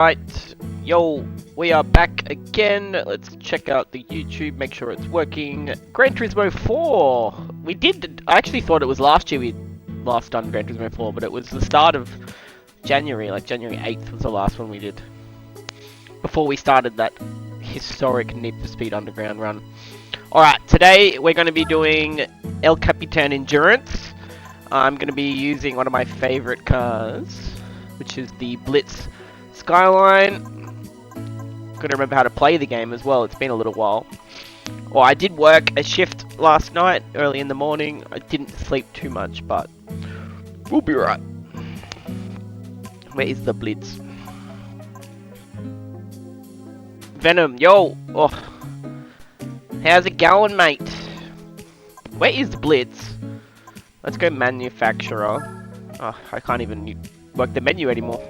Right, yo, we are back again. Let's check out the YouTube, make sure it's working. Gran Turismo 4! I actually thought it was last year we last done Gran Turismo 4, but it was the start of January, like January 8th was the last one we did. Before we started that historic Need for Speed Underground run. Alright, today we're going to be doing El Capitan Endurance. I'm going to be using one of my favorite cars, which is the Blitz Skyline. Gotta remember how to play the game as well, it's been a little while. Well, I did work a shift last night, early in the morning. I didn't sleep too much, but we'll be right. Where is the Blitz? Venom, yo! Oh. How's it going, mate? Where is the Blitz? Let's go manufacturer. Oh, I can't even work the menu anymore.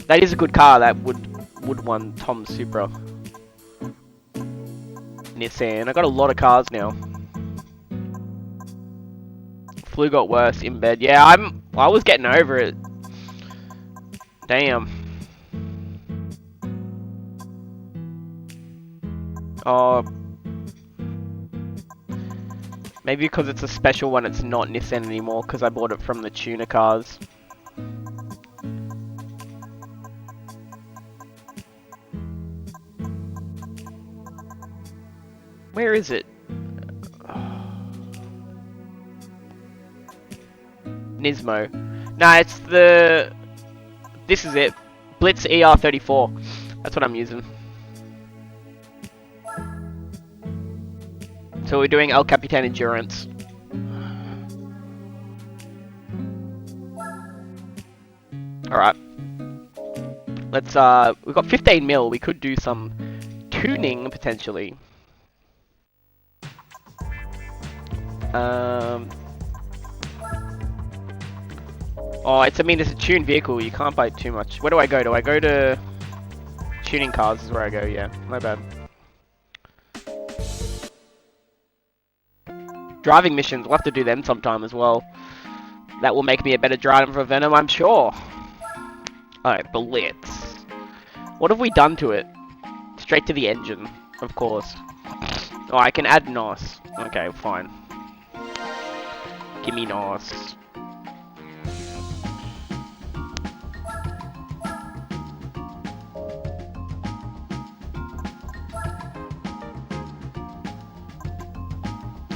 That is a good car, that would one Tom Supra. Nissan. I got a lot of cars now. Flu got worse in bed. Yeah, I was getting over it. Damn. Oh. Maybe because it's a special one, it's not Nissan anymore, because I bought it from the tuner cars. Where is it? Nismo. Nah, it's the... This is it. Blitz ER34. That's what I'm using. So we're doing El Capitan Endurance. Alright. Let's, we've got 15 mil. We could do some tuning, potentially. Oh, it's a tuned vehicle. You can't buy too much. Where do I go? Do I go to tuning cars? Is where I go. Yeah, my bad. Driving missions. We'll have to do them sometime as well. That will make me a better driver for Venom, I'm sure. Alright, Blitz. What have we done to it? Straight to the engine, of course. Oh, I can add NOS. Okay, fine. Gimme NOS.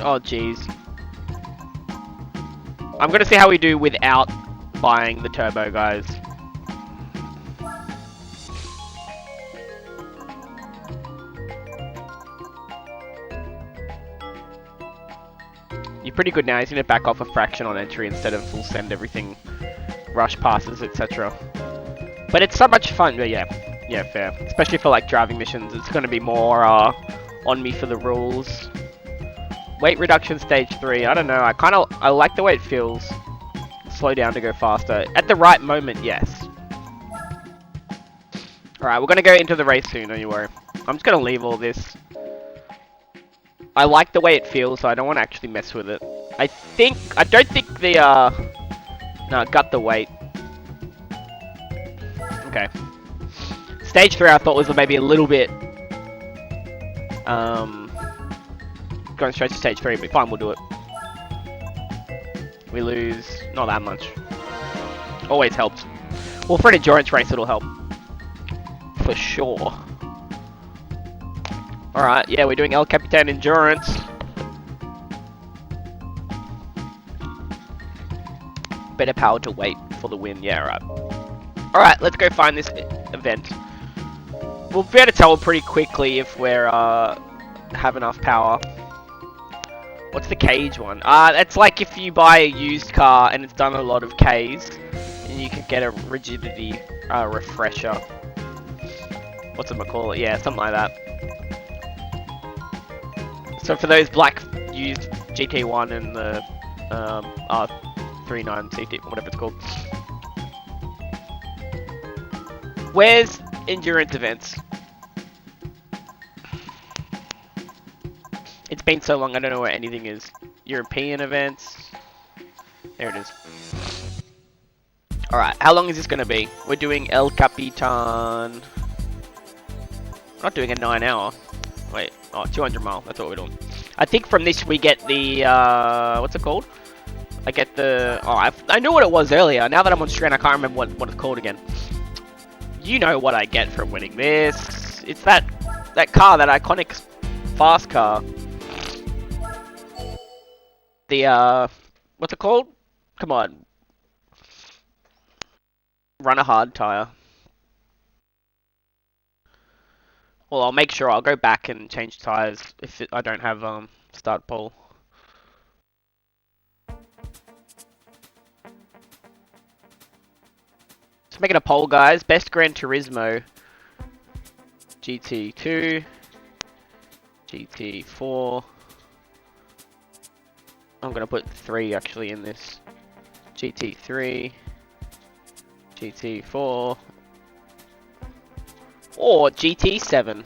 Oh, jeez. I'm gonna see how we do without buying the turbo, guys. You're pretty good now. He's gonna back off a fraction on entry instead of full send everything, rush passes, etc. But it's so much fun. But yeah, fair. Especially for like driving missions, it's gonna be more on me for the rules. Weight reduction stage 3. I don't know. I like the way it feels. Slow down to go faster at the right moment. Yes. All right, we're gonna go into the race soon. Don't you worry. I'm just gonna leave all this. I like the way it feels, so I don't want to actually mess with it. I don't think the, no, got the weight. Okay. Stage 3 I thought was maybe a little bit, going straight to stage 3, but fine, we'll do it. We lose, not that much. Always helps. Well, for an endurance race, it'll help. For sure. Alright, yeah, we're doing El Capitan Endurance. Better power to weight for the win, yeah, right. Alright, let's go find this event. We'll be able to tell pretty quickly if we're, have enough power. What's the cage one? That's like if you buy a used car and it's done a lot of Ks, and you can get a rigidity, refresher. What's it call it? Yeah, something like that. So for those black used GT1 and the R39 CT, whatever it's called. Where's endurance events? It's been so long, I don't know where anything is. European events. There it is. Alright, how long is this gonna be? We're doing El Capitan. We're not doing a 9 hour. Wait, oh, 200 mile, that's what we're doing. I think from this we get the, what's it called? I get the, oh, I knew what it was earlier. Now that I'm on screen, I can't remember what it's called again. You know what I get from winning this. It's that car, that iconic fast car. The, what's it called? Come on. Run a hard tire. Well, I'll make sure I'll go back and change tires if I don't have start pole. So making a poll, guys. Best Gran Turismo. GT2. GT4. I'm gonna put 3 actually in this. GT3. GT4. Or GT7.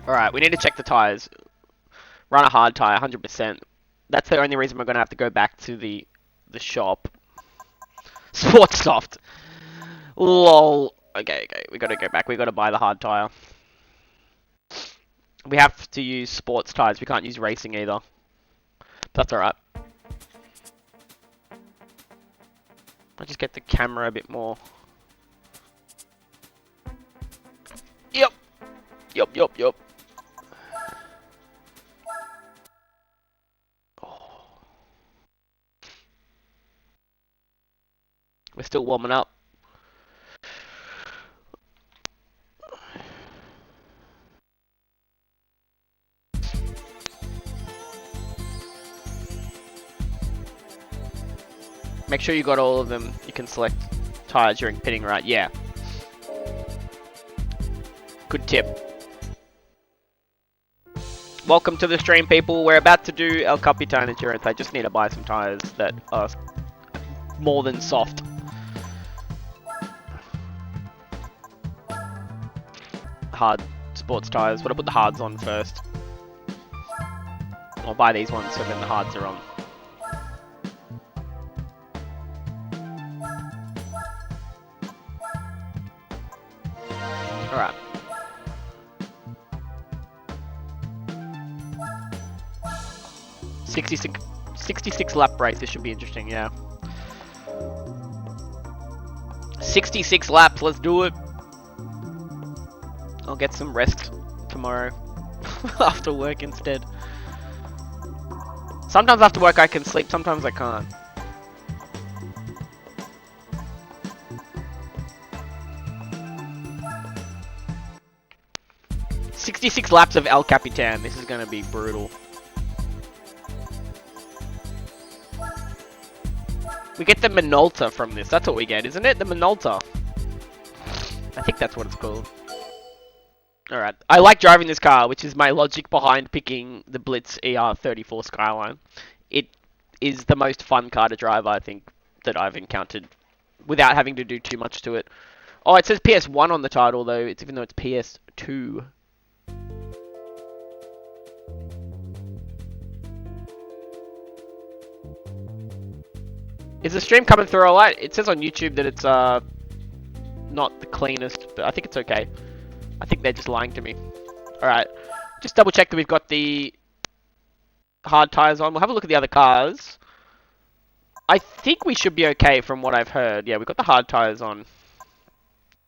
Alright, we need to check the tyres. Run a hard tyre, 100%. That's the only reason we're going to have to go back to the shop. Sports soft. Lol. Okay, we got to go back. We got to buy the hard tyre. We have to use sports tyres. We can't use racing either. That's alright. I'll just get the camera a bit more. Yep. Oh. We're still warming up. Make sure you got all of them. You can select tires during pitting, right? Yeah. Good tip. Welcome to the stream, people. We're about to do El Capitan Endurance. I just need to buy some tires that are more than soft. Hard sports tires. But I'll put the hards on first. I'll buy these ones so then the hards are on. Alright. 66 lap race, this should be interesting, yeah. 66 laps, let's do it. I'll get some rest tomorrow. After work instead. Sometimes after work I can sleep, sometimes I can't. "66 laps of El Capitan." This is gonna be brutal. We get the Minolta from this. That's what we get, isn't it? The Minolta. I think that's what it's called. Alright. I like driving this car, which is my logic behind picking the Blitz ER34 Skyline. It is the most fun car to drive, I think, that I've encountered, without having to do too much to it. Oh, it says PS1 on the title, though, even though it's PS2. Is the stream coming through alright? It says on YouTube that it's not the cleanest, but I think it's okay. I think they're just lying to me. Alright, just double check that we've got the hard tyres on. We'll have a look at the other cars. I think we should be okay from what I've heard. Yeah, we've got the hard tyres on.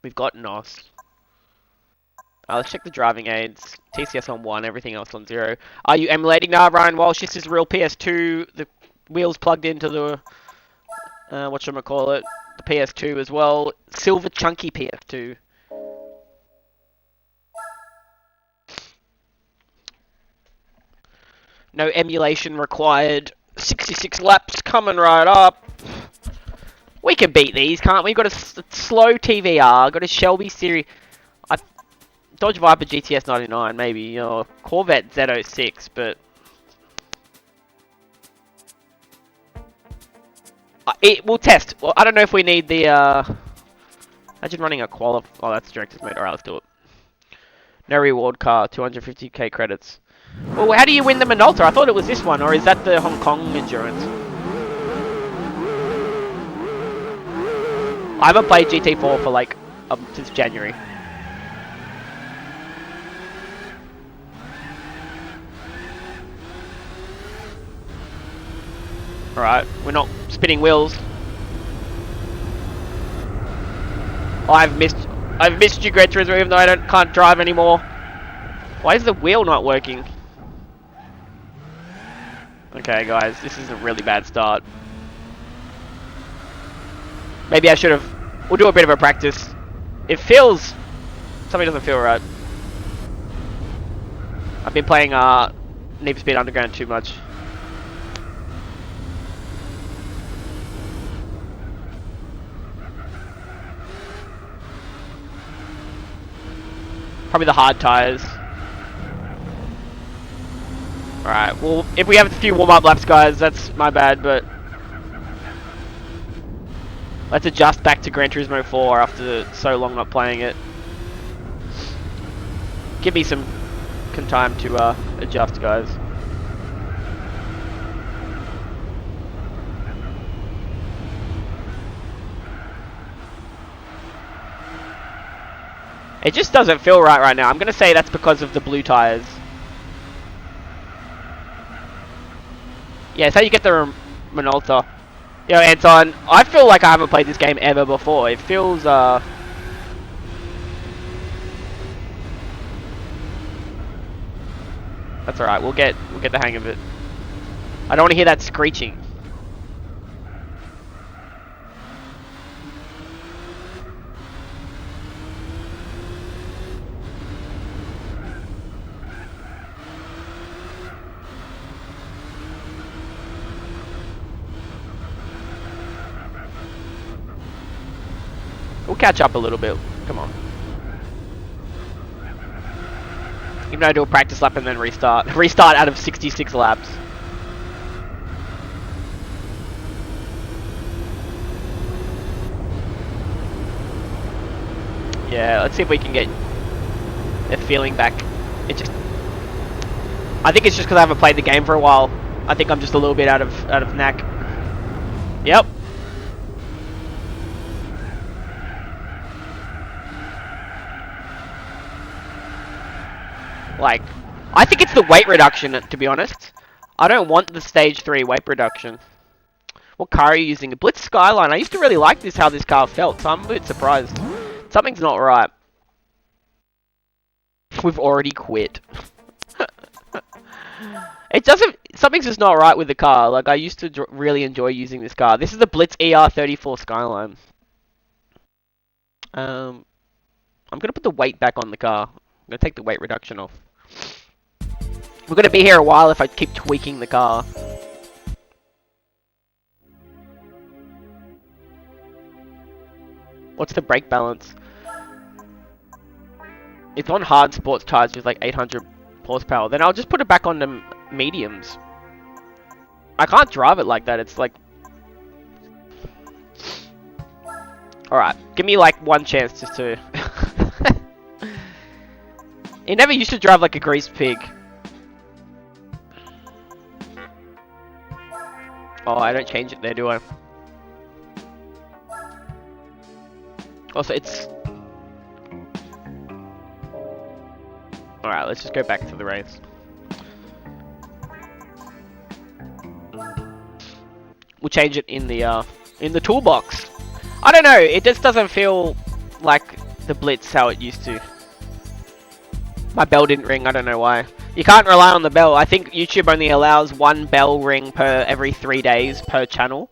We've got NOS. Let's check the driving aids. TCS on 1, everything else on 0. Are you emulating? Nah, Ryan Walsh, this is real PS2. The wheels plugged into the... whatchamacallit, the PS2 as well. Silver chunky PS2. No emulation required. 66 laps coming right up. We can beat these, can't we? Got a slow TVR, got a Shelby Series... Dodge Viper GTS 99, maybe, or Corvette Z06, but... We'll test. Well, I don't know if we need the, Imagine running a Oh, that's director's mode. Alright, let's do it. No reward car, 250k credits. Well, how do you win the Minolta? I thought it was this one, or is that the Hong Kong endurance? I haven't played GT4 for like since January. Alright, we're not spinning wheels. Oh, I've missed you, Gran Turismo, even though I can't drive anymore. Why is the wheel not working? Okay, guys, this is a really bad start. Maybe I should have... We'll do a bit of a practice. It feels... Something doesn't feel right. I've been playing Need for Speed Underground too much. Probably the hard tires. Alright, well, if we have a few warm-up laps, guys, that's my bad, but... Let's adjust back to Gran Turismo 4 after so long not playing it. Give me some time to adjust, guys. It just doesn't feel right now. I'm going to say that's because of the blue tires. Yeah, it's how you get the Minolta. Yo, Anton, I feel like I haven't played this game ever before. It feels, That's alright, we'll get the hang of it. I don't want to hear that screeching. We'll catch up a little bit. Come on. Even though I do a practice lap and then restart. Restart out of 66 laps. Yeah, let's see if we can get a feeling back. I think it's just because I haven't played the game for a while. I think I'm just a little bit out of knack. Yep. Like, I think it's the weight reduction, to be honest. I don't want the stage 3 weight reduction. What car are you using? A Blitz Skyline. I used to really like how this car felt, so I'm a bit surprised. Something's not right. We've already quit. Something's just not right with the car. Like, I used to really enjoy using this car. This is the Blitz ER34 Skyline. I'm gonna put the weight back on the car. I'm gonna take the weight reduction off. We're gonna be here a while if I keep tweaking the car. What's the brake balance? It's on hard sports tires with like 800 horsepower. Then I'll just put it back on the mediums. I can't drive it like that. It's like... Alright, give me like one chance just to... It never used to drive like a greased pig. Oh, I don't change it there, do I? Also, it's... Alright, let's just go back to the race. We'll change it in the toolbox. I don't know, it just doesn't feel like the Blitz how it used to. My bell didn't ring, I don't know why. You can't rely on the bell. I think YouTube only allows one bell ring per every 3 days per channel.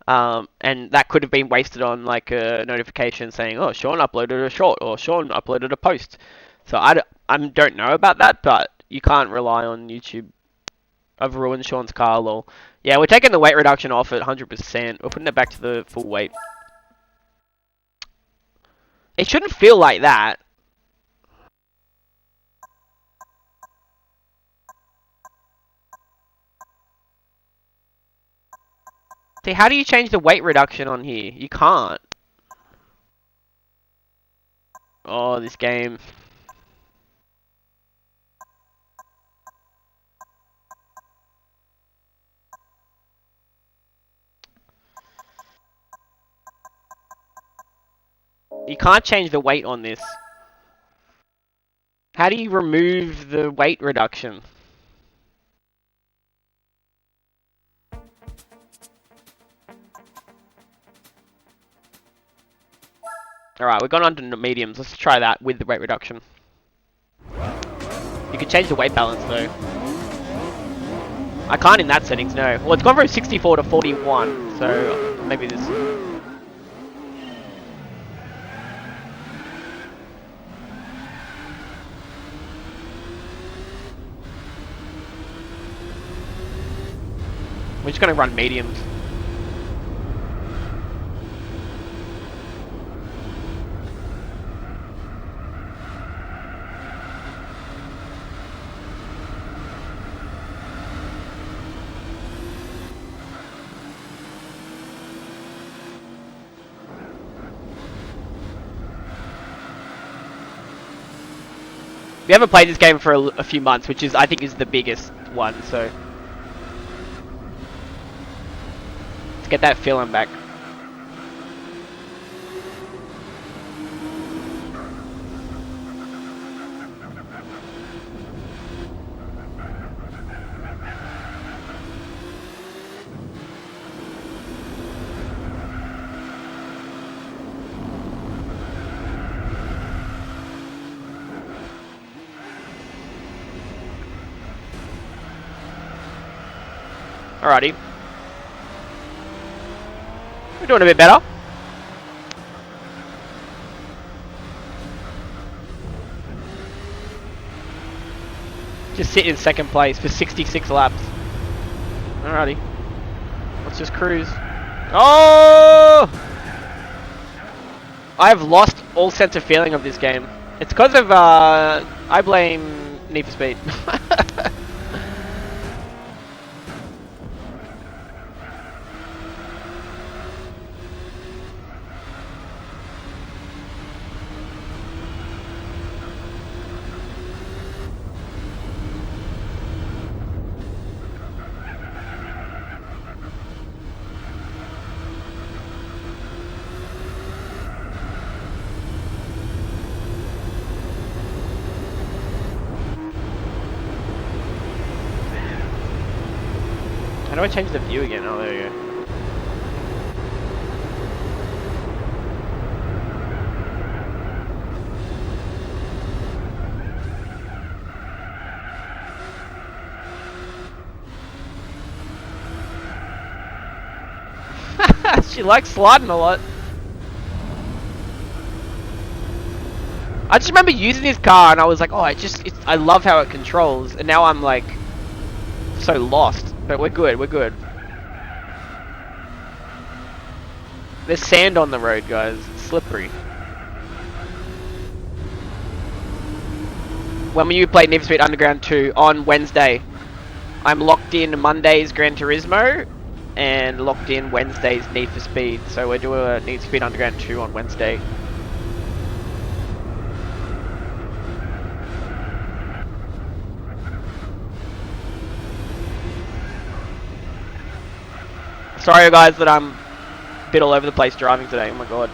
And that could have been wasted on like a notification saying, oh, Sean uploaded a short, or Sean uploaded a post. So I don't know about that, but you can't rely on YouTube. I've ruined Sean's car, lol. Yeah, we're taking the weight reduction off at 100%. We're putting it back to the full weight. It shouldn't feel like that. See, how do you change the weight reduction on here? You can't. Oh, this game. You can't change the weight on this. How do you remove the weight reduction? Alright, we've gone on to mediums. Let's try that with the weight reduction. You can change the weight balance though. I can't in that settings, no. Well, it's gone from 64 to 41, so maybe this... We're just gonna run mediums. We haven't played this game for a few months, which is, I think, is the biggest one, so... Let's get that feeling back. Alrighty. We're doing a bit better. Just sit in second place for 66 laps. Alrighty. Let's just cruise. Oh! I've lost all sense of feeling of this game. It's because of, I blame Need for Speed. How do I change the view again? Oh, there you go. She likes sliding a lot. I just remember using this car and I was like, oh, I love how it controls. And now I'm like, so lost. But we're good, we're good. There's sand on the road, guys. It's slippery. When will you play Need for Speed Underground 2? On Wednesday. I'm locked in Monday's Gran Turismo and locked in Wednesday's Need for Speed. So we're doing a Need for Speed Underground 2 on Wednesday. Sorry guys that I'm a bit all over the place driving today, oh my god.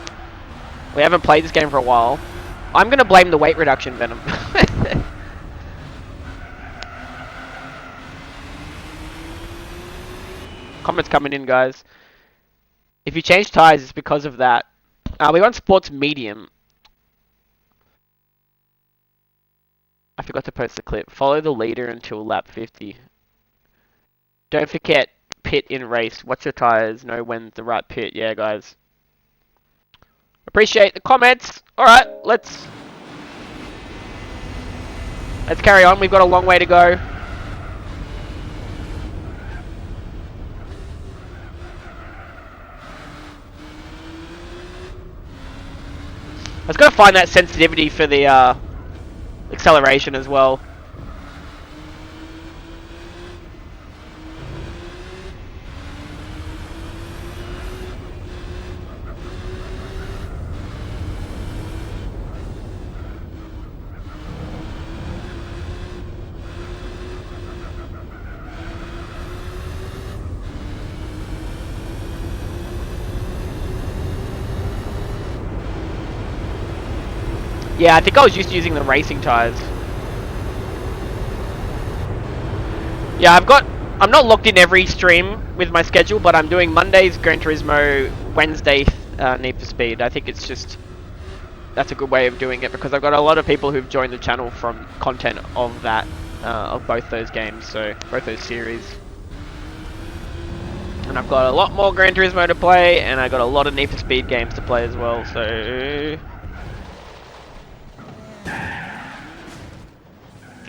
We haven't played this game for a while. I'm gonna blame the weight reduction, Venom. Comments coming in, guys. If you change tyres, it's because of that. We want sports medium. I forgot to post the clip. Follow the leader until lap 50. Don't forget pit in race. Watch your tyres. Know when's the right pit. Yeah, guys. Appreciate the comments. Alright, let's carry on. We've got a long way to go. I was going to find that sensitivity for the acceleration as well. Yeah, I think I was used to using the racing tires. Yeah, I'm not locked in every stream with my schedule, but I'm doing Mondays Gran Turismo, Wednesday Need for Speed. I think it's just, that's a good way of doing it because I've got a lot of people who've joined the channel from content of that, of both those games, so both those series. And I've got a lot more Gran Turismo to play, and I've got a lot of Need for Speed games to play as well, so...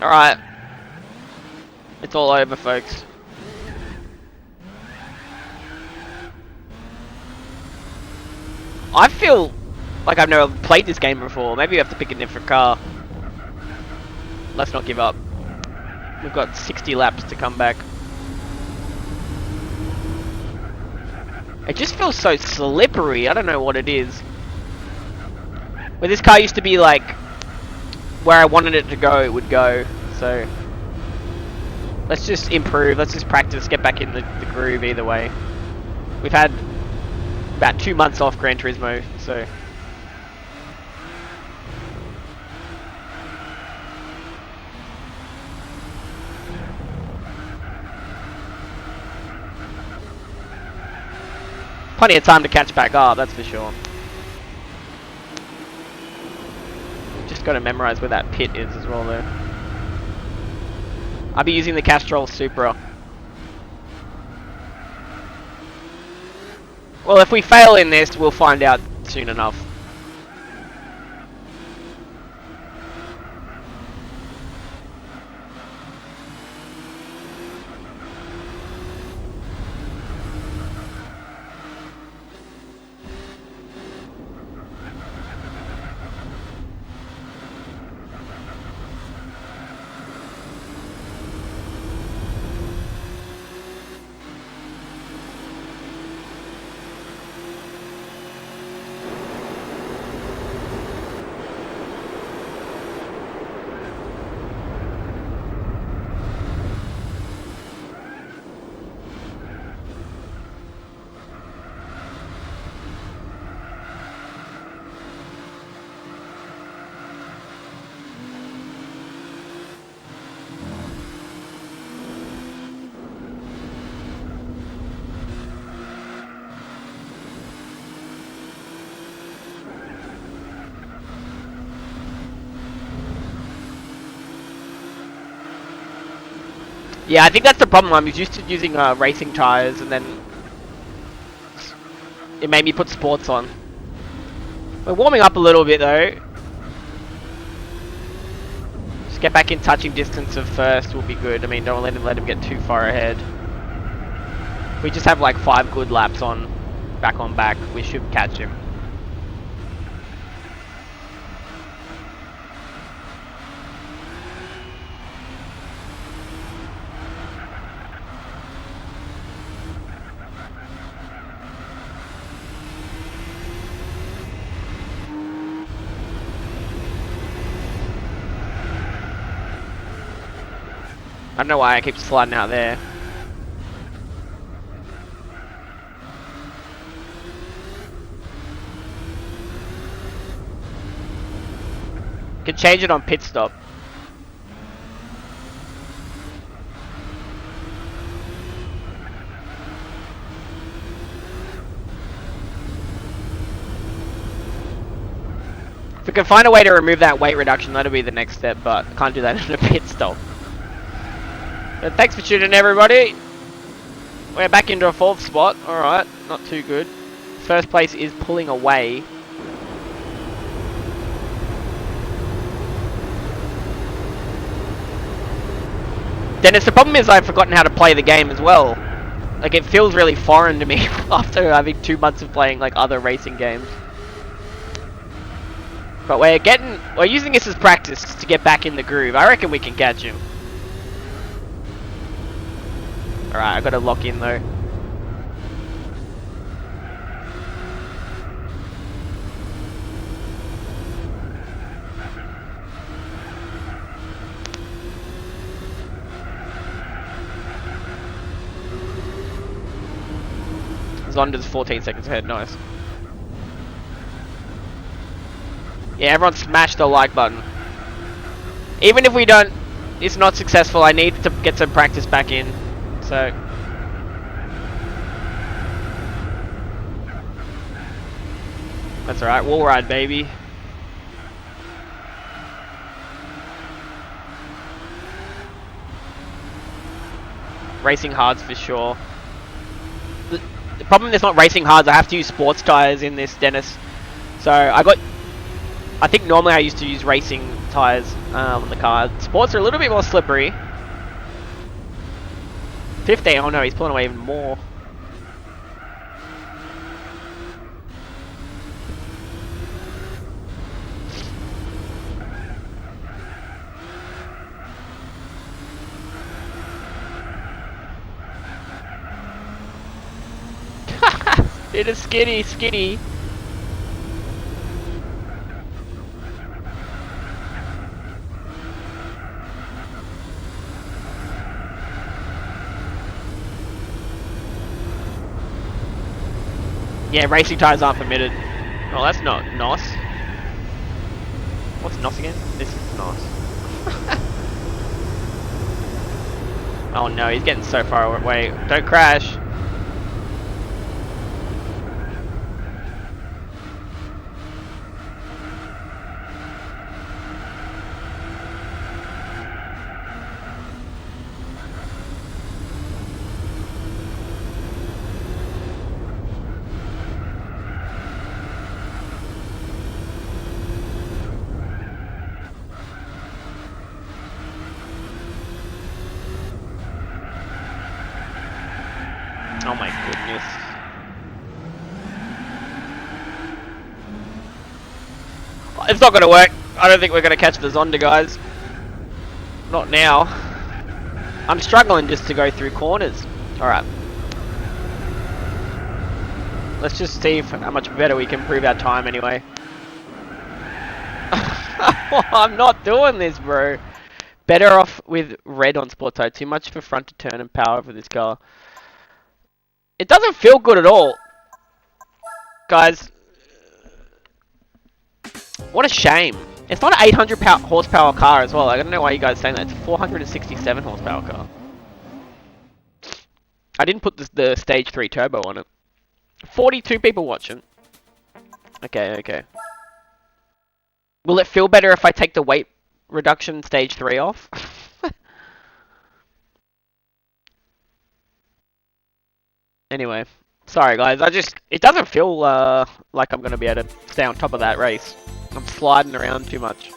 Alright. It's all over, folks. I feel like I've never played this game before. Maybe we have to pick a different car. Let's not give up. We've got 60 laps to come back. It just feels so slippery. I don't know what it is. Where this car used to be like where I wanted it to go, it would go. So let's just improve. Let's just practice. Get back in the groove either way. We've had about 2 months off Gran Turismo, so... Plenty of time to catch back up, that's for sure. Just got to memorize where that pit is as well, though. I'll be using the Castrol Supra. Well, if we fail in this, we'll find out soon enough. Yeah, I think that's the problem. I'm used to using racing tires, and then it made me put sports on. We're warming up a little bit though. Just get back in touching distance of first will be good. I mean, don't let him get too far ahead. We just have like 5 good laps on, back. We should catch him. I don't know why I keep sliding out there. Could change it on pit stop. If we can find a way to remove that weight reduction, that'll be the next step, but I can't do that in a pit stop. But thanks for tuning in, everybody. We're back into a 4th spot. Alright, not too good. First place is pulling away. Dennis, the problem is I've forgotten how to play the game as well. Like, it feels really foreign to me after having 2 months of playing like other racing games. But we're using this as practice to get back in the groove. I reckon we can catch him. Alright, I gotta lock in though. Zonda's 14 seconds ahead, nice. Yeah, everyone smash the like button. Even if we don't, it's not successful, I need to get some practice back in. So... That's alright, wall ride, baby. Racing hards for sure. The problem is not racing hards, I have to use sports tires in this, Dennis. So I think normally I used to use racing tires on the car. Sports are a little bit more slippery. 15, oh no, he's pulling away even more. It is skitty. Yeah, racing tires aren't permitted. Oh, that's not NOS. What's NOS again? This is NOS. Oh no, he's getting so far away. Don't crash. Oh my goodness. It's not gonna work. I don't think we're gonna catch the Zonda, guys. Not now. I'm struggling just to go through corners. Alright. Let's just see how much better we can improve our time anyway. I'm not doing this, bro. Better off with red on sport tire. Too much for front to turn and power for this car. It doesn't feel good at all. Guys. What a shame. It's not an 800 horsepower car as well. I don't know why you guys are saying that. It's a 467 horsepower car. I didn't put the stage 3 turbo on it. 42 people watching. Okay. Will it feel better if I take the weight reduction stage 3 off? Anyway. Sorry guys, it doesn't feel like I'm going to be able to stay on top of that race. I'm sliding around too much.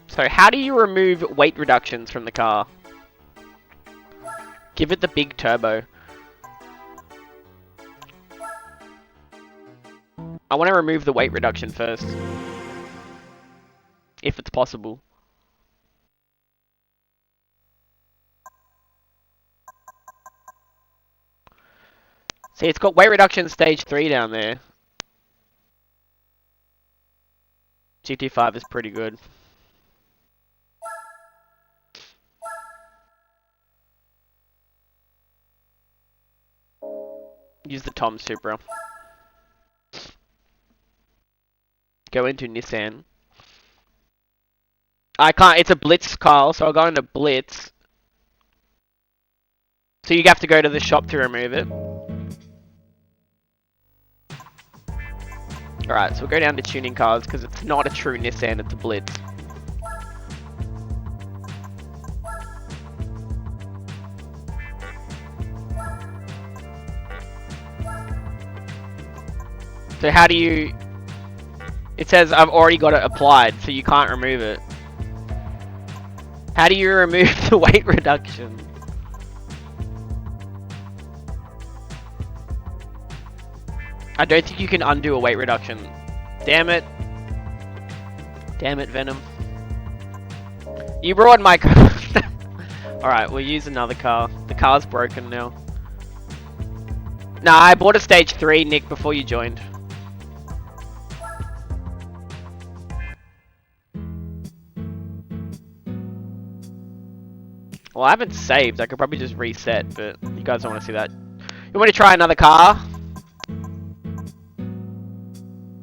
So how do you remove weight reductions from the car? Give it the big turbo. I want to remove the weight reduction first. If it's possible. See, it's got weight reduction stage 3 down there. GT5 is pretty good. Use the Tom Supra. Go into Nissan. I can't, it's a Blitz car, so I'll go into Blitz. So you have to go to the shop to remove it. Alright, so we'll go down to tuning cars, because it's not a true Nissan, it's a Blitz. So how do you... It says I've already got it applied, so you can't remove it. How do you remove the weight reduction? I don't think you can undo a weight reduction. Damn it. Damn it, Venom. You brought my car. Alright, we'll use another car. The car's broken now. Nah, I bought a stage 3, Nick, before you joined. Well, I haven't saved. I could probably just reset, but you guys don't want to see that. You want to try another car?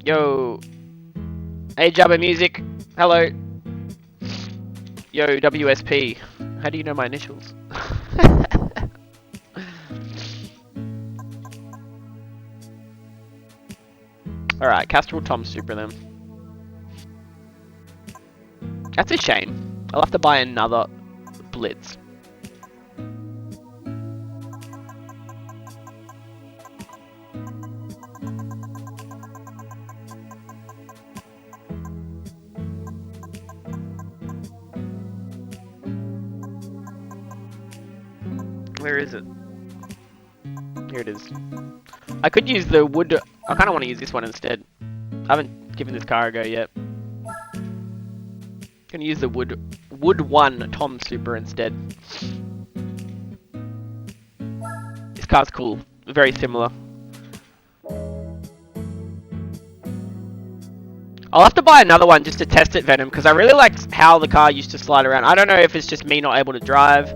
Yo. Hey, Jabba Music. Hello. Yo, WSP. How do you know my initials? Alright, Castrol Tom Super then. That's a shame. I'll have to buy another Blitz. Where is it? Here it is. I could use the wood. I kind of want to use this one instead. I haven't given this car a go yet. Gonna use the wood 1 Tom Super instead. This car's cool. Very similar. I'll have to buy another one just to test it, Venom, because I really liked how the car used to slide around. I don't know if it's just me not able to drive.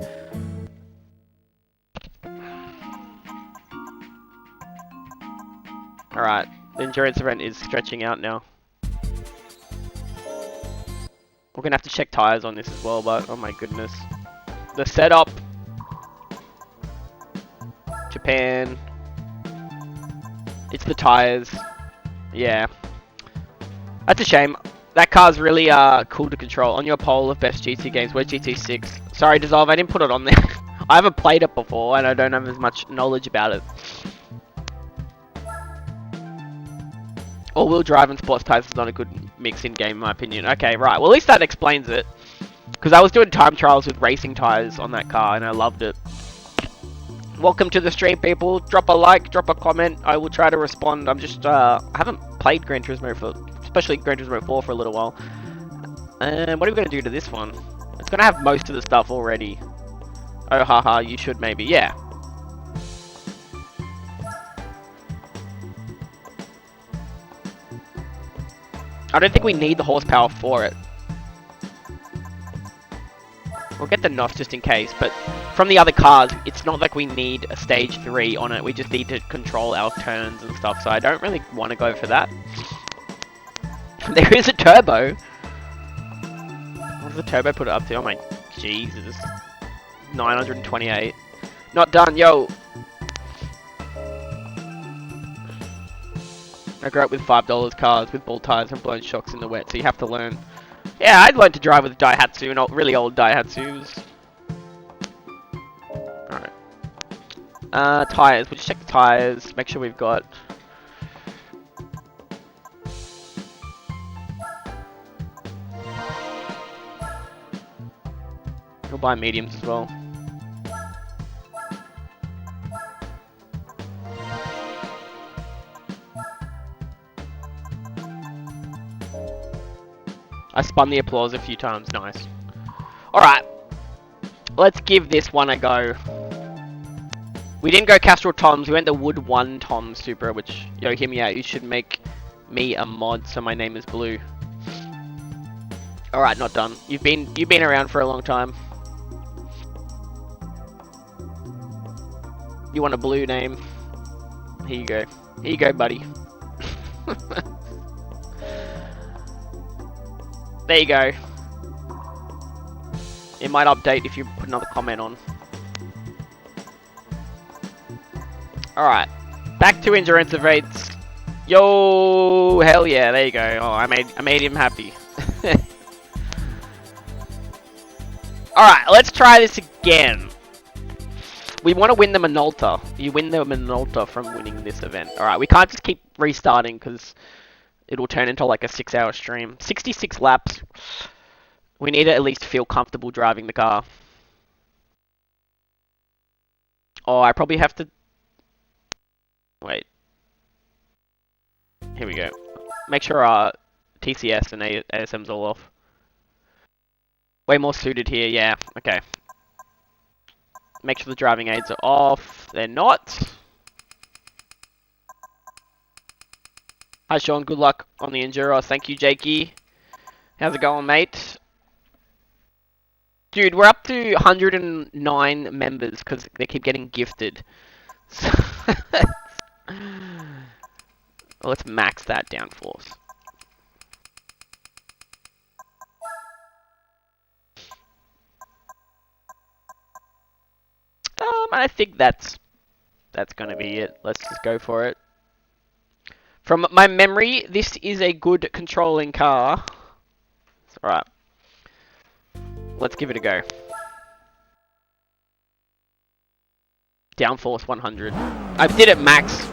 Alright, the endurance event is stretching out now. We're gonna have to check tires on this as well, but oh my goodness. The setup. Japan. It's the tires. Yeah. That's a shame. That car's really cool to control. On your poll of best GT games, where's GT6? Sorry, Dissolve, I didn't put it on there. I haven't played it before, and I don't have as much knowledge about it. All-wheel drive and sports tires is not a good mix-in game, in my opinion. Okay, right. Well, at least that explains it. Because I was doing time trials with racing tires on that car, and I loved it. Welcome to the stream, people. Drop a like, drop a comment. I will try to respond. I'm just, I haven't played Gran Turismo especially Gran Turismo 4 for a little while. And what are we going to do to this one? It's going to have most of the stuff already. Oh, haha, you should maybe. Yeah. I don't think we need the horsepower for it. We'll get the NOS just in case, but from the other cars, it's not like we need a stage 3 on it. We just need to control our turns and stuff, so I don't really want to go for that. There is a turbo. What does the turbo put it up to? Oh my Jesus. 928. Not done, yo. I grew up with $5 cars with ball tires and blown shocks in the wet, so you have to learn. Yeah, I'd learn to drive with Daihatsu, and really old Daihatsus. Alright. Tires. We'll just check the tires, make sure we've got... We'll buy mediums as well. I spun the applause a few times, nice. Alright, let's give this one a go. We didn't go Castrol Toms, we went the Wood 1 Tom Super, which, yo, hear me out, you should make me a mod so my name is Blue. Alright, not done. You've been around for a long time. You want a blue name? Here you go. Here you go, buddy. There you go. It might update if you put another comment on. Alright. Back to endurance events. Yo, hell yeah, there you go. Oh, I made him happy. Alright, let's try this again. We want to win the Minolta. You win the Minolta from winning this event. Alright, we can't just keep restarting because it'll turn into like a 6-hour stream. 66 laps. We need to at least feel comfortable driving the car. Oh, I probably have to... Wait. Here we go. Make sure our TCS and ASM's all off. Way more suited here, yeah. Okay. Make sure the driving aids are off. They're not. Hi Sean, good luck on the Enduro. Thank you, Jakey. How's it going, mate? Dude, we're up to 109 members because they keep getting gifted. Well, let's max that downforce. I think that's gonna be it. Let's just go for it. From my memory, this is a good controlling car. Alright. Let's give it a go. Downforce 100. I did it max.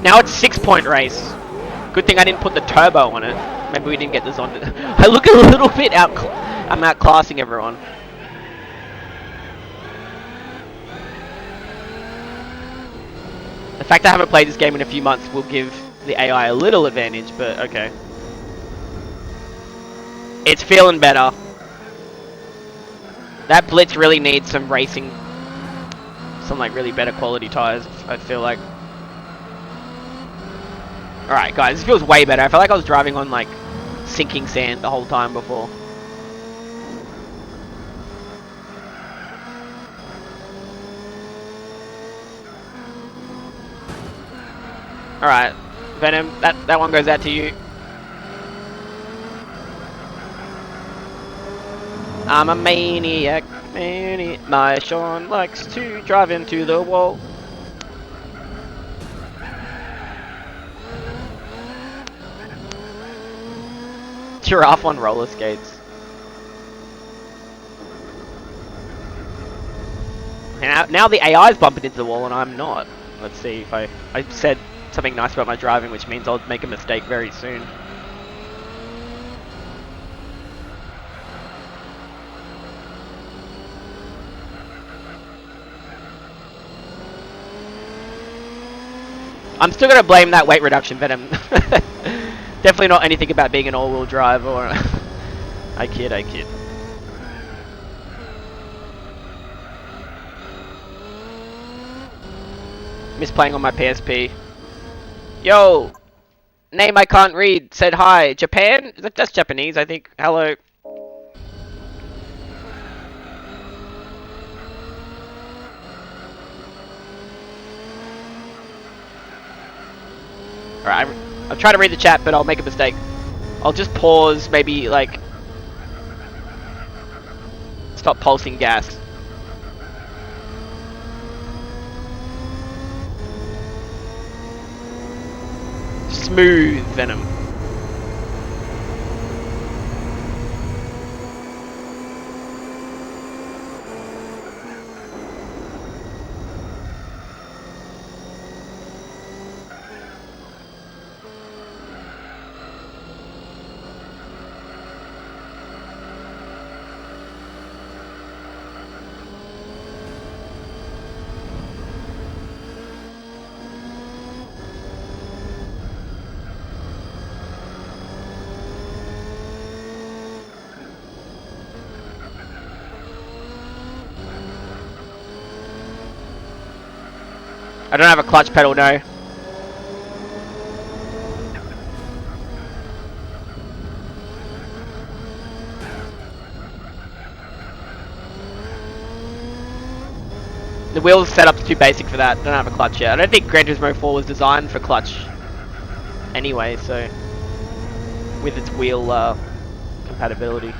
Now it's 6-point race. Good thing I didn't put the turbo on it. Maybe we didn't get this on. I look a little bit I'm outclassing everyone. The fact I haven't played this game in a few months will give the AI a little advantage, but okay. It's feeling better. That Blitz really needs some racing, some like really better quality tires, I feel like. Alright guys, this feels way better. I feel like I was driving on like sinking sand the whole time before. Alright, Venom, that one goes out to you. I'm a maniac, my Sean likes to drive into the wall. Giraffe on roller skates. And now the AI's bumping into the wall and I'm not. Let's see if I said something nice about my driving, which means I'll make a mistake very soon. I'm still gonna blame that weight reduction, Venom. Definitely not anything about being an all-wheel drive or... I kid. Miss playing on my PSP. Yo! Name I can't read. Said hi. Japan? That's Japanese, I think. Hello. Alright, I'm trying to read the chat, but I'll make a mistake. I'll just pause, maybe, like... Stop pulsing gas. Smooth Venom. I don't have a clutch pedal, no. The wheel setup's too basic for that. Don't have a clutch yet. I don't think Gran Turismo 4 was designed for clutch anyway, so... With its wheel compatibility.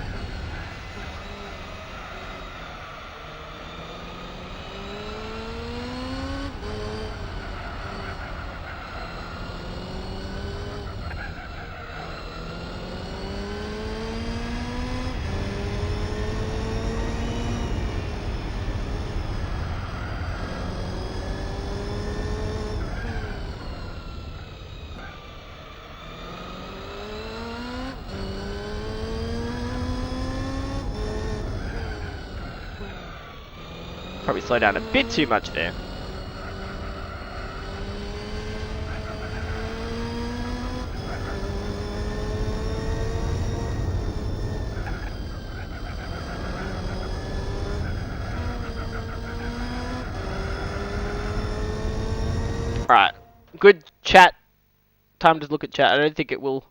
Probably slow down a bit too much there. Alright, good chat. Time to look at chat. I don't think it will...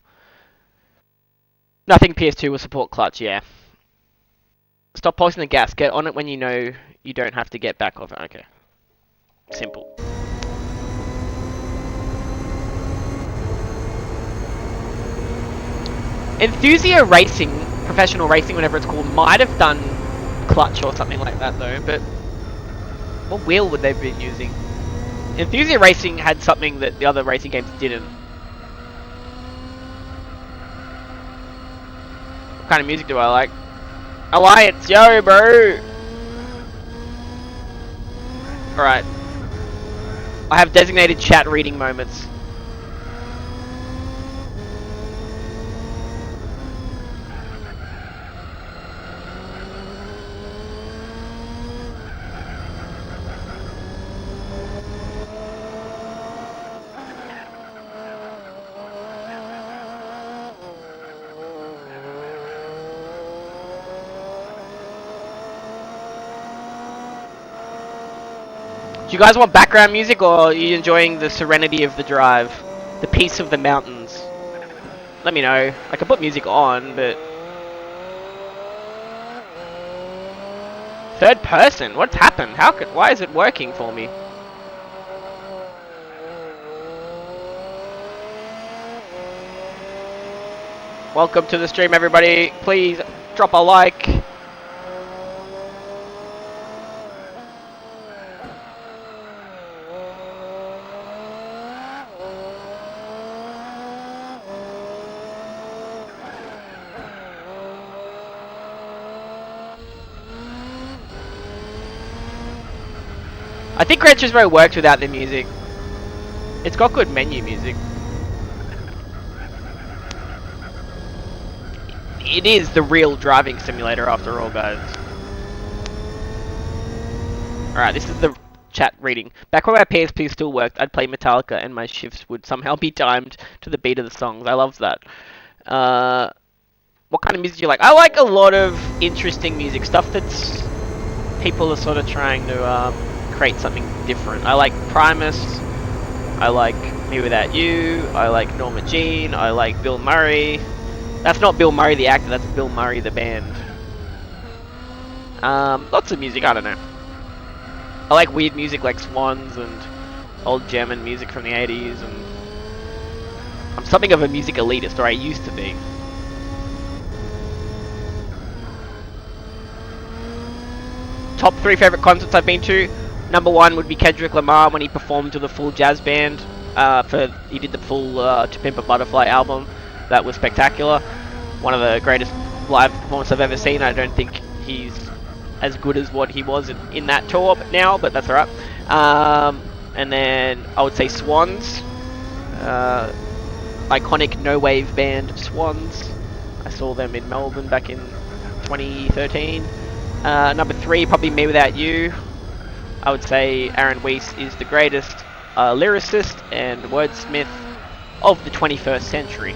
Nothing PS2 will support clutch, yeah. Stop pulsing the gas. Get on it when you know you don't have to get back off it. Okay. Simple. Enthusiast Racing, professional racing, whatever it's called, might have done clutch or something like that though, but what wheel would they have been using? Enthusiast Racing had something that the other racing games didn't. What kind of music do I like? Alliance, yo bro! Alright. I have designated chat reading moments. Do you guys want background music, or are you enjoying the serenity of the drive? The peace of the mountains? Let me know. I can put music on, but... Third person? What's happened? Why is it working for me? Welcome to the stream, everybody. Please drop a like. I think Gran Turismo works without the music. It's got good menu music. It is the real driving simulator after all, guys. Alright, this is the chat reading. Back when my PSP still worked, I'd play Metallica and my shifts would somehow be timed to the beat of the songs. I loved that. What kind of music do you like? I like a lot of interesting music. Stuff that's... people are sort of trying to create something different. I like Primus. I like Me Without You. I like Norma Jean. I like Bill Murray. That's not Bill Murray the actor, that's Bill Murray the band. Lots of music, I don't know. I like weird music like Swans and old German music from the 80s, and I'm something of a music elitist, or I used to be. Top 3 favourite concerts I've been to. Number 1 would be Kendrick Lamar when he performed to the full jazz band. He did the full To Pimp a Butterfly album. That was spectacular. One of the greatest live performances I've ever seen. I don't think he's as good as what he was in that tour now, but that's alright. And then I would say Swans. Iconic no-wave band Swans. I saw them in Melbourne back in 2013. Number 3, probably Me Without You. I would say Aaron Weiss is the greatest lyricist and wordsmith of the 21st century.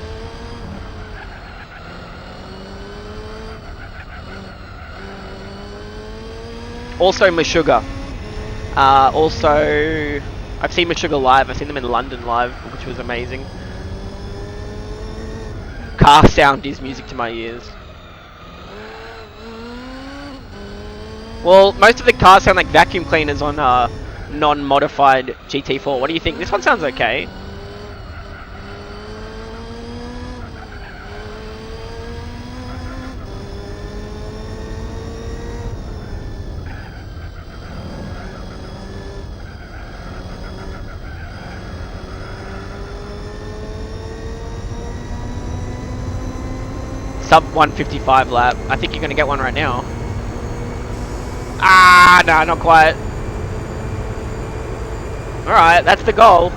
Also Meshuggah. Also, I've seen Meshuggah live. I've seen them in London live, which was amazing. Car sound is music to my ears. Well, most of the cars sound like vacuum cleaners on non-modified GT4. What do you think? This one sounds okay. Sub 155 lap. I think you're going to get one right now. Ah, no, not quite. Alright, that's the goal.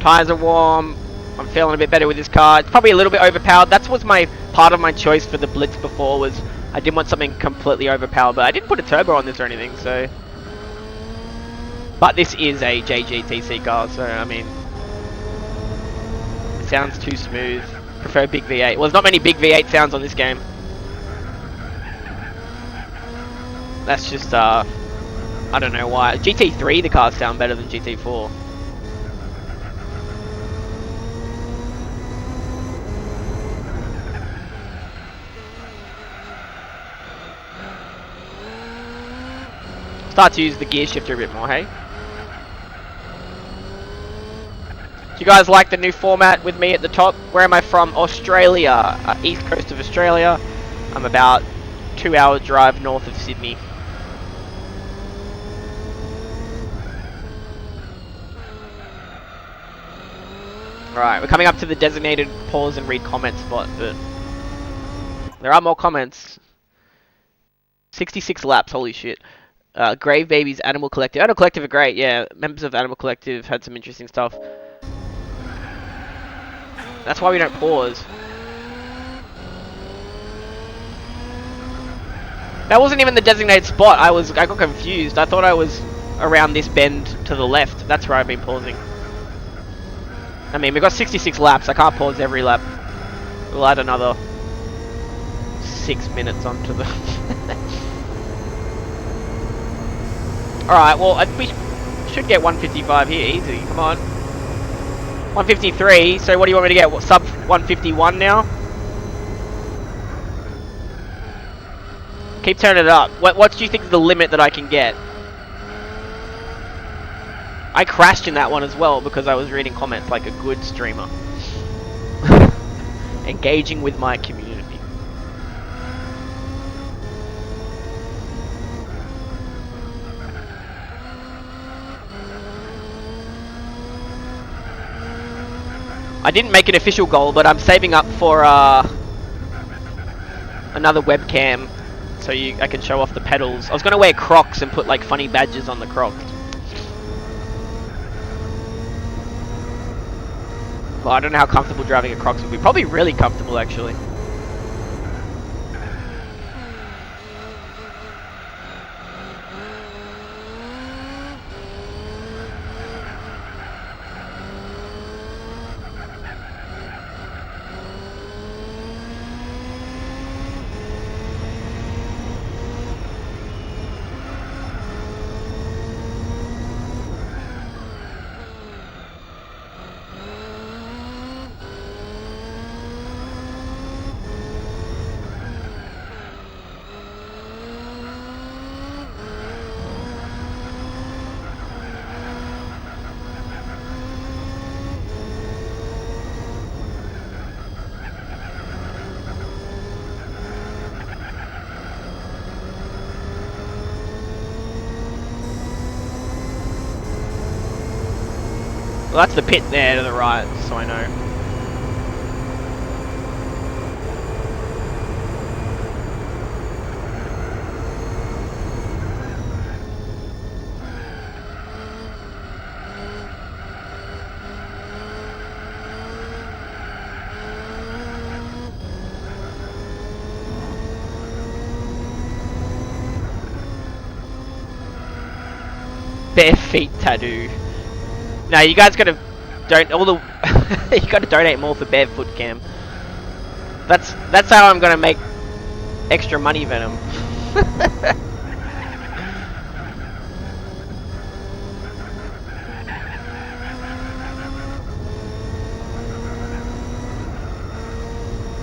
Tires are warm. I'm feeling a bit better with this car. It's probably a little bit overpowered. That was my part of my choice for the Blitz before, was I didn't want something completely overpowered, but I didn't put a turbo on this or anything, so... But this is a JGTC car, so, I mean... It sounds too smooth. Prefer big V8. Well, there's not many big V8 sounds on this game. That's just, I don't know why. GT3, the cars sound better than GT4. start to use the gear shifter a bit more, hey? Do you guys like the new format with me at the top? Where am I from? Australia, east coast of Australia. I'm about 2-hour drive north of Sydney. Alright, we're coming up to the designated pause and read comment spot, but there are more comments. 66 laps, holy shit. Grave Babies, Animal Collective. Animal Collective are great, yeah. Members of Animal Collective had some interesting stuff. That's why we don't pause. That wasn't even the designated spot. I got confused. I thought I was around this bend to the left. That's where I've been pausing. I mean, we've got 66 laps. I can't pause every lap. We'll add another 6 minutes onto the... Alright, well, we should get 155 here, easy. Come on. 153, so what do you want me to get? What, sub 151 now? Keep turning it up. What do you think is the limit that I can get? I crashed in that one as well because I was reading comments like a good streamer. Engaging with my community. I didn't make an official goal, but I'm saving up for another webcam so I can show off the pedals. I was going to wear Crocs and put like funny badges on the Crocs. Well, I don't know how comfortable driving a Crocs would be. Probably really comfortable, actually. Well, that's the pit there to the right, so I know. Bare feet tattoo. No, you guys gotta you gotta donate more for barefoot cam. That's how I'm gonna make extra money, Venom.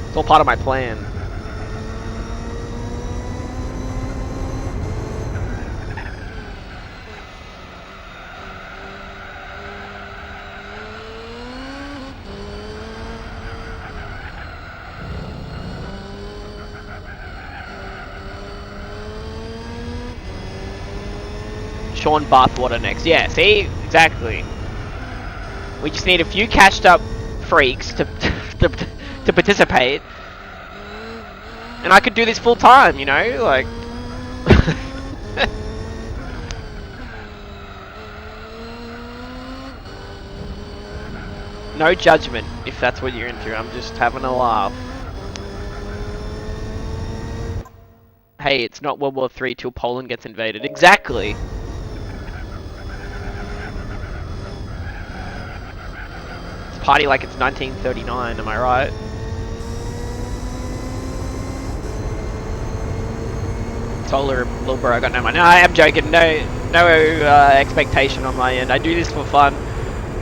It's all part of my plan. Sean Bathwater next. Yeah, see? Exactly. We just need a few cashed up freaks to participate. And I could do this full time, you know? Like... No judgment, if that's what you're into. I'm just having a laugh. Hey, it's not World War III till Poland gets invaded. Exactly. Party like it's 1939, am I right? Solar, little bro, I got no money. No, I am joking. No expectation on my end. I do this for fun.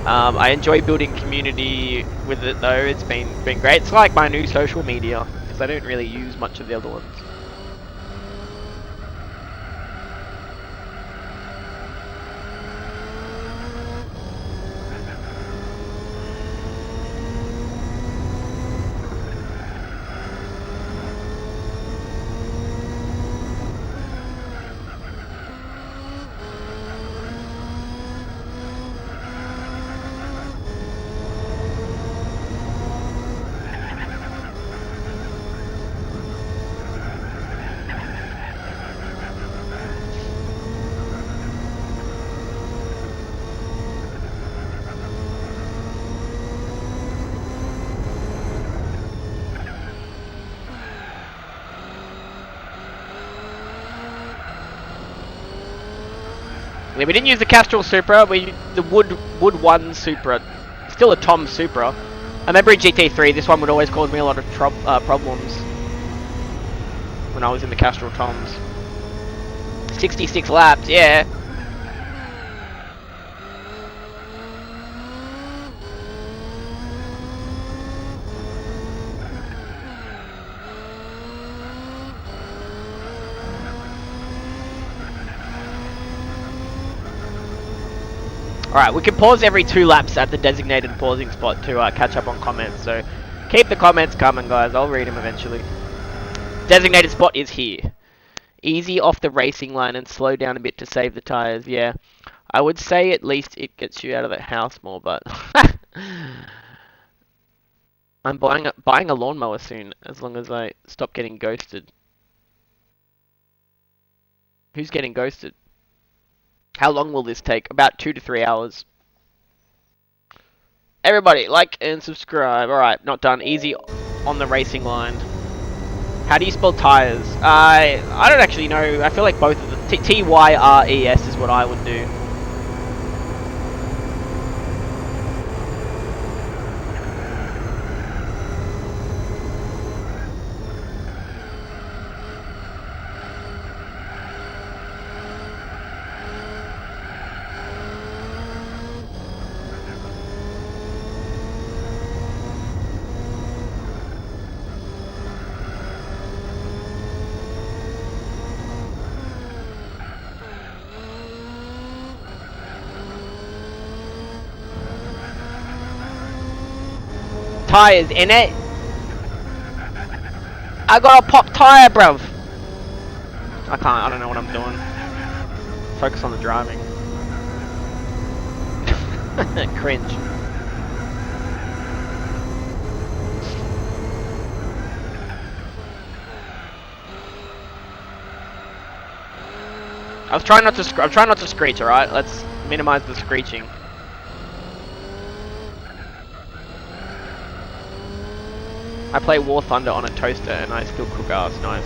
I enjoy building community with it though. It's been great. It's like my new social media because I don't really use much of the other ones. Yeah, we didn't use the Castrol Supra, we the Wood 1 Supra. Still a Tom Supra. I remember in GT3, this one would always cause me a lot of problems when I was in the Castrol Toms. 66 laps, yeah. Alright, we can pause every 2 laps at the designated pausing spot to catch up on comments, so keep the comments coming, guys. I'll read them eventually. Designated spot is here. Easy off the racing line and slow down a bit to save the tyres, yeah. I would say at least it gets you out of the house more, but... I'm buying a lawnmower soon, as long as I stop getting ghosted. Who's getting ghosted? How long will this take? About 2 to 3 hours. Everybody, like and subscribe. Alright, not done. Easy on the racing line. How do you spell tires? I don't actually know. I feel like both of the T-Y-R-E-S is what I would do. Tires in it. I got a pop tire, bruv. I don't know what I'm doing. Focus on the driving. Cringe. I'm trying not to screech, alright? Let's minimize the screeching. I play War Thunder on a toaster and I still cook ass. Nice.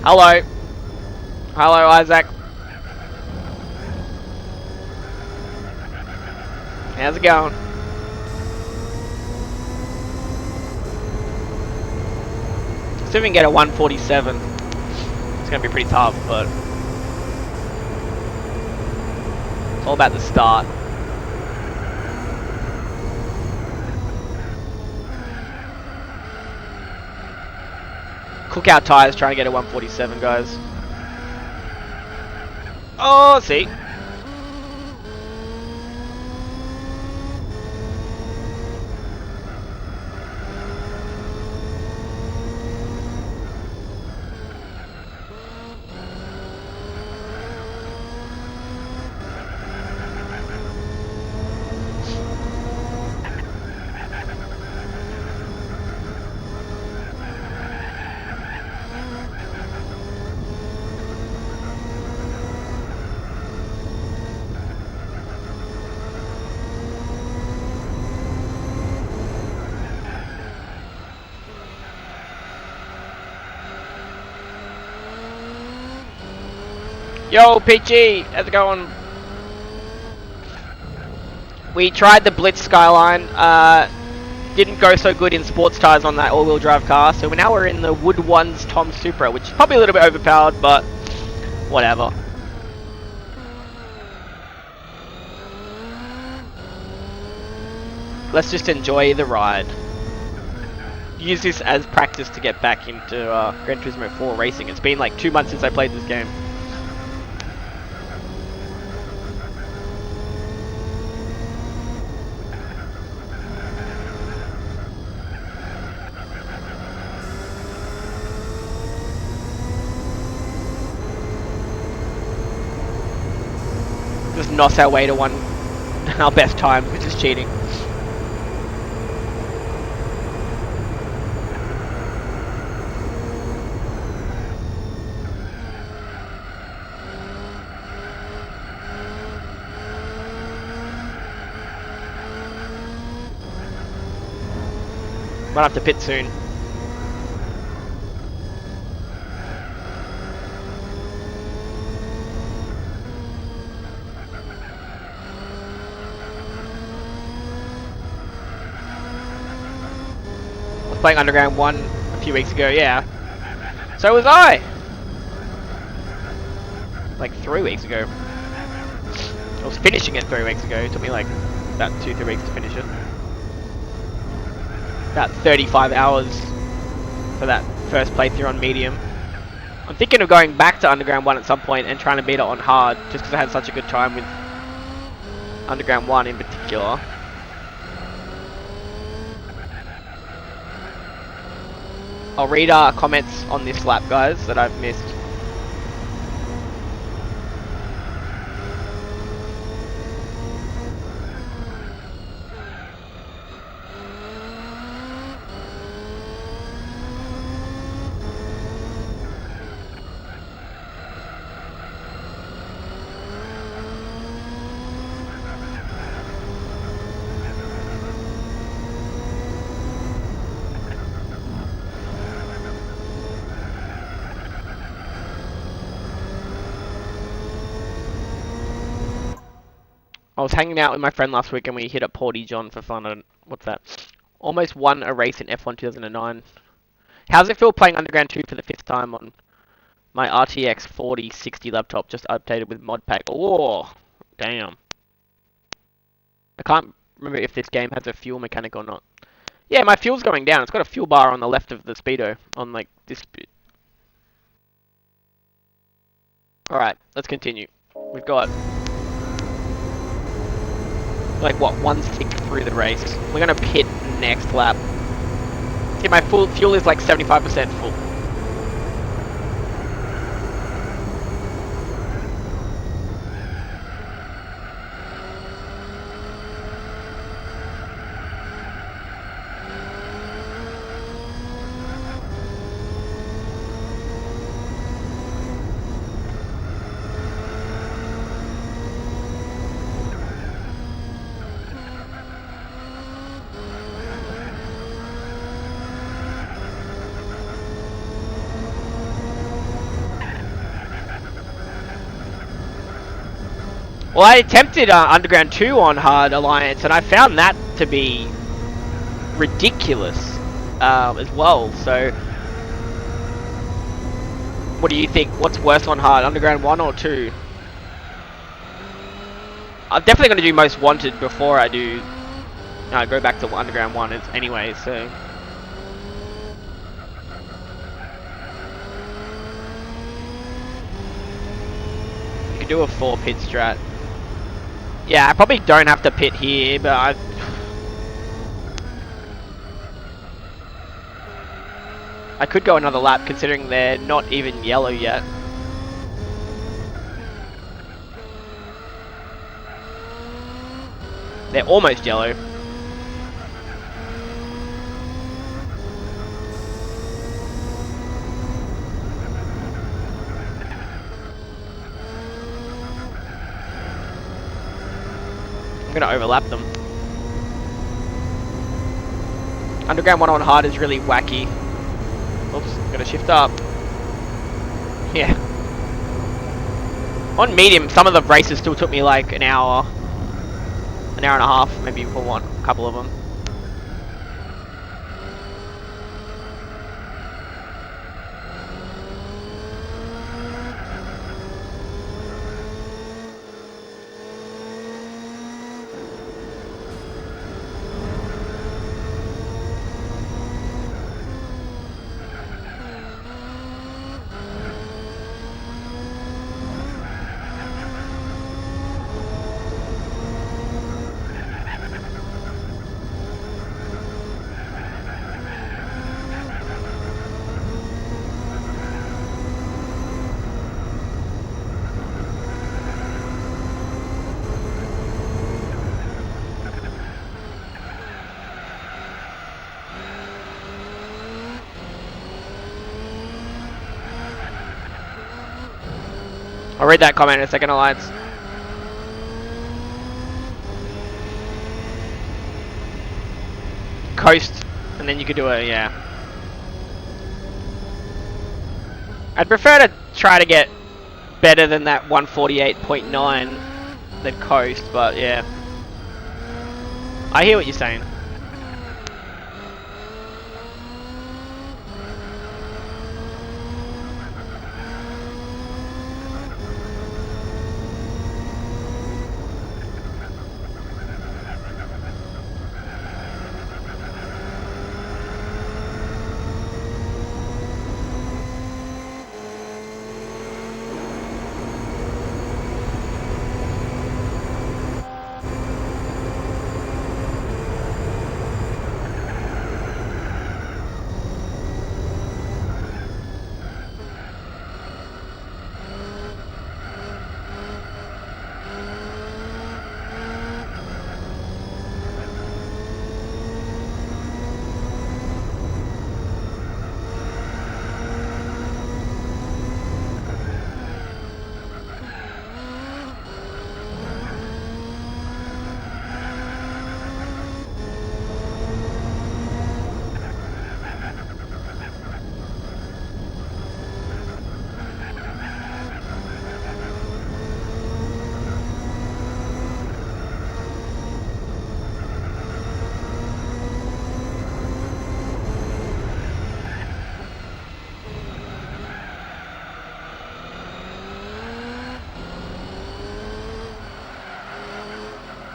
Hello. Hello, Isaac. How's it going? See if we can get a 147. It's gonna be pretty tough, but it's all about the start. Cookout tires trying to get a 147, guys. Oh, see. Yo, PG, how's it going? We tried the Blitz Skyline, didn't go so good in sports tires on that all-wheel drive car, so now we're in the Wood 1's Tom Supra, which is probably a little bit overpowered, but whatever. Let's just enjoy the ride. Use this as practice to get back into Gran Turismo 4 racing. It's been like 2 months since I played this game. Just nos our way to our best times, which is cheating. Might have to pit soon. I was playing Underground 1 a few weeks ago, yeah. So was I! Like 3 weeks ago. I was finishing it 3 weeks ago. It took me like about 2-3 weeks to finish it. About 35 hours for that first playthrough on medium. I'm thinking of going back to Underground 1 at some point and trying to beat it on hard, just because I had such a good time with Underground 1 in particular. I'll read comments on this lap, guys, that I've missed. I was hanging out with my friend last week and we hit up Porty John for fun. And what's that? Almost won a race in F1 2009. How's it feel playing Underground 2 for the 5th time on my RTX 4060 laptop, just updated with mod pack? Oh, damn. I can't remember if this game has a fuel mechanic or not. Yeah, my fuel's going down. It's got a fuel bar on the left of the speedo, on like this bit. Alright, let's continue. We've got like what, 1/6 through the race. We're gonna pit next lap. See, my fuel is like 75% full. Well, I attempted Underground 2 on Hard Alliance, and I found that to be ridiculous as well. So, what do you think? What's worse on Hard, Underground 1 or 2? I'm definitely going to do Most Wanted before I do go back to Underground 1 anyway, so... You could do a 4-pit strat. Yeah, I probably don't have to pit here, but I could go another lap considering they're not even yellow yet. They're almost yellow. I'm gonna overlap them. Underground 1 on hard is really wacky. Oops, gotta shift up. Yeah. On medium, some of the races still took me like an hour and a half, maybe for a couple of them. I'll read that comment in a second, Alliance. Coast And then you could do it, yeah. I'd prefer to try to get better than that 148.9 than coast, but yeah. I hear what you're saying.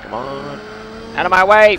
Come on. Out of my way!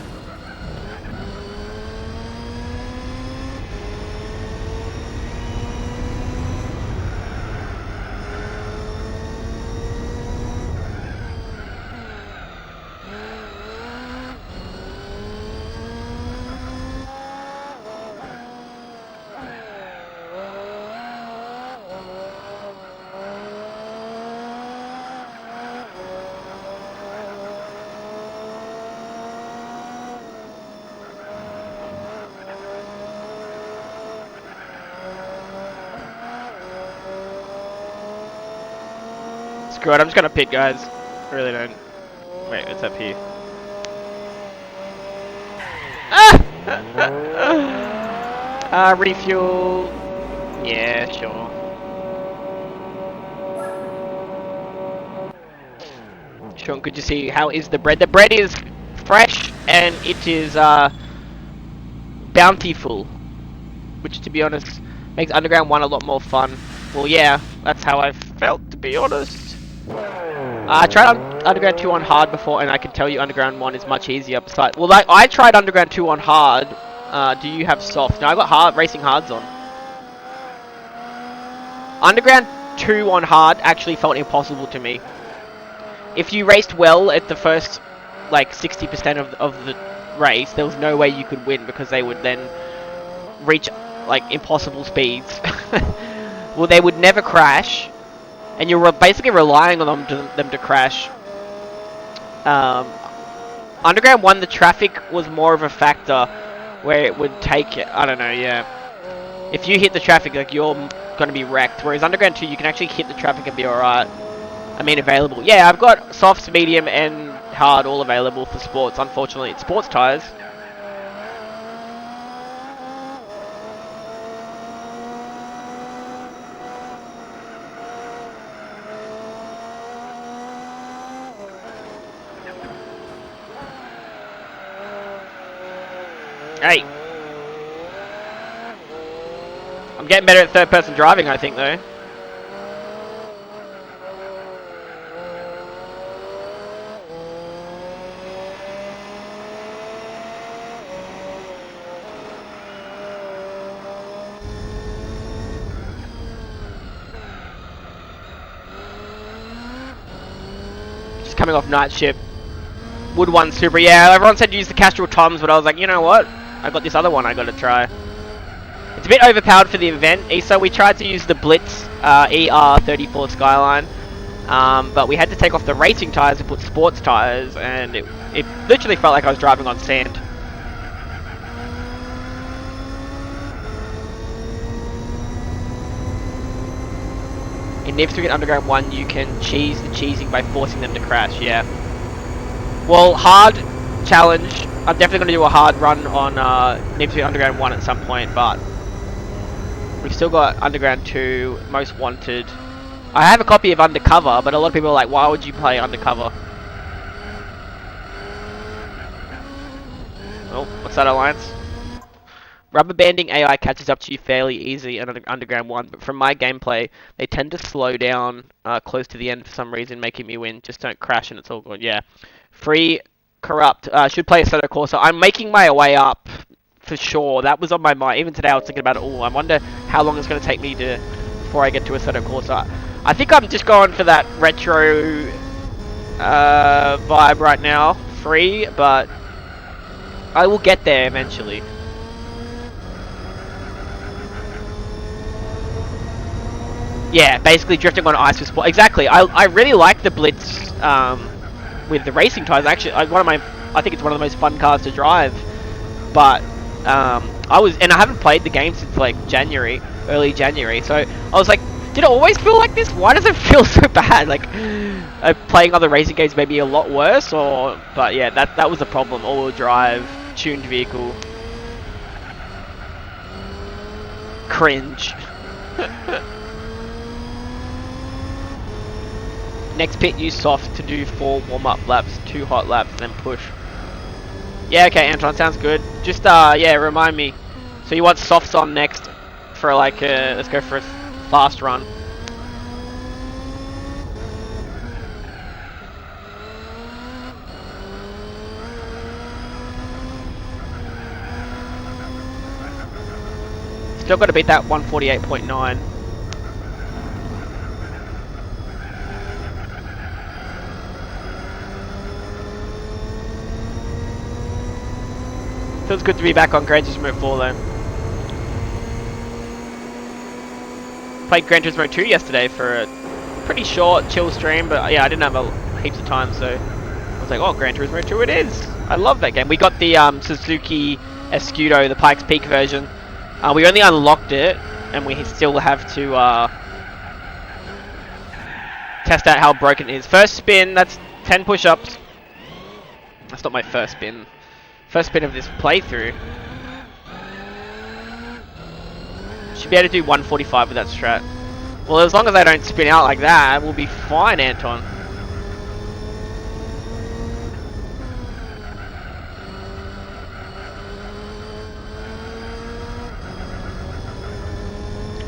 Screw it, I'm just gonna pit, guys. I really don't. Wait, it's up here. Ah! Refuel. Yeah, sure. Sean, could you see how is the bread? The bread is fresh and it is bountiful, which, to be honest, makes Underground 1 a lot more fun. Well, yeah, that's how I felt, to be honest. I tried Underground 2 on hard before, and I can tell you Underground 1 is much easier. Besides, well, like, I tried Underground 2 on hard. Do you have soft? No, I got hard, racing hards on. Underground 2 on hard actually felt impossible to me. If you raced well at the first, like, 60% of the race, there was no way you could win, because they would then reach, like, impossible speeds. Well, they would never crash, and you're basically relying on them to crash. Underground 1, the traffic was more of a factor, where it would take, I don't know, yeah. If you hit the traffic, like, you're gonna be wrecked, whereas Underground 2, you can actually hit the traffic and be alright. I mean, available. Yeah, I've got softs, medium, and hard all available for sports. Unfortunately, it's sports tyres. Hey! I'm getting better at third-person driving, I think, though. Just coming off night shift. Wood 1 Super. Yeah, everyone said use the Castrol Toms, but I was like, you know what? I got this other one I gotta try. It's a bit overpowered for the event, so we tried to use the Blitz ER34 Skyline, but we had to take off the racing tyres and put sports tyres, and it literally felt like I was driving on sand. In Need for Speed Underground 1, you can cheese the cheesing by forcing them to crash, yeah. Well, hard challenge I'm definitely going to do a hard run on Need for Speed Underground 1 at some point, but we've still got Underground 2, Most Wanted. I have a copy of Undercover, but a lot of people are like, why would you play Undercover? Oh, what's that, Alliance? Rubber banding AI catches up to you fairly easy in Underground 1, but from my gameplay, they tend to slow down close to the end for some reason, making me win. Just don't crash and it's all good. Yeah. Free Corrupt. Should play Assetto Corsa. I'm making my way up for sure. That was on my mind. Even today I was thinking about it. Oh, I wonder how long it's going to take me before I get to Assetto Corsa. I think I'm just going for that retro vibe right now. Free, but I will get there eventually. Yeah, basically drifting on ice with sport. Exactly. I really like the Blitz with the racing tires. Actually, I think it's one of the most fun cars to drive. But I haven't played the game since like early January. So I was like, did it always feel like this? Why does it feel so bad? Like playing other racing games may be a lot worse. But yeah, that was the problem. All-wheel drive, tuned vehicle, cringe. Next pit, use soft to do 4 warm-up laps, 2 hot laps, then push. Yeah, okay, Anton, sounds good. Just, yeah, remind me. So you want softs on next for like, let's go for a fast run. Still got to beat that 148.9. Feels good to be back on Gran Turismo 4 though. Played Gran Turismo 2 yesterday for a pretty short, chill stream, but yeah, I didn't have heaps of time, so I was like, oh, Gran Turismo 2 it is. I love that game. We got the Suzuki Escudo, the Pikes Peak version. We only unlocked it, and we still have to test out how broken it is. First spin, that's 10 push-ups. That's not my first spin. First spin of this playthrough. Should be able to do 145 with that strat. Well, as long as I don't spin out like that, we'll be fine, Anton.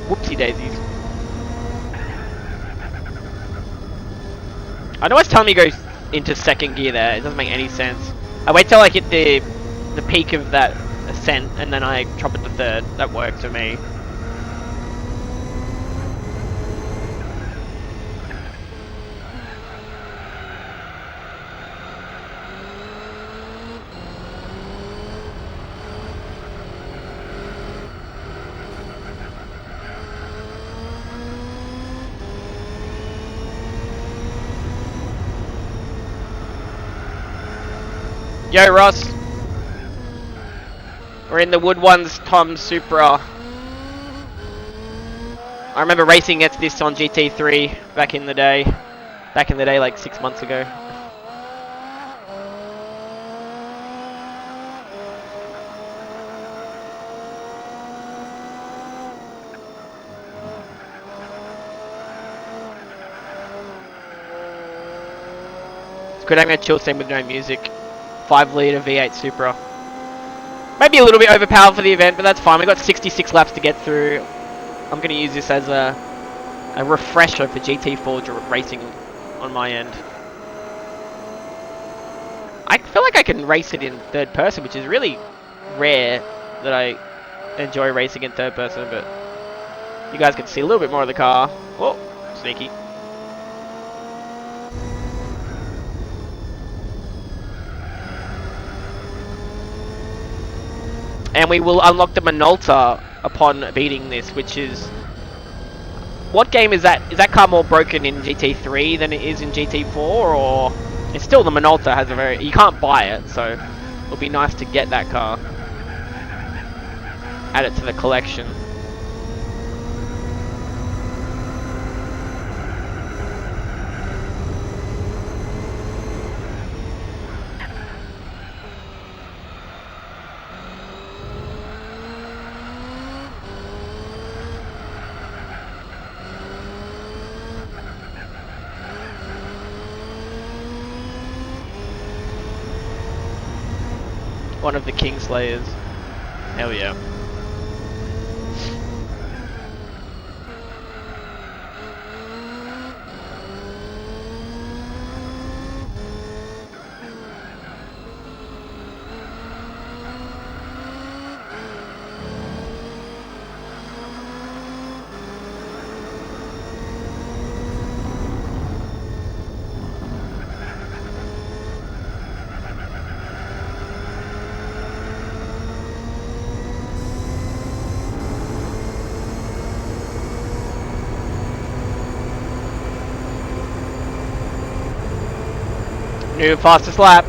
Whoopsie daisies. I know it's telling me to go into second gear there. It doesn't make any sense. I wait till I hit the peak of that ascent and then I drop it to third. That works for me. Yo, Ross. We're in the Wood Ones Tom Supra. I remember racing against this on GT3 back in the day. Back in the day, like 6 months ago. It's good having a chill scene with no music. 5-litre V8 Supra. Maybe a little bit overpowered for the event, but that's fine. We've got 66 laps to get through. I'm going to use this as a refresher for GT4 racing on my end. I feel like I can race it in third person, which is really rare that I enjoy racing in third person, but you guys can see a little bit more of the car. Oh, sneaky. And we will unlock the Minolta upon beating this, which is... What game is that? Is that car more broken in GT3 than it is in GT4, or... It's still the Minolta has a very... You can't buy it, so... It'll be nice to get that car. Add it to the collection. One of the Kingslayers. Hell yeah. New fastest lap.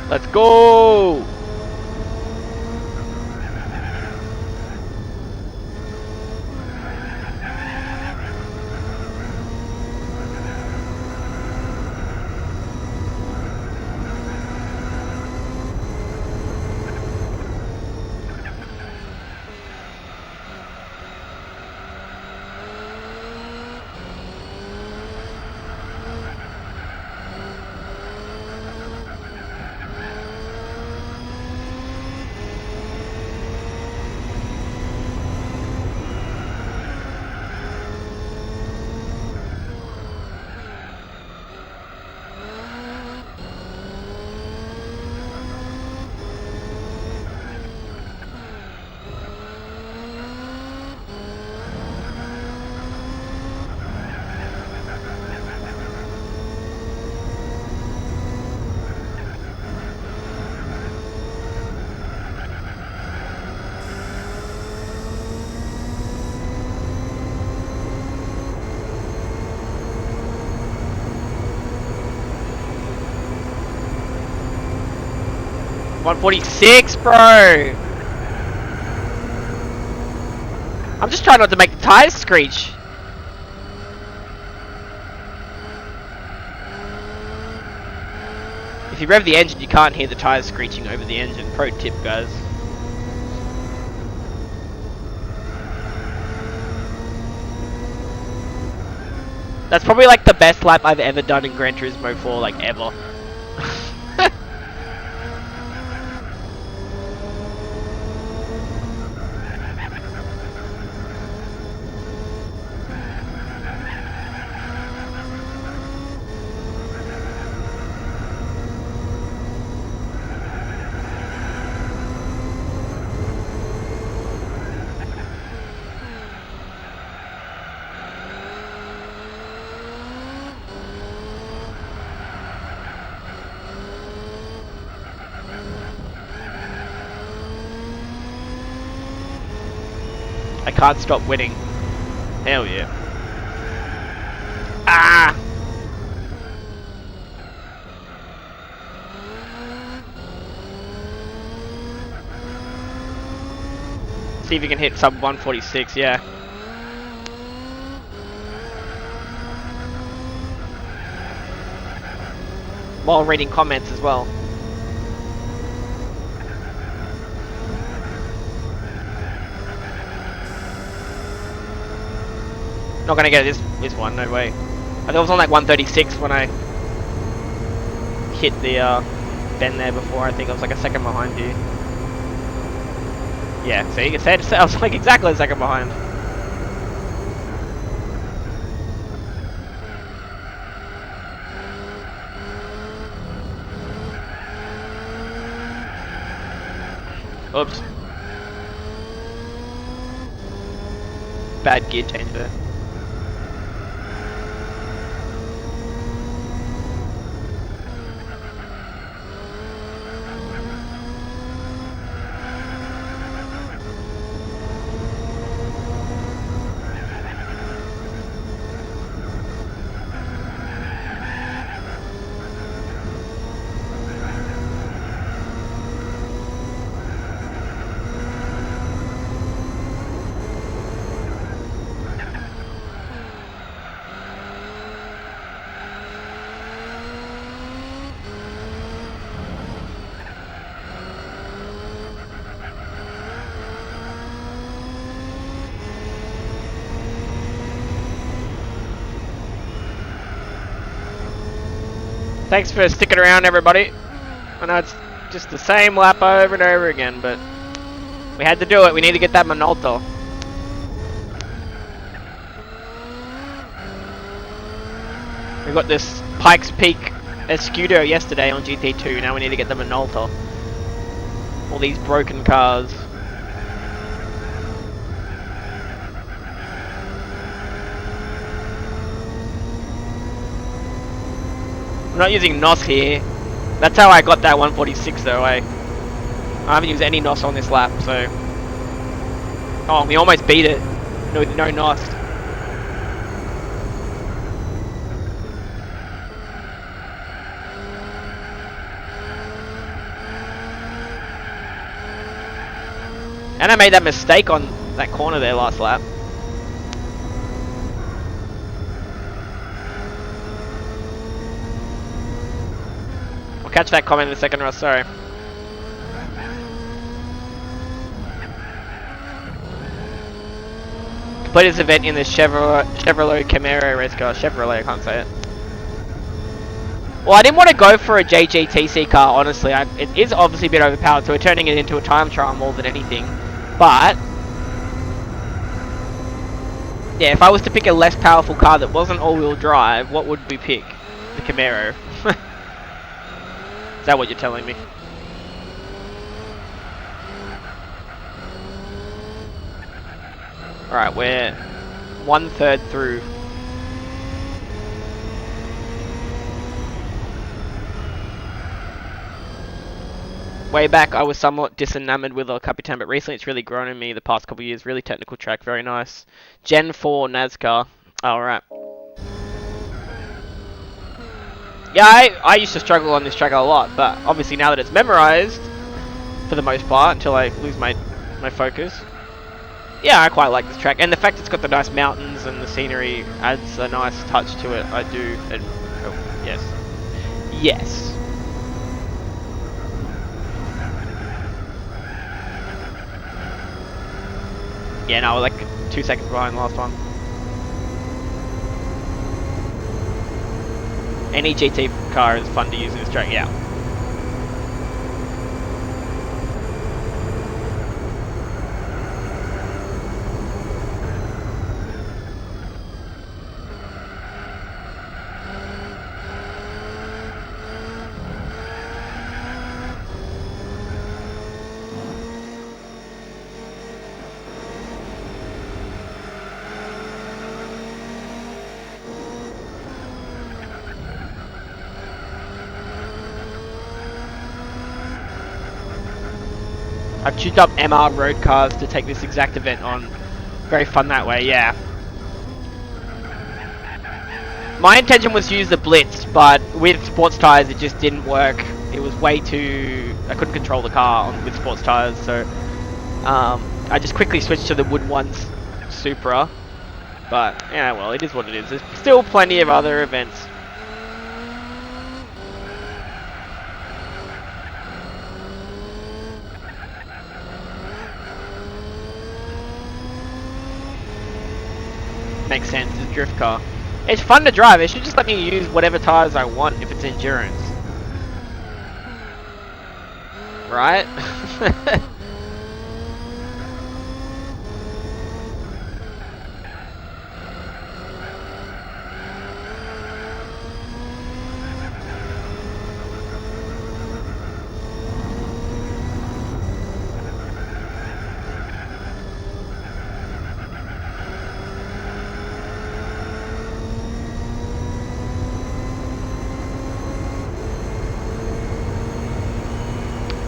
Let's go! $146, bro! I'm just trying not to make the tires screech. If you rev the engine, you can't hear the tires screeching over the engine. Pro tip, guys. That's probably like the best lap I've ever done in Gran Turismo 4, like ever. I can't stop winning. Hell yeah. Ah! See if you can hit sub 146, yeah. While reading comments as well. Not gonna get this one, no way. I think I was on like 136 when I hit the bend there before. I think I was like a second behind you. Yeah, see, you said I was like exactly a second behind. Oops. Bad gear change there. Thanks for sticking around, everybody. I know it's just the same lap over and over again, but we had to do it. We need to get that Minolta. We got this Pikes Peak Escudo yesterday on GT2. Now we need to get the Minolta. All these broken cars. I'm not using NOS here. That's how I got that 146 though. I haven't used any NOS on this lap, so... Oh, we almost beat it. No NOS. And I made that mistake on that corner there last lap. I'll catch that comment in a second, Ross, sorry. Complete this event in the Chevrolet Camaro race car. Chevrolet, I can't say it. Well, I didn't want to go for a JGTC car, honestly. It is obviously a bit overpowered, so we're turning it into a time trial more than anything. But yeah, if I was to pick a less powerful car that wasn't all-wheel drive, what would we pick? The Camaro. Is that what you're telling me? Alright, we're 1/3 through. Way back, I was somewhat disenamored with El Capitan, but recently it's really grown on me the past couple of years. Really technical track, very nice. Gen 4 NASCAR. Alright. Yeah, I used to struggle on this track a lot, but obviously now that it's memorized, for the most part, until I lose my focus. Yeah, I quite like this track. And the fact it's got the nice mountains and the scenery adds a nice touch to it. I do. Oh, yes. Yes. Yeah, no, we're like 2 seconds behind the last one. Any GT car is fun to use in this track, yeah. I've tuned up MR road cars to take this exact event on. Very fun that way, yeah. My intention was to use the Blitz, but with sports tires it just didn't work. It was way too... I couldn't control the car with sports tires, so... I just quickly switched to the Wood One's Supra. But, yeah, well, it is what it is. There's still plenty of other events. Makes sense, it's a drift car. It's fun to drive, it should just let me use whatever tires I want if it's endurance. Right?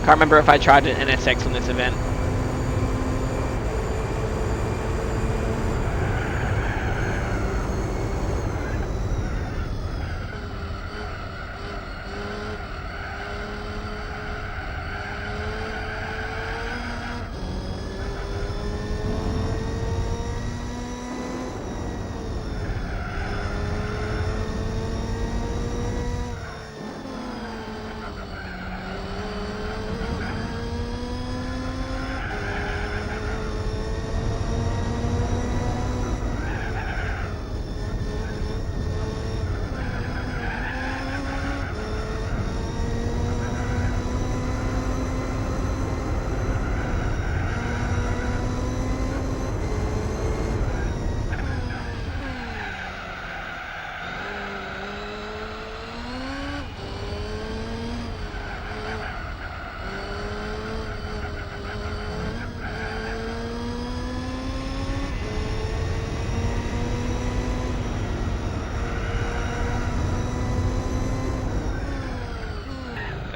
Can't remember if I tried an NSX on this event.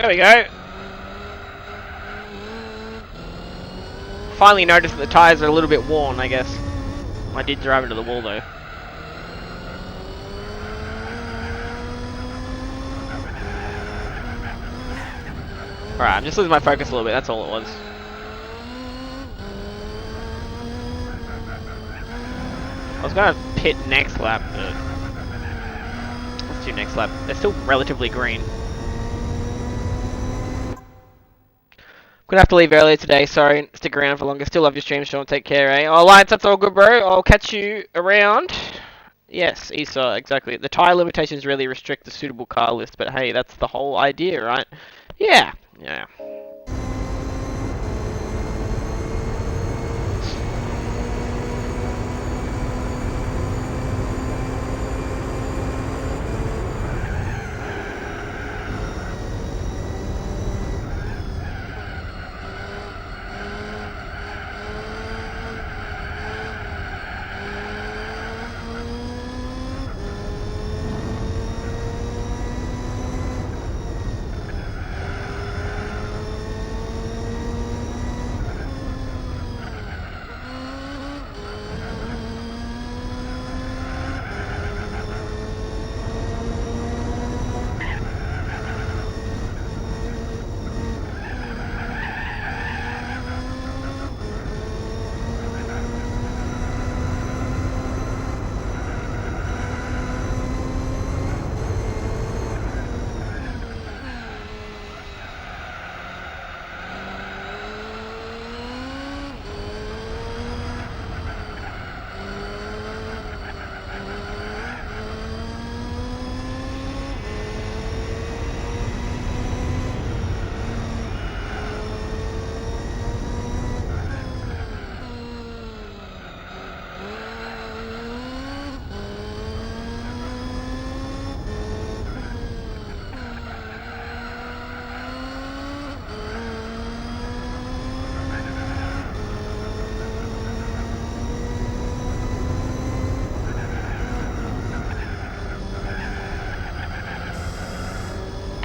we go. Finally noticed that the tyres are a little bit worn, I guess. I did drive into the wall though. Alright, I'm just losing my focus a little bit, that's all it was. I was gonna pit next lap, but let's do next lap. They're still relatively green. Gonna have to leave earlier today, sorry. Stick around for longer. Still love your stream, Sean. Take care, eh? Oh, Alliance, that's all good, bro. I'll catch you around. Yes, Esau, exactly. The tyre limitations really restrict the suitable car list, but hey, that's the whole idea, right? Yeah, yeah.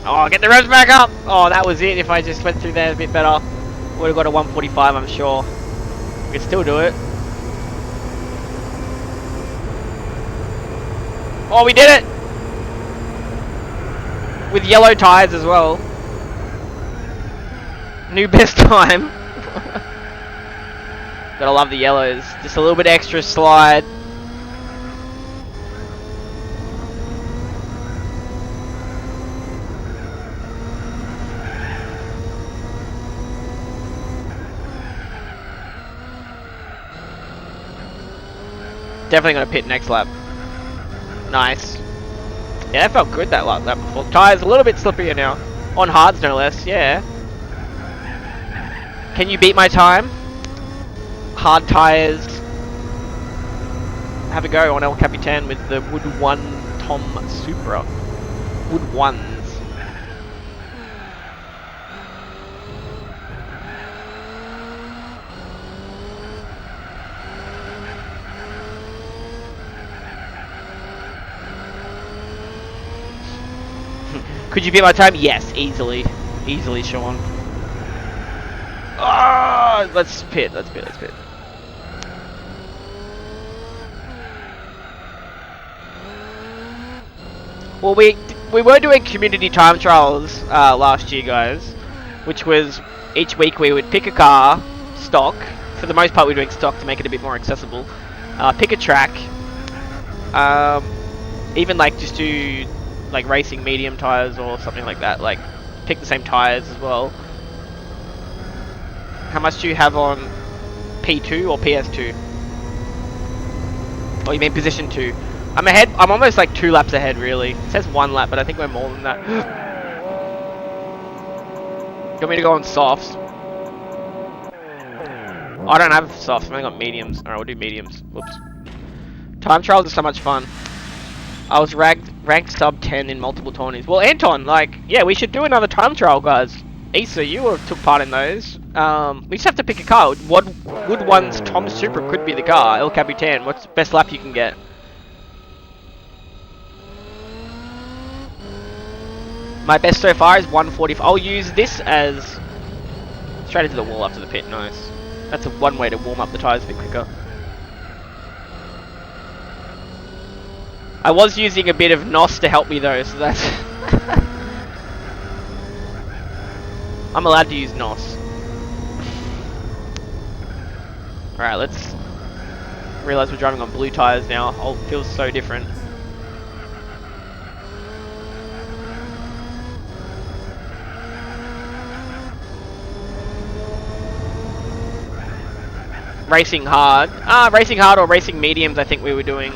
Oh, get the revs back up! Oh, that was it. If I just went through there a bit better, would have got a 145, I'm sure. We could still do it. Oh, we did it! With yellow tyres as well. New best time. Gotta love the yellows. Just a little bit extra slide. Definitely gonna pit next lap. Nice. Yeah, that felt good that lap before. Tyres a little bit slipperier now. On hards no less, yeah. Can you beat my time? Hard tyres. Have a go on El Capitan with the Wood 1 Tom Supra. Wood 1s. Could you beat my time? Yes, easily. Easily, Sean. Oh, let's pit. Well, we were doing community time trials last year, guys, which was each week we would pick a car, stock. For the most part, we're doing stock to make it a bit more accessible. Pick a track. Even like just do like racing medium tires or something like that. Like pick the same tires as well. How much do you have on P2 or PS2? Oh, you mean position 2? I'm ahead. I'm almost like 2 laps ahead, really. It says 1 lap, but I think we're more than that. You want me to go on softs? Oh, I don't have softs. I've only got mediums. Alright, we'll do mediums. Whoops. Time trials are so much fun. I was ranked sub 10 in multiple tourneys. Well, Anton, like, yeah, we should do another time trial, guys. Issa, you took part in those. We just have to pick a car. Wood 1's Tom Supra could be the car. El Capitan. What's the best lap you can get? My best so far is 145. I'll use this as straight into the wall after the pit. Nice. That's one way to warm up the tyres a bit quicker. I was using a bit of NOS to help me though, so that's... I'm allowed to use NOS. Alright, let's... realise we're driving on blue tyres now. Oh, it feels so different. Racing hard. Racing hard or racing mediums I think we were doing.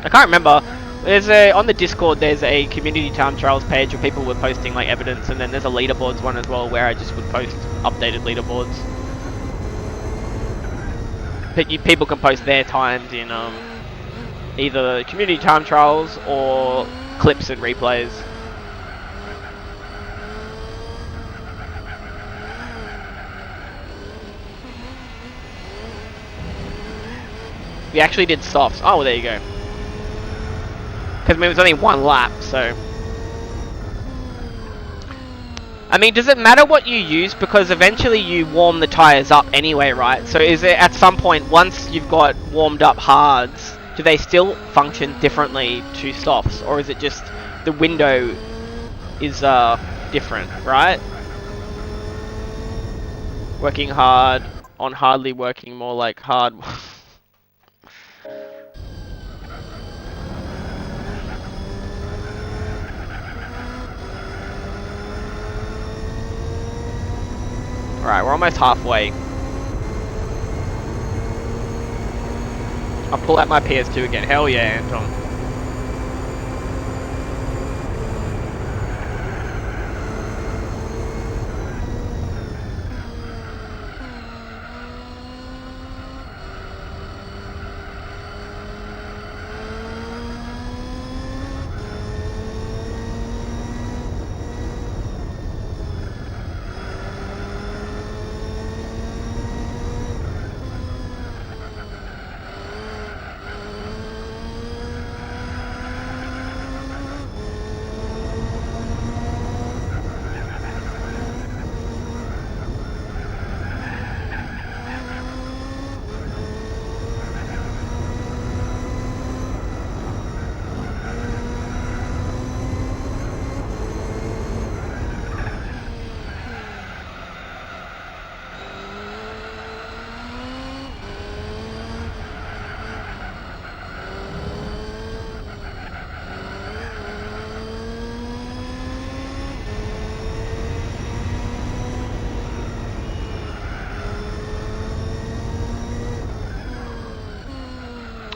I can't remember. There's on the Discord there's a community time trials page where people were posting like evidence, and then there's a leaderboards one as well where I just would post updated leaderboards. But people can post their times in either community time trials or clips and replays. We actually did softs. Oh, well, there you go. Because I mean, it was only one lap, so... I mean, does it matter what you use? Because eventually you warm the tyres up anyway, right? So is it at some point, once you've got warmed up hards, do they still function differently to softs? Or is it just the window is different, right? Working hard on hardly working more like hard... Alright, we're almost halfway. I'll pull out my PS2 again. Hell yeah, Anton.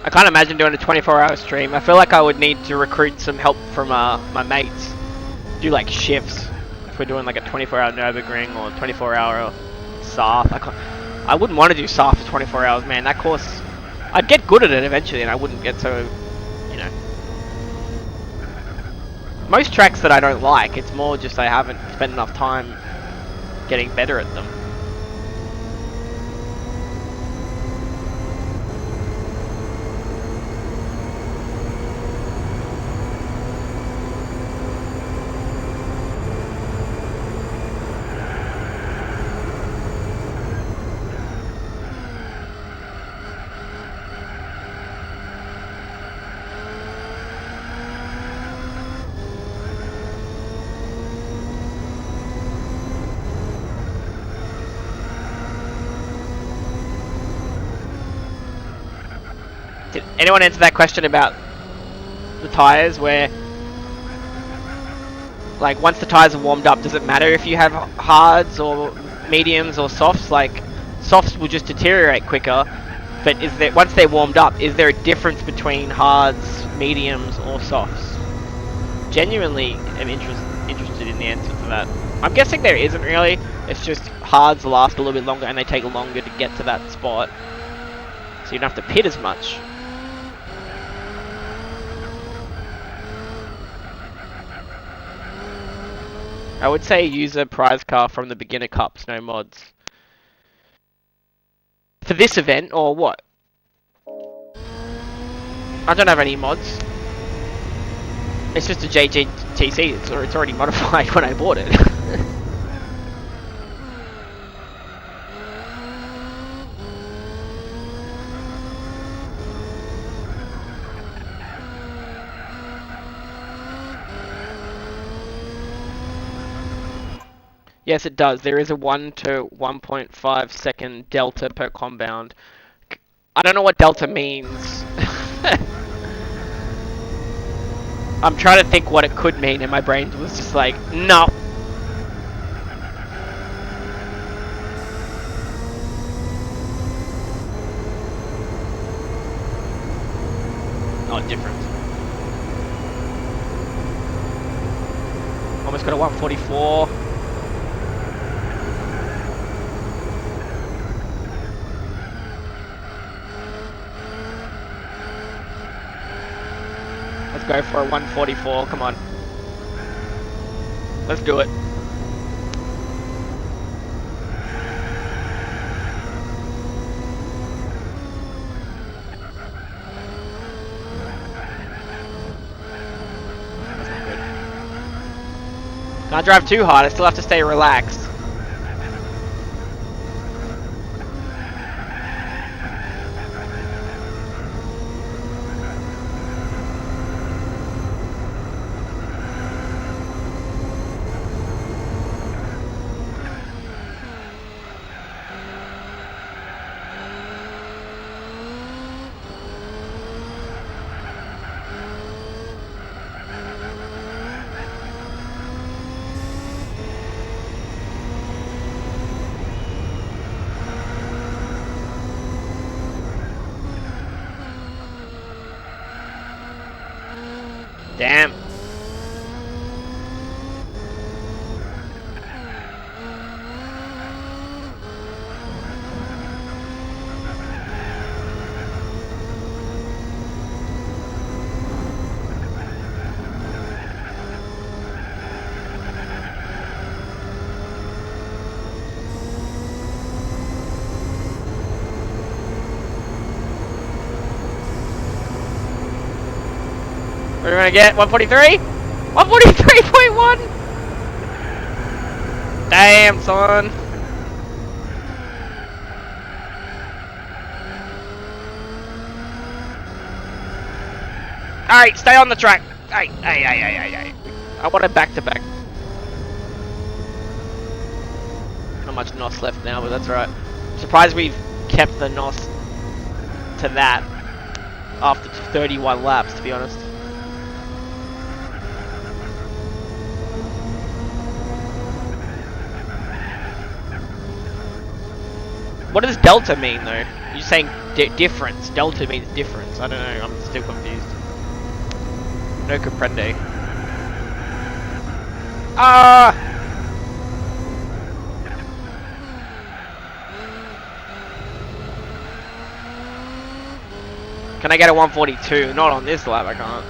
I can't imagine doing a 24-hour stream. I feel like I would need to recruit some help from my mates. Do like shifts. If we're doing like a 24-hour Nürburgring or 24-hour SAF. I wouldn't want to do SAF for 24 hours, man. That course... I'd get good at it eventually and I wouldn't get so... You know... Most tracks that I don't like, it's more just I haven't spent enough time getting better at them. Did anyone answer that question about the tyres where, like, once the tyres are warmed up, does it matter if you have hards or mediums or softs? Like, softs will just deteriorate quicker, but is there, once they're warmed up, is there a difference between hards, mediums or softs? Genuinely am interested in the answer to that. I'm guessing there isn't really, it's just hards last a little bit longer and they take longer to get to that spot. So you don't have to pit as much. I would say use a prize car from the beginner cups, no mods. For this event, or what? I don't have any mods. It's just a JGTC. It's already modified when I bought it. Yes, it does. There is a 1 to 1.5 second delta per compound. I don't know what delta means. I'm trying to think what it could mean, and my brain was just like, no. Oh, different. Almost got a 144. Let's go for a 144, come on. Let's do it. That's not good. Can't drive too hard, I still have to stay relaxed. Damn. What are we gonna get? 143? 143.1? Damn, son. Alright, stay on the track. Hey. I want it back to back. Not much NOS left now, but that's right. I'm surprised we've kept the NOS to that after 31 laps, to be honest. What does delta mean, though? You're saying difference. Delta means difference. I don't know. I'm still confused. No comprende. Ah! Can I get a 142? Not on this lap, I can't.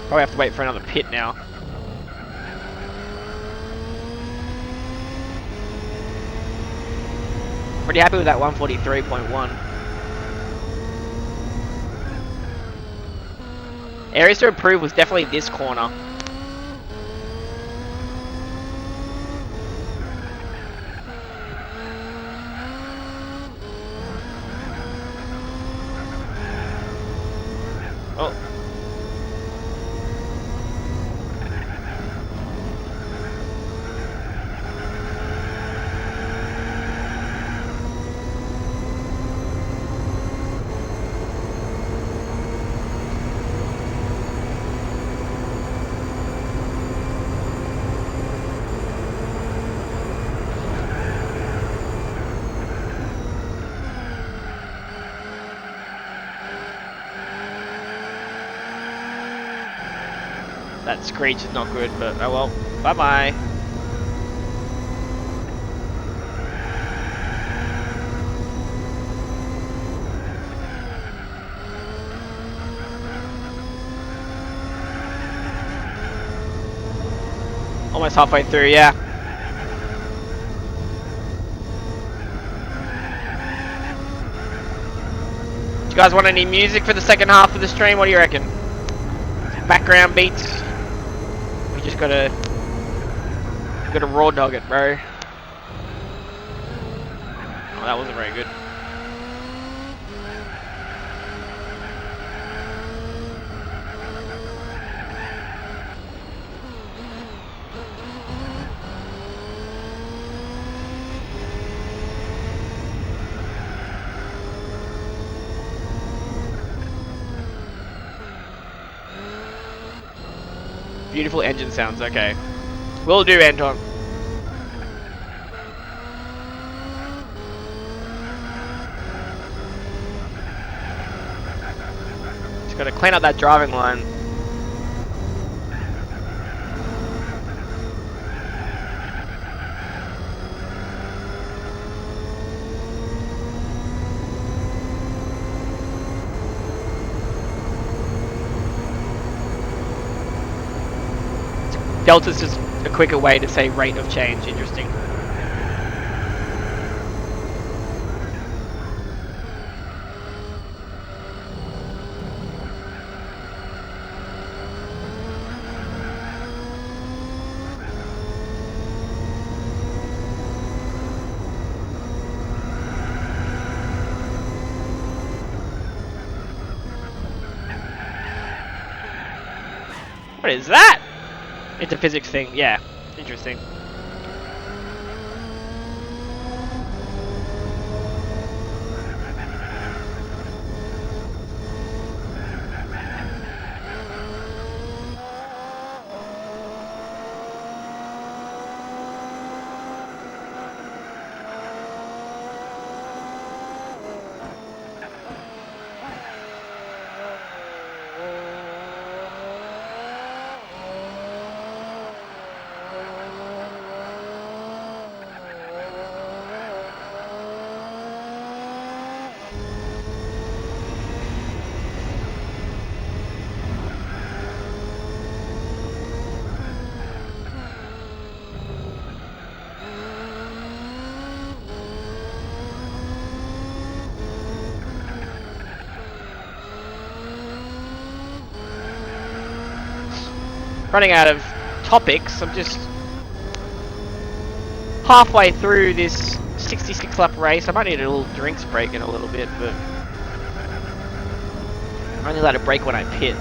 Probably have to wait for another pit now. Pretty happy with that 143.1. Areas to improve was definitely this corner. Oh. That screech is not good, but oh well. Bye-bye. Almost halfway through, yeah. Do you guys want any music for the second half of the stream? What do you reckon? Background beats? just gotta raw dog it, bro. Oh, that wasn't very good. Beautiful engine sounds, okay. Will do, Anton. Just gotta clean up that driving line. Delta's just a quicker way to say rate of change. Interesting. What is that? It's a physics thing, yeah. Interesting. Running out of topics. I'm just halfway through this 66 lap race. I might need a little drinks break in a little bit, but I only let it break when I pit.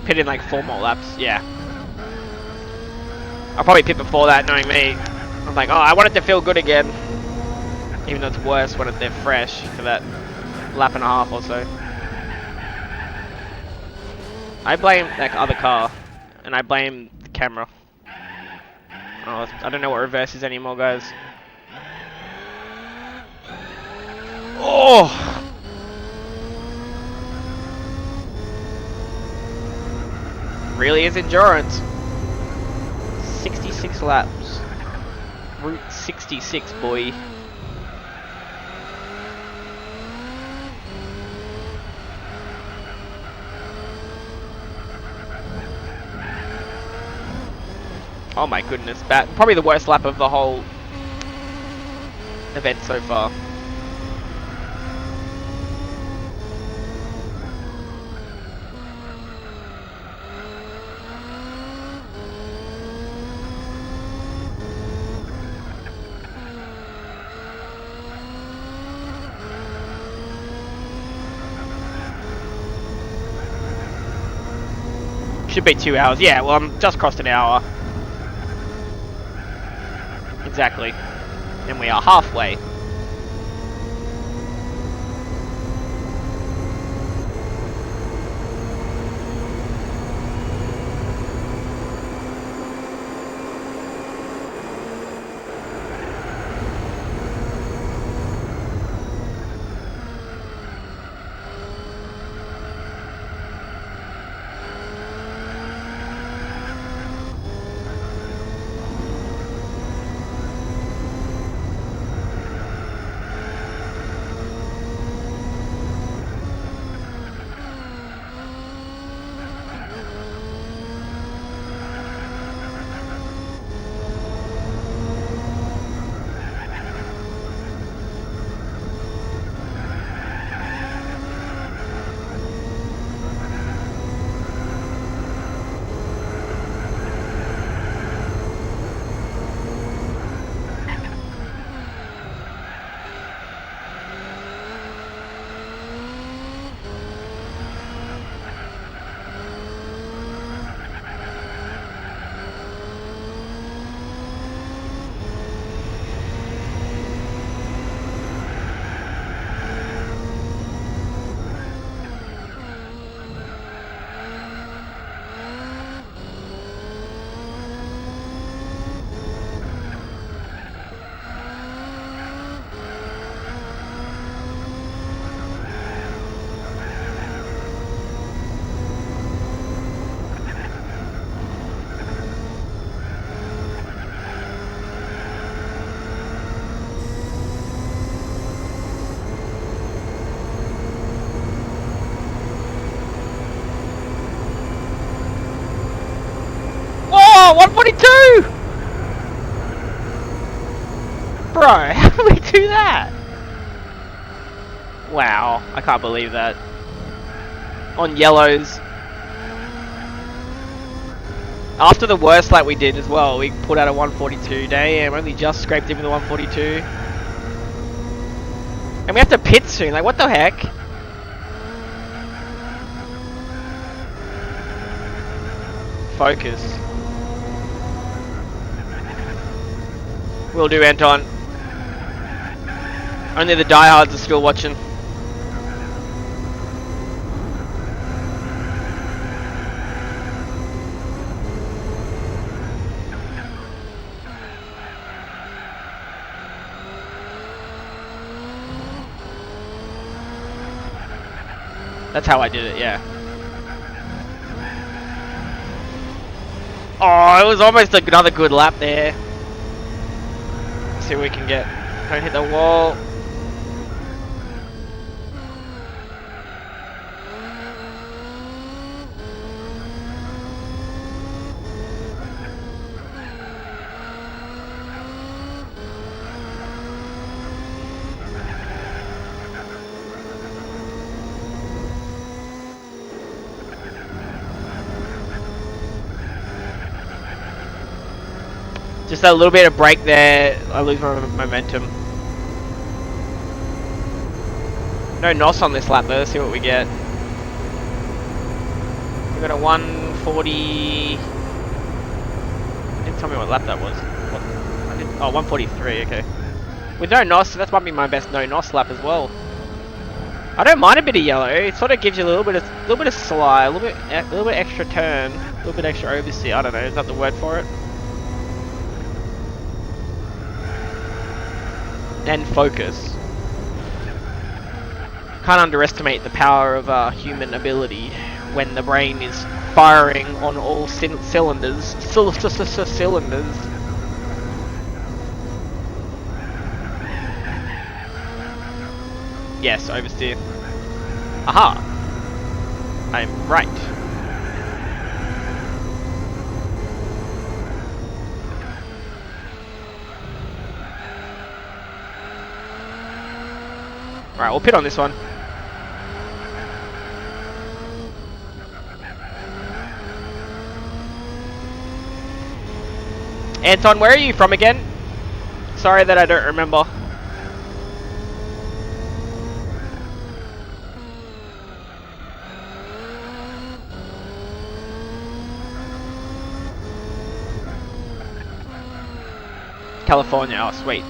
Pit in like 4 more laps, yeah. I'll probably pit before that, knowing me. I'm like, oh, I want it to feel good again. Even though it's worse when they're fresh for that lap and a half or so. I blame that other car, and I blame the camera. Oh, I don't know what reverse is anymore, guys. Oh! Really is endurance. 66 laps. Route 66, boy. Oh my goodness, probably the worst lap of the whole event so far. Should be 2 hours. Yeah, well, I'm just crossed an hour. Exactly. And we are halfway. too! Bro, how did we do that? Wow, I can't believe that. On yellows. After the worst lap we did as well, we put out a 142. Damn, only just scraped even the 142. And we have to pit soon, like what the heck? Focus. Will do, Anton. Only the diehards are still watching. That's how I did it, yeah. Oh, it was almost another good lap there. Let's see what we can get. Don't hit the wall. Just a little bit of break there, I lose my momentum. No NOS on this lap though, let's see what we get. We got a 140... Didn't tell me what lap that was. What? Oh, 143, okay. With no NOS, that might be my best no NOS lap as well. I don't mind a bit of yellow, it sort of gives you a little bit of slide, a little bit extra turn, a little bit extra oversteer, I don't know, is that the word for it? And focus. Can't underestimate the power of human ability when the brain is firing on all cylinders. Cylinders. Yes, oversteer. Aha! I'm right. Alright, we'll pit on this one. Anton, where are you from again? Sorry that I don't remember. California, oh sweet.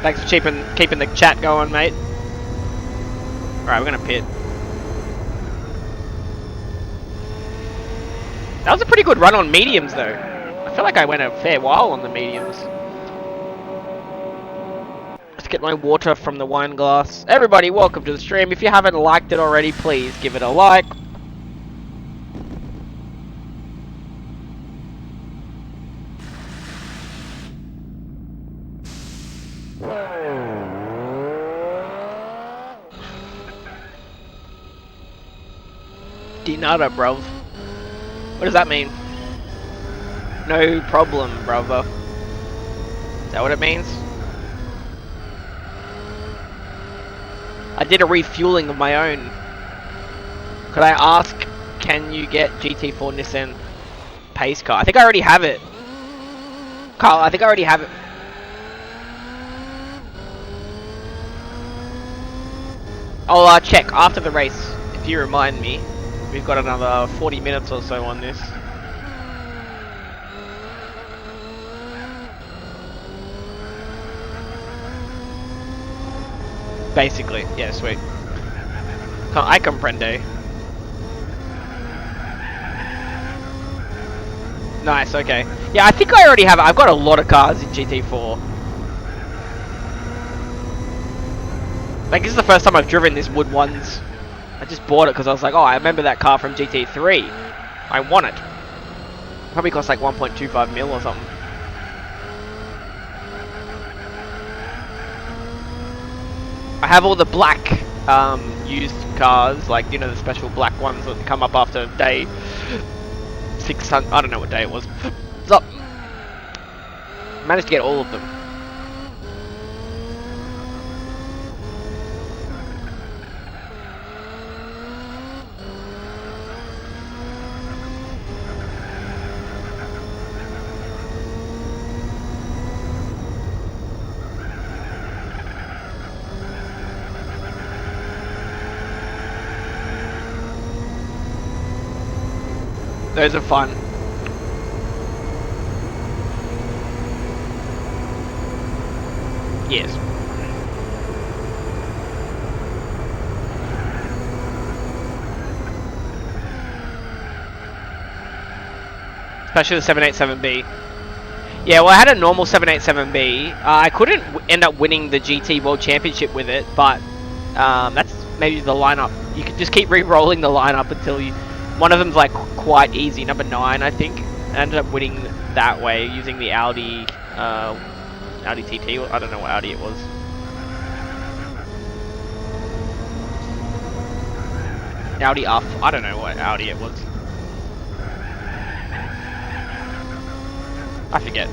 Thanks for keeping the chat going, mate. Alright, we're gonna pit. That was a pretty good run on mediums, though. I feel like I went a fair while on the mediums. Let's get my water from the wine glass. Everybody, welcome to the stream. If you haven't liked it already, please give it a like. Nada, bruv. What does that mean? No problem, brother. Is that what it means? I did a refueling of my own. Could I ask, can you get GT4 Nissan pace car? I think I already have it. Carl, I think I already have it. I'll check after the race, if you remind me. We've got another 40 minutes or so on this. Basically, yeah, sweet. I comprende. Nice, okay. Yeah, I think I already have it. I've got a lot of cars in GT4. Like, this is the first time I've driven this Wood Ones. I just bought it because I was like, oh, I remember that car from GT3. I want it. Probably cost like 1.25 mil or something. I have all the black used cars, like, you know, the special black ones that come up after day 600. I don't know what day it was. So, managed to get all of them. Those are fun. Yes. Especially the 787B. Yeah, well, I had a normal 787B. I couldn't end up winning the GT World Championship with it, but that's maybe the lineup. You can just keep re-rolling the lineup until you... One of them's like quite easy, number 9, I think. I ended up winning that way using the Audi TT. I don't know what Audi it was. Audi UF. I don't know what Audi it was. I forget.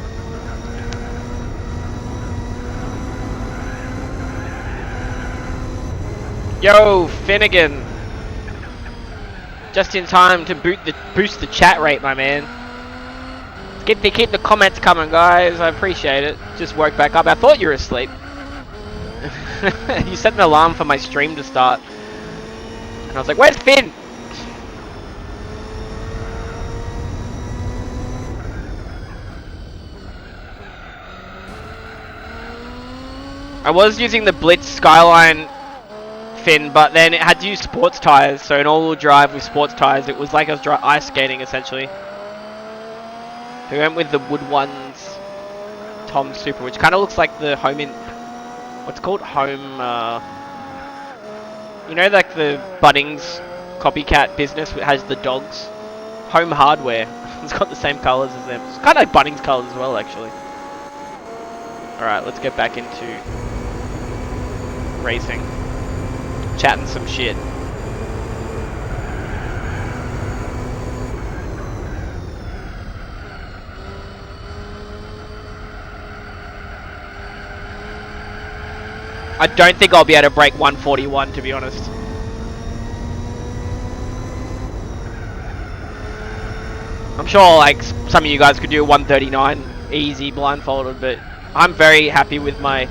Yo, Finnegan. Just in time to boost the chat rate, my man. Keep the comments coming, guys. I appreciate it. Just woke back up. I thought you were asleep. You set an alarm for my stream to start. And I was like, where's Finn? I was using the Blitz Skyline Finn, but then it had to use sports tires, so an all-wheel drive with sports tires, it was like I was ice skating essentially. We went with the Wood Ones Tom Super, which kind of looks like the home in... What's it called? Home... you know, like the Bunnings copycat business that has the dogs? Home Hardware. It's got the same colours as them. It's kind of like Bunnings colours as well, actually. Alright, let's get back into racing. Chatting some shit. I don't think I'll be able to break 141, to be honest. I'm sure like some of you guys could do a 139 easy blindfolded, but I'm very happy with my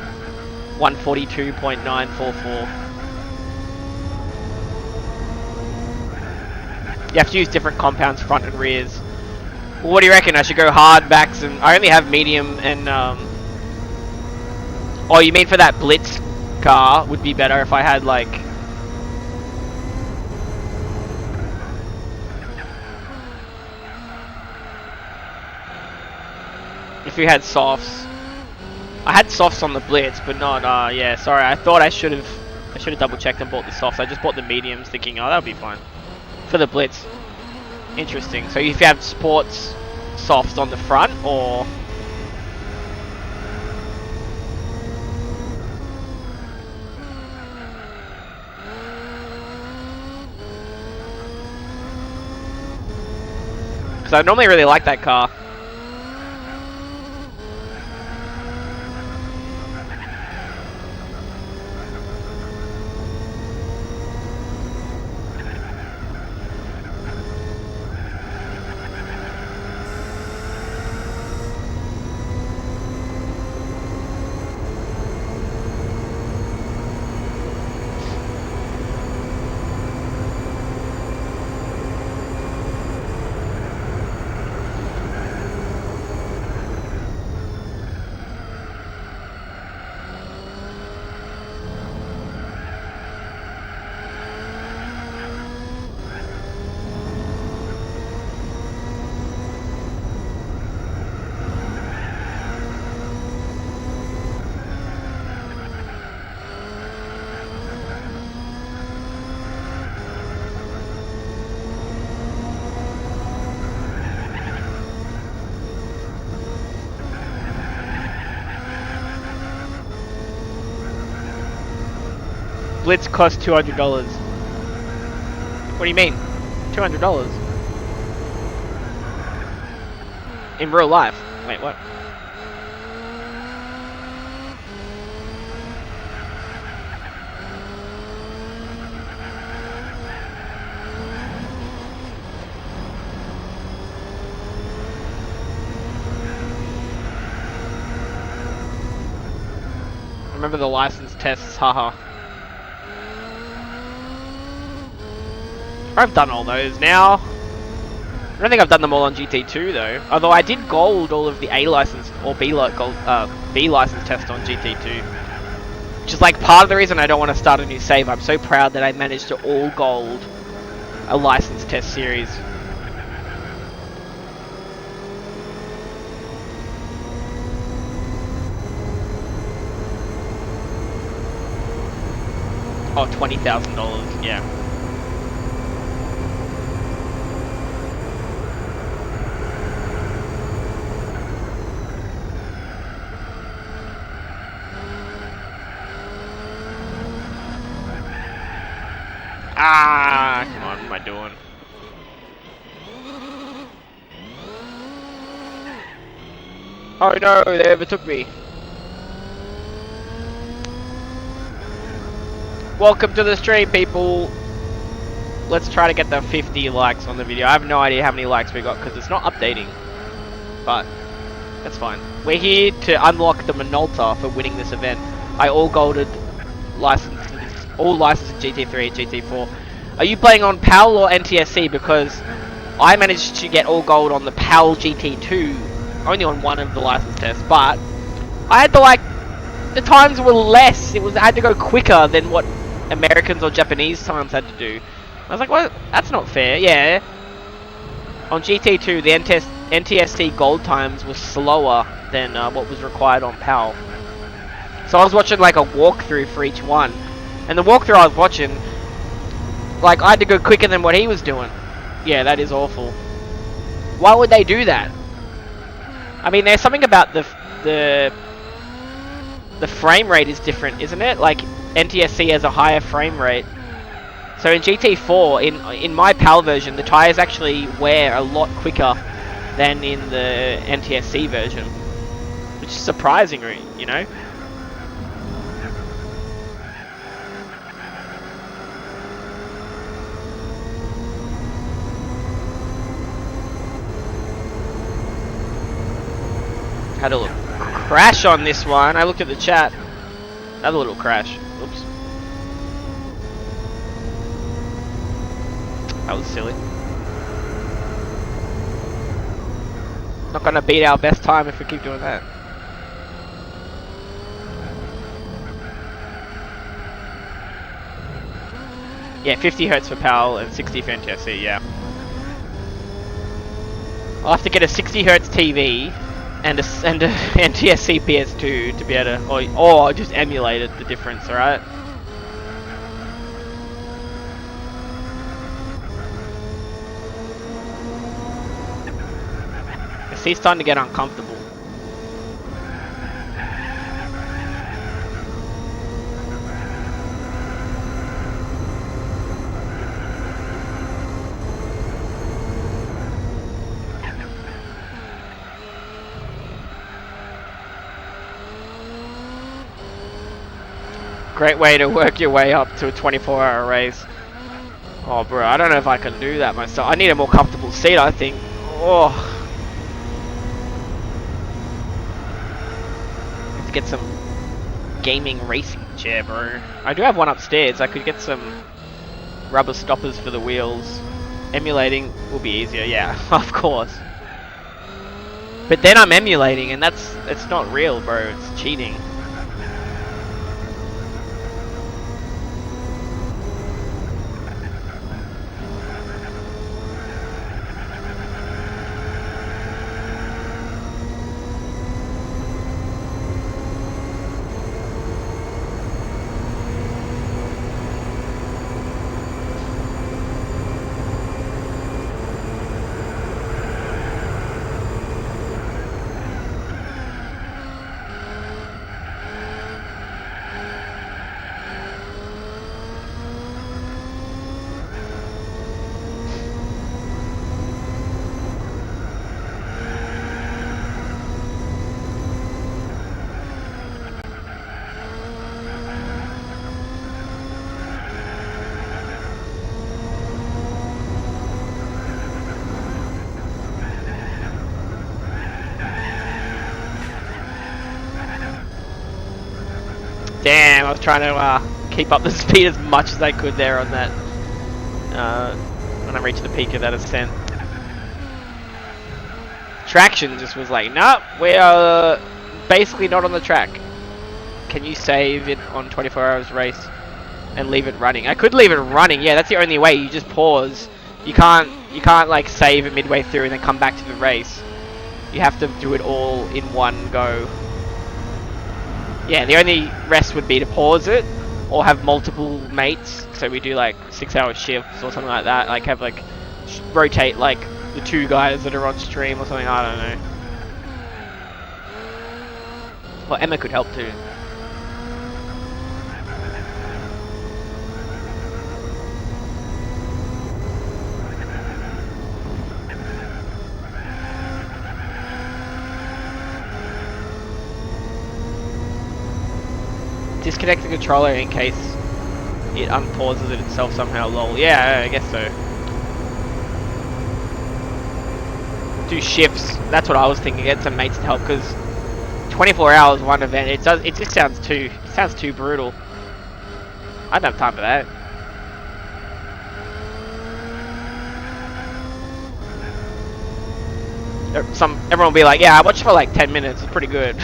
142.944. You have to use different compounds, front and rears. Well, what do you reckon? I should go hard backs, and I only have medium and oh, you mean for that Blitz car would be better if I had like... If we had softs. I had softs on the Blitz, but not, yeah, sorry, I thought I should have double checked and bought the softs. I just bought the mediums thinking, oh, that would be fine. For the Blitz. Interesting. So if you have sports softs on the front, or... Because I normally really like that car. Blitz cost $200. What do you mean? $200? In real life? Wait, what? Remember the license tests, haha. I've done all those now. I don't think I've done them all on GT2 though. Although I did gold all of the A license or B license test on GT2. Which is like part of the reason I don't want to start a new save. I'm so proud that I managed to all gold a license test series. Oh, $20,000, yeah. Ah, come on, what am I doing? Oh no, they overtook me. Welcome to the stream, people. Let's try to get the 50 likes on the video. I have no idea how many likes we got because it's not updating. But that's fine. We're here to unlock the Minolta for winning this event. I all golded all licensed GT3 and GT4. Are you playing on PAL or NTSC? Because I managed to get all gold on the PAL GT2, only on one of the license tests, but I had to like, the times were less. I had to go quicker than what Americans or Japanese times had to do. I was like, well, that's not fair. Yeah. On GT2, the NTSC gold times were slower than what was required on PAL. So I was watching like a walkthrough for each one. And the walkthrough I was watching, like, I had to go quicker than what he was doing. Yeah, that is awful. Why would they do that? I mean, there's something about the frame rate is different, isn't it? Like, NTSC has a higher frame rate. So in GT4, in my PAL version, the tires actually wear a lot quicker than in the NTSC version. Which is surprising, you know? Had a little crash on this one. I looked at the chat. Another little crash. Oops. That was silly. Not gonna beat our best time if we keep doing that. Yeah, 50 Hz for PAL and 60 for NTSC, yeah. I'll have to get a 60 Hz TV and a NTSC PS2 to be able to, or just emulate it, the difference, alright? He's starting to get uncomfortable. Great way to work your way up to a 24-hour race. Oh, bro, I don't know if I can do that myself. I need a more comfortable seat, I think. Oh. Let's get some gaming racing chair, bro. I do have one upstairs. I could get some rubber stoppers for the wheels. Emulating will be easier, yeah, of course. But then I'm emulating, and it's not real, bro. It's cheating. I was trying to keep up the speed as much as I could there on that. When I reached the peak of that ascent. Traction just was like, nope, we are basically not on the track. Can you save it on 24 hours race and leave it running? I could leave it running, yeah, that's the only way. You just pause. You can't like save it midway through and then come back to the race. You have to do it all in one go. Yeah, the only rest would be to pause it or have multiple mates. So we do like 6-hour shifts or something like that. Like have like rotate like the 2 guys that are on stream or something. I don't know. Well, Emma could help too. Disconnect the controller in case it unpauses it itself somehow, lol. Yeah, I guess so. Do shifts, that's what I was thinking, get some mates to help, because 24 hours one event, it just sounds too brutal. I don't have time for that. Everyone will be like, yeah, I watched for like 10 minutes, it's pretty good.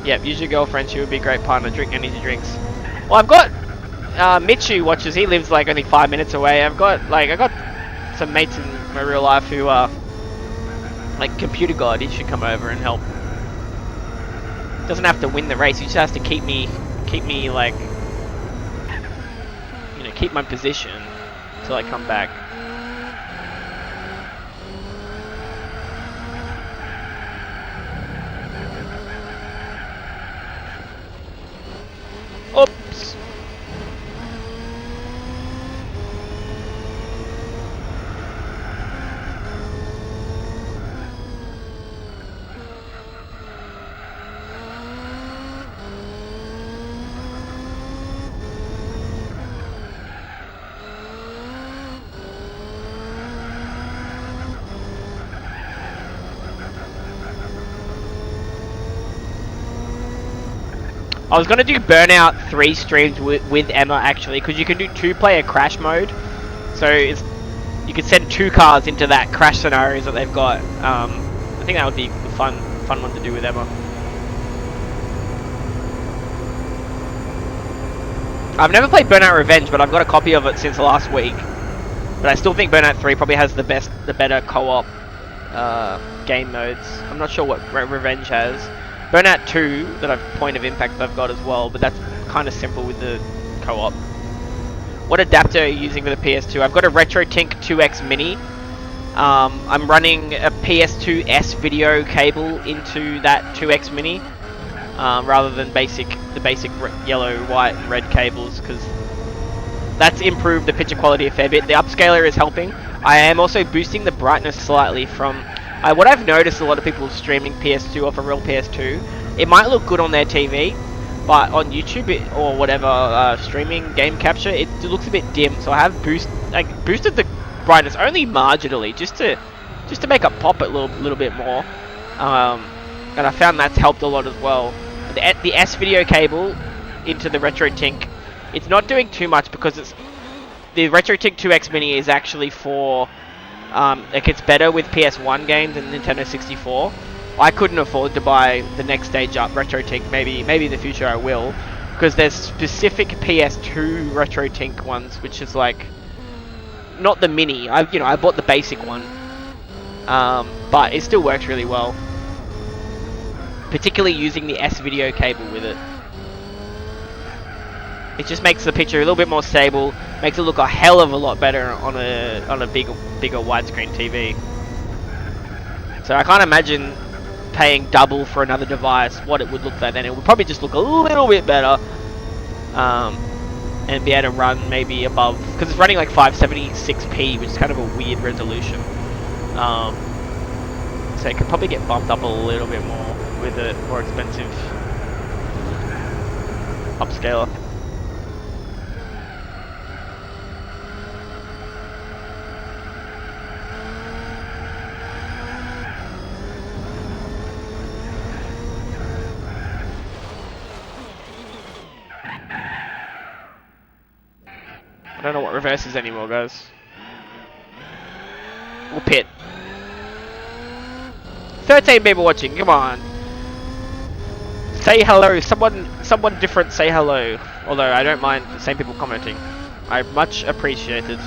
Yep, use your girlfriend, she would be a great partner, drink energy drinks. Well, I've got Mitchu watches, he lives like only 5 minutes away. I got some mates in my real life who are like computer god, he should come over and help. Doesn't have to win the race, he just has to keep me like, you know, keep my position till I come back. Oops. I was gonna do Burnout 3 streams with Emma actually, because you can do 2-player crash mode. So you could send 2 cars into that crash scenarios that they've got. I think that would be a fun one to do with Emma. I've never played Burnout Revenge, but I've got a copy of it since last week. But I still think Burnout 3 probably has the better co-op game modes. I'm not sure what Revenge has. Burnout 2, that Point of Impact I've got as well, but that's kind of simple with the co-op. What adapter are you using for the PS2? I've got a RetroTink 2X Mini. I'm running a PS2 S video cable into that 2X Mini, rather than the basic yellow, white, and red cables, because that's improved the picture quality a fair bit. The upscaler is helping. I am also boosting the brightness slightly from... what I've noticed, a lot of people streaming PS2 off a real PS2, it might look good on their TV, but on YouTube or whatever streaming game capture, it looks a bit dim. So I have boosted the brightness only marginally, just to make it pop it a little bit more, and I found that's helped a lot as well. The S video cable into the RetroTink, it's not doing too much because the RetroTink 2X Mini is actually for. Like it's better with PS1 games than Nintendo 64. I couldn't afford to buy the next stage up RetroTink. Maybe in the future I will, because there's specific PS2 RetroTink ones, which is like not the mini. I bought the basic one, but it still works really well. Particularly using the S video cable with it. It just makes the picture a little bit more stable, makes it look a hell of a lot better on a bigger widescreen TV. So I can't imagine paying double for another device, what it would look like then. It would probably just look a little bit better, and be able to run maybe above, because it's running like 576p, which is kind of a weird resolution. So it could probably get bumped up a little bit more with a more expensive upscaler. don't know what reverse is anymore, guys. We'll pit. 13 people watching, come on. Say hello, someone different say hello. Although I don't mind the same people commenting. I much appreciate it.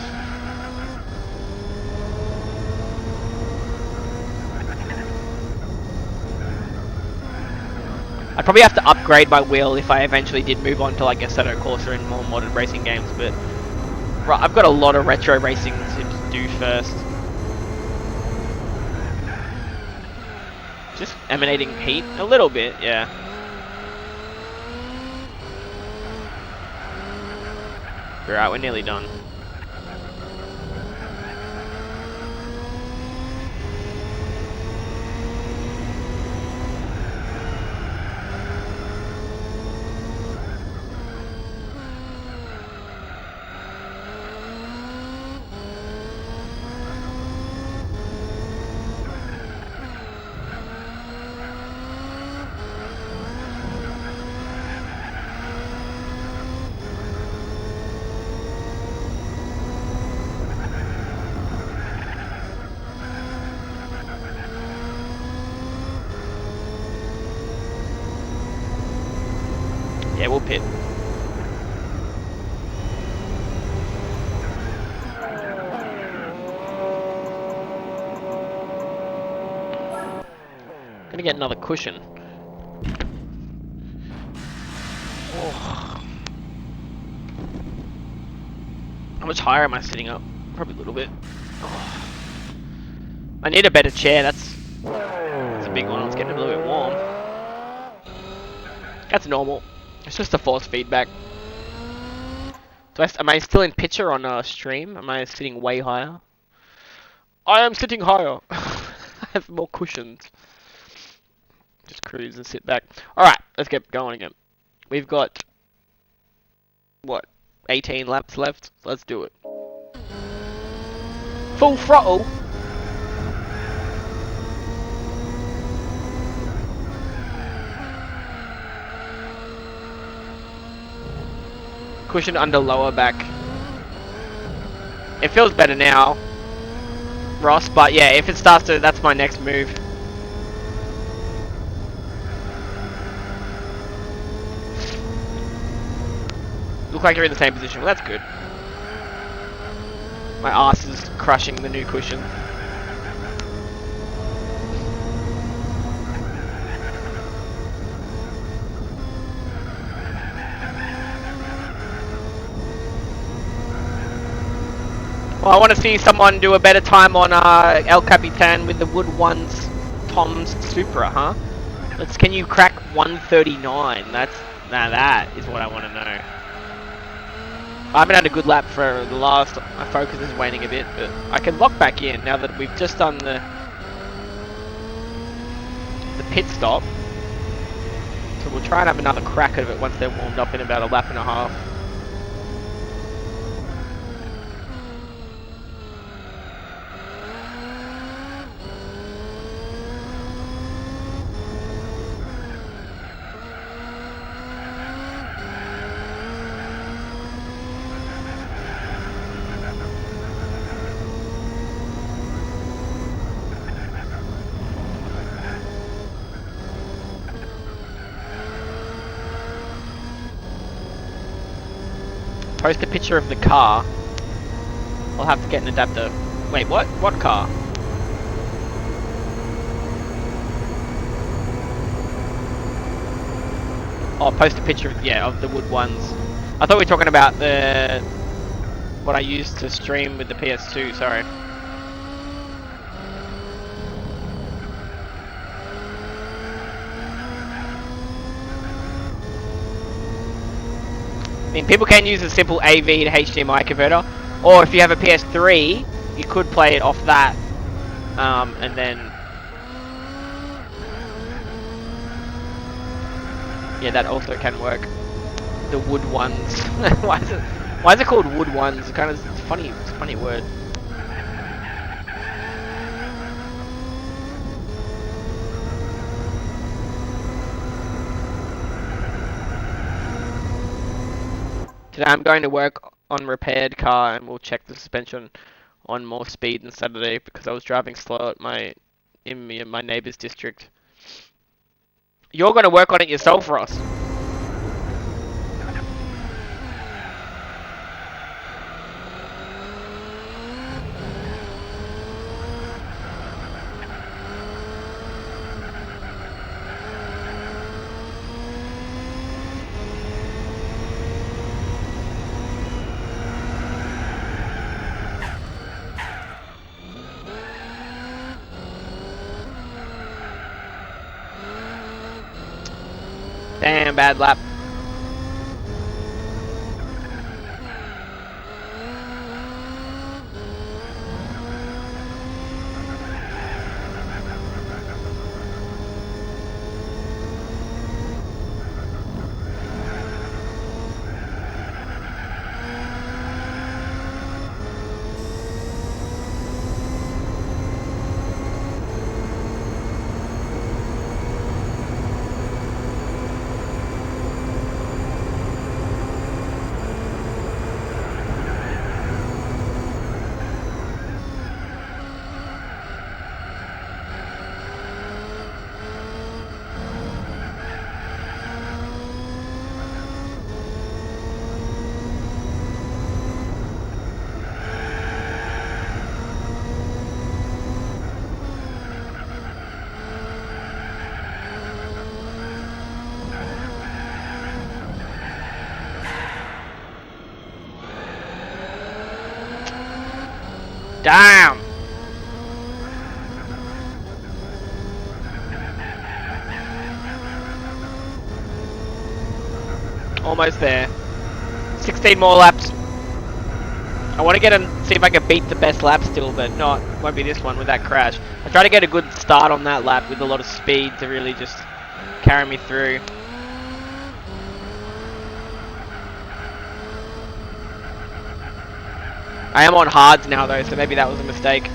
I'd probably have to upgrade my wheel if I eventually did move on to like Assetto Corsa and more modern racing games, but right, I've got a lot of retro racing to do first. Just emanating heat? A little bit, yeah. Right, we're nearly done. Yeah, we'll pit. Gonna get another cushion. Oh. How much higher am I sitting up? Probably a little bit. Oh. I need a better chair, that's a big one. It's getting a little bit warm. That's normal. It's just a force feedback. Am I still in picture on stream? Am I sitting way higher? I am sitting higher. I have more cushions. Just cruise and sit back. Alright, let's get going again. We've got, what, 18 laps left? Let's do it. Full throttle! Cushion under lower back. It feels better now, Ross, but yeah, if it starts to, that's my next move. Look like you're in the same position. Well, that's good. My ass is crushing the new cushion. Well, I want to see someone do a better time on El Capitan with the Wood Ones Tom's Supra, huh? Can you crack 139? That is what I want to know. I haven't had a good lap for the last. My focus is waning a bit, but I can lock back in now that we've just done the pit stop. So we'll try and have another crack at it once they're warmed up in about a lap and a half. Post a picture of the car. I'll have to get an adapter. Wait, what? What car? Oh, post a picture of, yeah, of the Wood Ones. I thought we were talking about the what I used to stream with the PS2, sorry. I mean, people can use a simple AV to HDMI converter, or if you have a PS3, you could play it off that, and then, yeah, that also can work. The Wood Ones. why is it called Wood Ones? It's kind of it's funny. It's a funny word. Today I'm going to work unrepaired car, and we'll check the suspension on more speed than Saturday because I was driving slow at my neighbour's district. You're gonna work on it yourself, Ross. Damn, bad lap. Damn! Almost there. 16 more laps. I want to get and see if I can beat the best lap still, but no, it won't be this one with that crash. I try to get a good start on that lap with a lot of speed to really just carry me through. I am on hards now though, so maybe that was a mistake.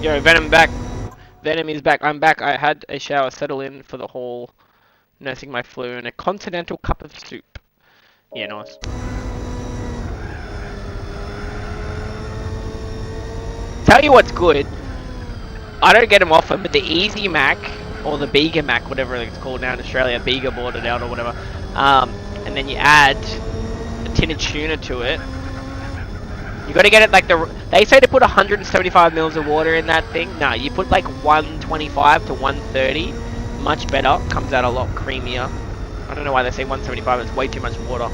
Yo, Venom back. Venom is back. I'm back. I had a shower, settle in for the whole nursing my flu, and a continental cup of soup. Yeah, nice. Tell you what's good. I don't get them often, but the Easy Mac, or the Bega Mac, whatever it's called now in Australia, Bega bought it out or whatever, and then you add a tin of tuna to it. You gotta get it like they say to put 175 mils of water in that thing. No, you put like 125 to 130. Much better. Comes out a lot creamier. I don't know why they say 175. It's way too much water.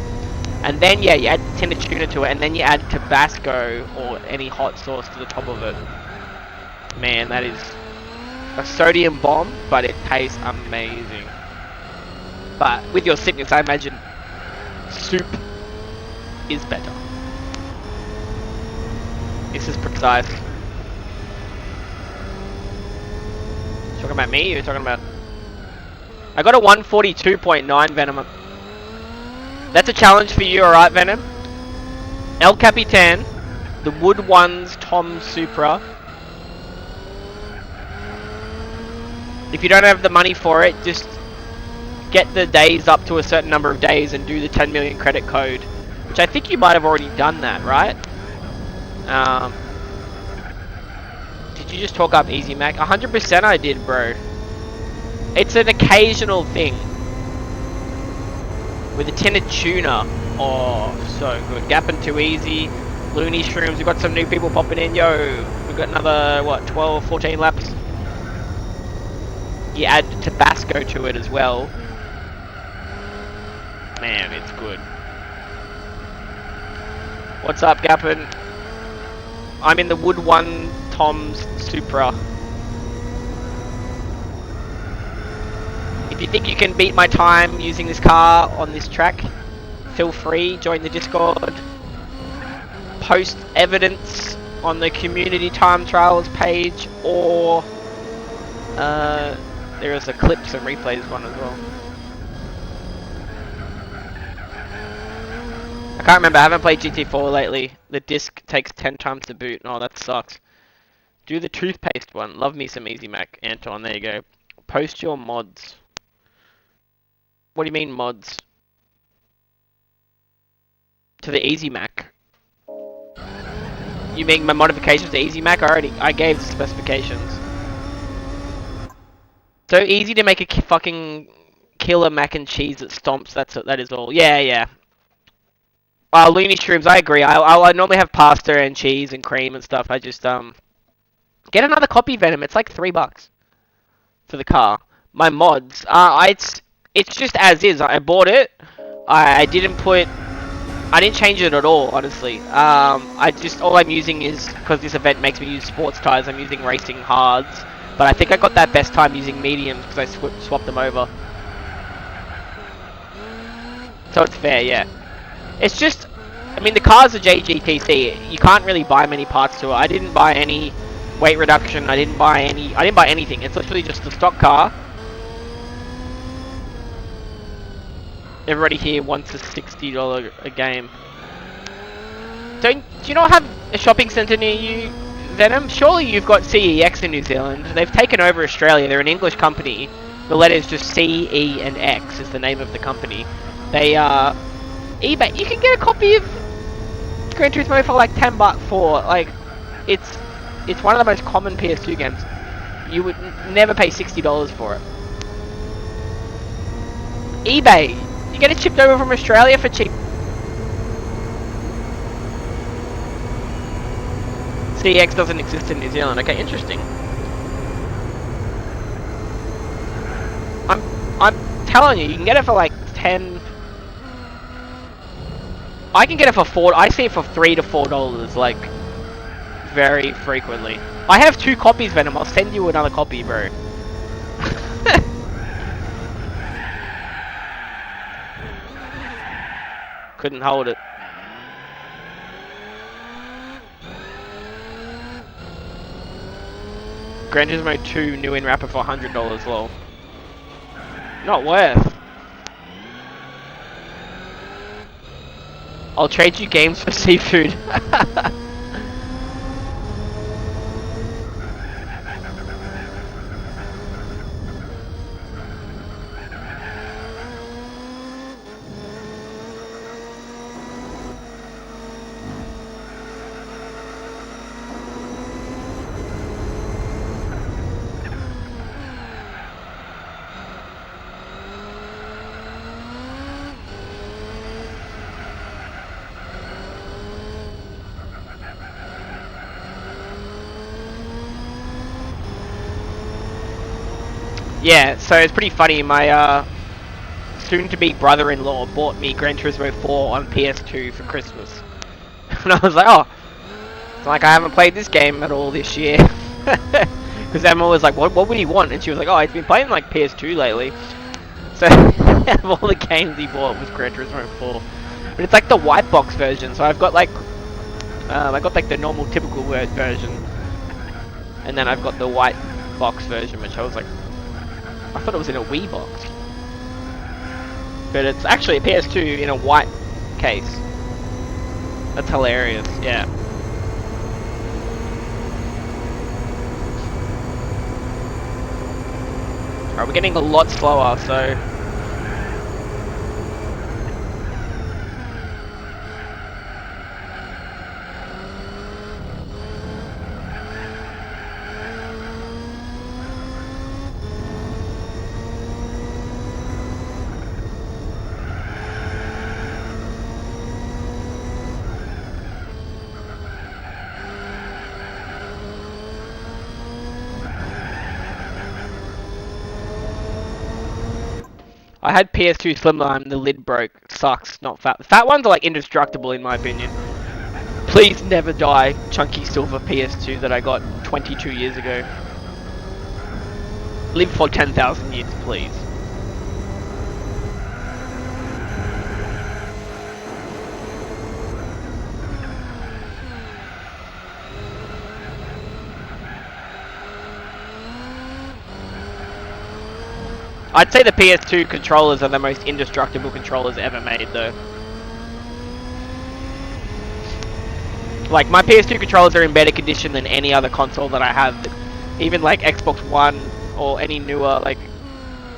And then yeah, you add a tin of tuna to it, and then you add Tabasco or any hot sauce to the top of it. Man, that is a sodium bomb, but it tastes amazing. But with your sickness, I imagine soup is better. This is precise. Talking about me? You're talking about... I got a 142.9 Venom. That's a challenge for you, alright, Venom? El Capitan, the Wood Ones Tom Supra. If you don't have the money for it, just get the days up to a certain number of days and do the 10 million credit code. Which I think you might have already done that, right? Did you just talk up Easy Mac? 100% I did, bro. It's an occasional thing. With a tin of tuna. Oh, so good. Gapping too easy. Looney Shrooms, we've got some new people popping in. Yo, we've got another, what, 12, 14 laps? You add Tabasco to it as well. Man, it's good. What's up, Gappin? I'm in the Wood 1 Tom's Supra. If you think you can beat my time using this car on this track, feel free, join the Discord. Post evidence on the community time trials page, or there is a clips and replays one as well. I can't remember, I haven't played GT4 lately. The disc takes 10 times to boot. Oh, that sucks. Do the toothpaste one. Love me some Easy Mac. Anton, there you go. Post your mods. What do you mean mods? To the Easy Mac. You mean my modifications to Easy Mac? I gave the specifications. So easy to make a fucking killer mac and cheese that stomps. That is all. Yeah. Looney Shrooms, I agree. I normally have pasta and cheese and cream and stuff. I just get another copy Venom. It's like $3 for the car. My mods, it's just as is. I bought it. I didn't change it at all, honestly. All I'm using is, because this event makes me use sports tires, I'm using racing hards. But I think I got that best time using mediums because I swapped them over. So it's fair, yeah. It's just, I mean, the car's a JGTC. You can't really buy many parts to it. I didn't buy any weight reduction. I didn't buy anything. It's literally just a stock car. Everybody here wants a $60 a game. Do you not have a shopping centre near you, Venom? Surely you've got CEX in New Zealand. They've taken over Australia. They're an English company. The letters just C, E, and X is the name of the company. They eBay. You can get a copy of Gran Turismo for like $10 for like, it's one of the most common PS2 games. You would never pay $60 for it. eBay. You get it shipped over from Australia for cheap. CX doesn't exist in New Zealand. Okay, interesting. I'm telling you can get it for like 10. I can get it for $4. I see it for $3 to $4, like, very frequently. I have 2 copies, Venom. I'll send you another copy, bro. Couldn't hold it. Gran Turismo 2 new in wrapper for $100, lol. Not worth. I'll trade you games for seafood. Yeah, so it's pretty funny. My soon-to-be brother-in-law bought me Gran Turismo 4 on PS2 for Christmas. And I was like, oh, it's like I haven't played this game at all this year. Because Emma was like, what would he want? And she was like, oh, he's been playing like PS2 lately. So, of all the games he bought was Gran Turismo 4. But it's like the white box version, so I've got like, I got like the normal typical version. And then I've got the white box version, which I was like, I thought it was in a Wii box. But it's actually a PS2 in a white case. That's hilarious, yeah. Alright, we're getting a lot slower, so... I had PS2 Slimline, the lid broke. Sucks, not fat. Fat ones are like indestructible in my opinion. Please never die, chunky silver PS2 that I got 22 years ago. Live for 10,000 years, please. I'd say the PS2 controllers are the most indestructible controllers ever made, though. Like, my PS2 controllers are in better condition than any other console that I have. Even, like, Xbox One or any newer, like...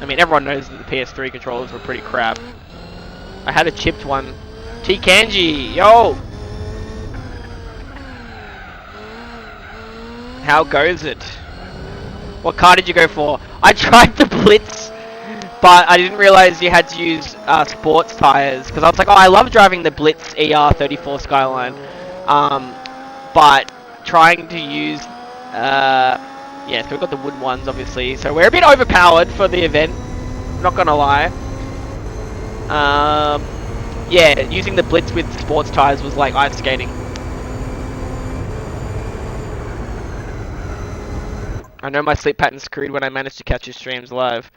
I mean, everyone knows that the PS3 controllers were pretty crap. I had a chipped one. T-Kanji, yo! How goes it? What car did you go for? I tried the Blitz, but I didn't realize you had to use sports tires. Because I was like, oh, I love driving the Blitz ER34 Skyline. But trying to use, yeah, so we've got the wood ones, obviously. So we're a bit overpowered for the event, not gonna lie. Yeah, using the Blitz with sports tires was like ice skating. I know my sleep pattern's screwed when I managed to catch your streams live.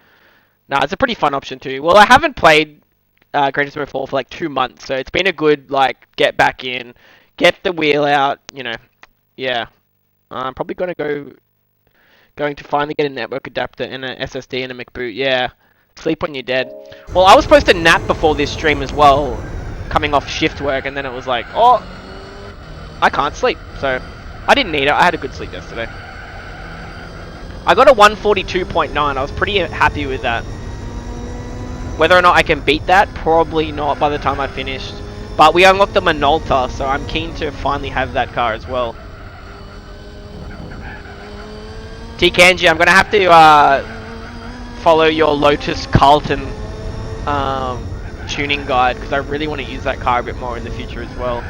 Nah, it's a pretty fun option too. Well, I haven't played Gran Turismo 4 for like 2 months, so it's been a good, like, get back in, get the wheel out, you know. Yeah. I'm probably going to finally get a network adapter and an SSD and a MacBoot. Yeah. Sleep when you're dead. Well, I was supposed to nap before this stream as well, coming off shift work, and then it was like, oh, I can't sleep. So, I didn't need it. I had a good sleep yesterday. I got a 142.9. I was pretty happy with that. Whether or not I can beat that, probably not by the time I finished. But we unlocked the Minolta, so I'm keen to finally have that car as well. T-Kanji, I'm going to have to follow your Lotus Carlton tuning guide, because I really want to use that car a bit more in the future as well.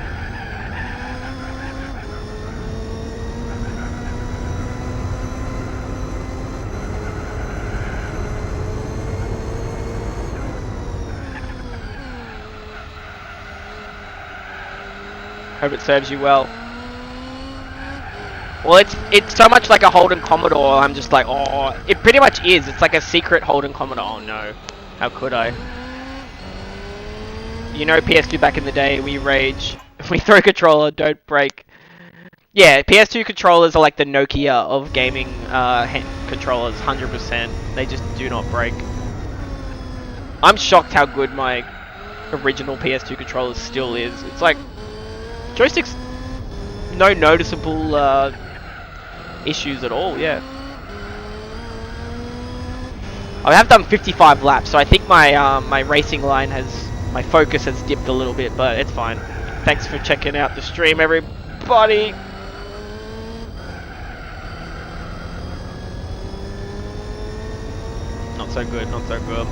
Hope it serves you well. Well, it's so much like a Holden Commodore, I'm just like, oh, it pretty much is. It's like a secret Holden Commodore. Oh no, how could I? You know PS2 back in the day, we rage. If we throw a controller, don't break. Yeah, PS2 controllers are like the Nokia of gaming controllers, 100%. They just do not break. I'm shocked how good my original PS2 controller still is. It's like, joysticks, no noticeable issues at all, yeah. I have done 55 laps, so I think my my racing line my focus has dipped a little bit, but it's fine. Thanks for checking out the stream, everybody. Not so good, not so good.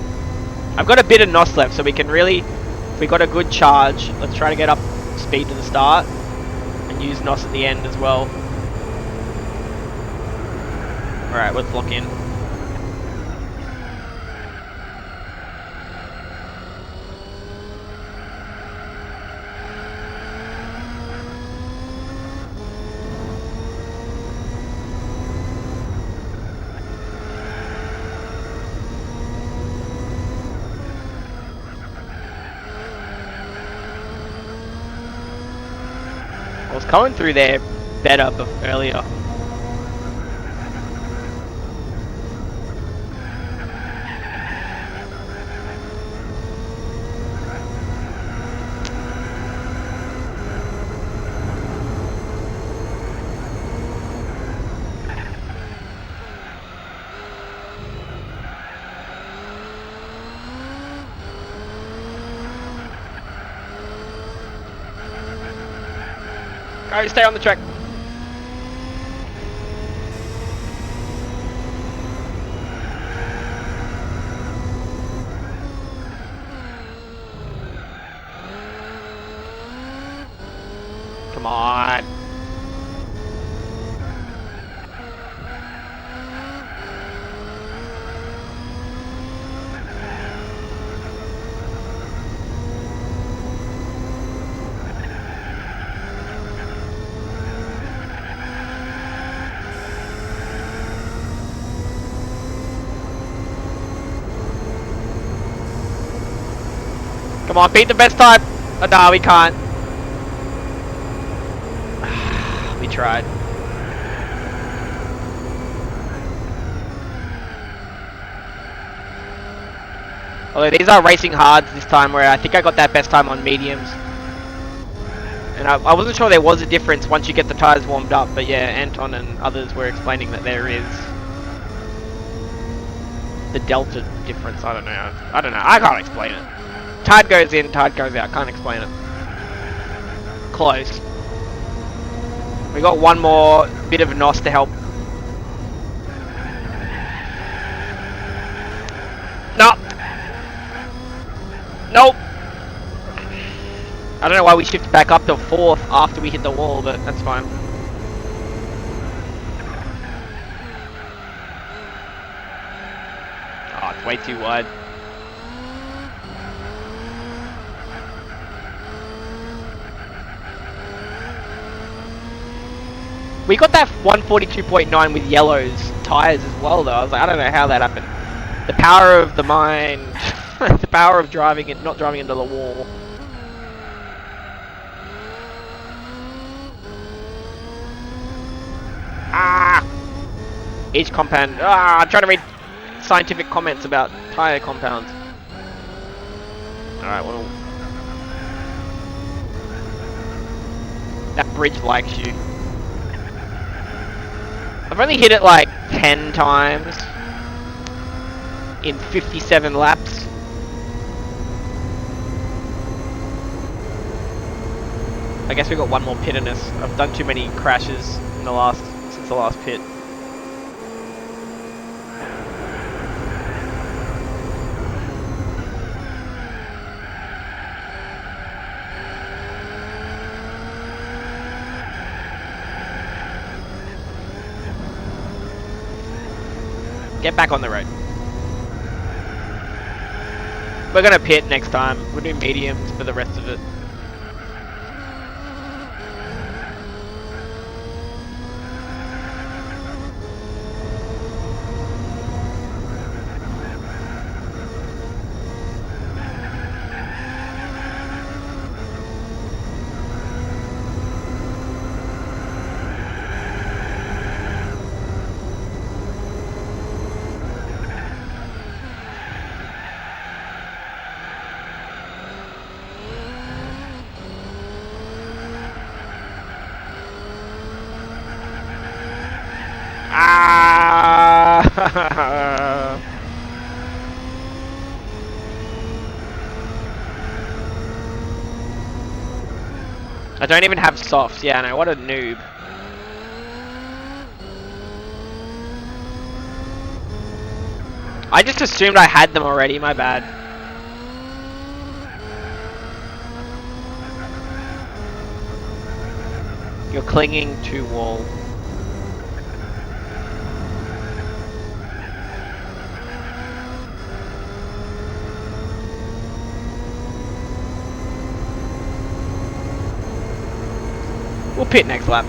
I've got a bit of NOS left, so we can really, if we got a good charge, let's try to get up speed to the start and use NOS at the end as well. Alright, let's lock in. I was coming through there better earlier. Go, stay on the track. Come on. on, beat the best time. Oh, nah, we can't. We tried. Although these are racing hards this time, where I think I got that best time on mediums. And I wasn't sure there was a difference once you get the tyres warmed up, but yeah, Anton and others were explaining that there is. The delta difference, I don't know, I can't explain it. Tide goes in, tide goes out, can't explain it. Close. We got one more bit of NOS to help. No! Nope! I don't know why we shifted back up to 4th after we hit the wall, but that's fine. Oh, it's way too wide. We got that 142.9 with yellows tyres as well, though. I was like, I don't know how that happened. The power of the mind. The power of driving it, not driving into the wall. Ah! Each compound. Ah! I'm trying to read scientific comments about tyre compounds. Alright, well. That bridge likes you. I've only hit it like 10 times in 57 laps. I guess we got one more pit in us. I've done too many crashes in the since the last pit. Get back on the road. We're gonna pit next time. We'll do mediums for the rest of it. I don't even have softs. Yeah, I know. What a noob. I just assumed I had them already. My bad. You're clinging to wall. We'll pit next lap.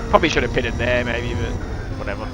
Probably should have pitted there maybe, but whatever.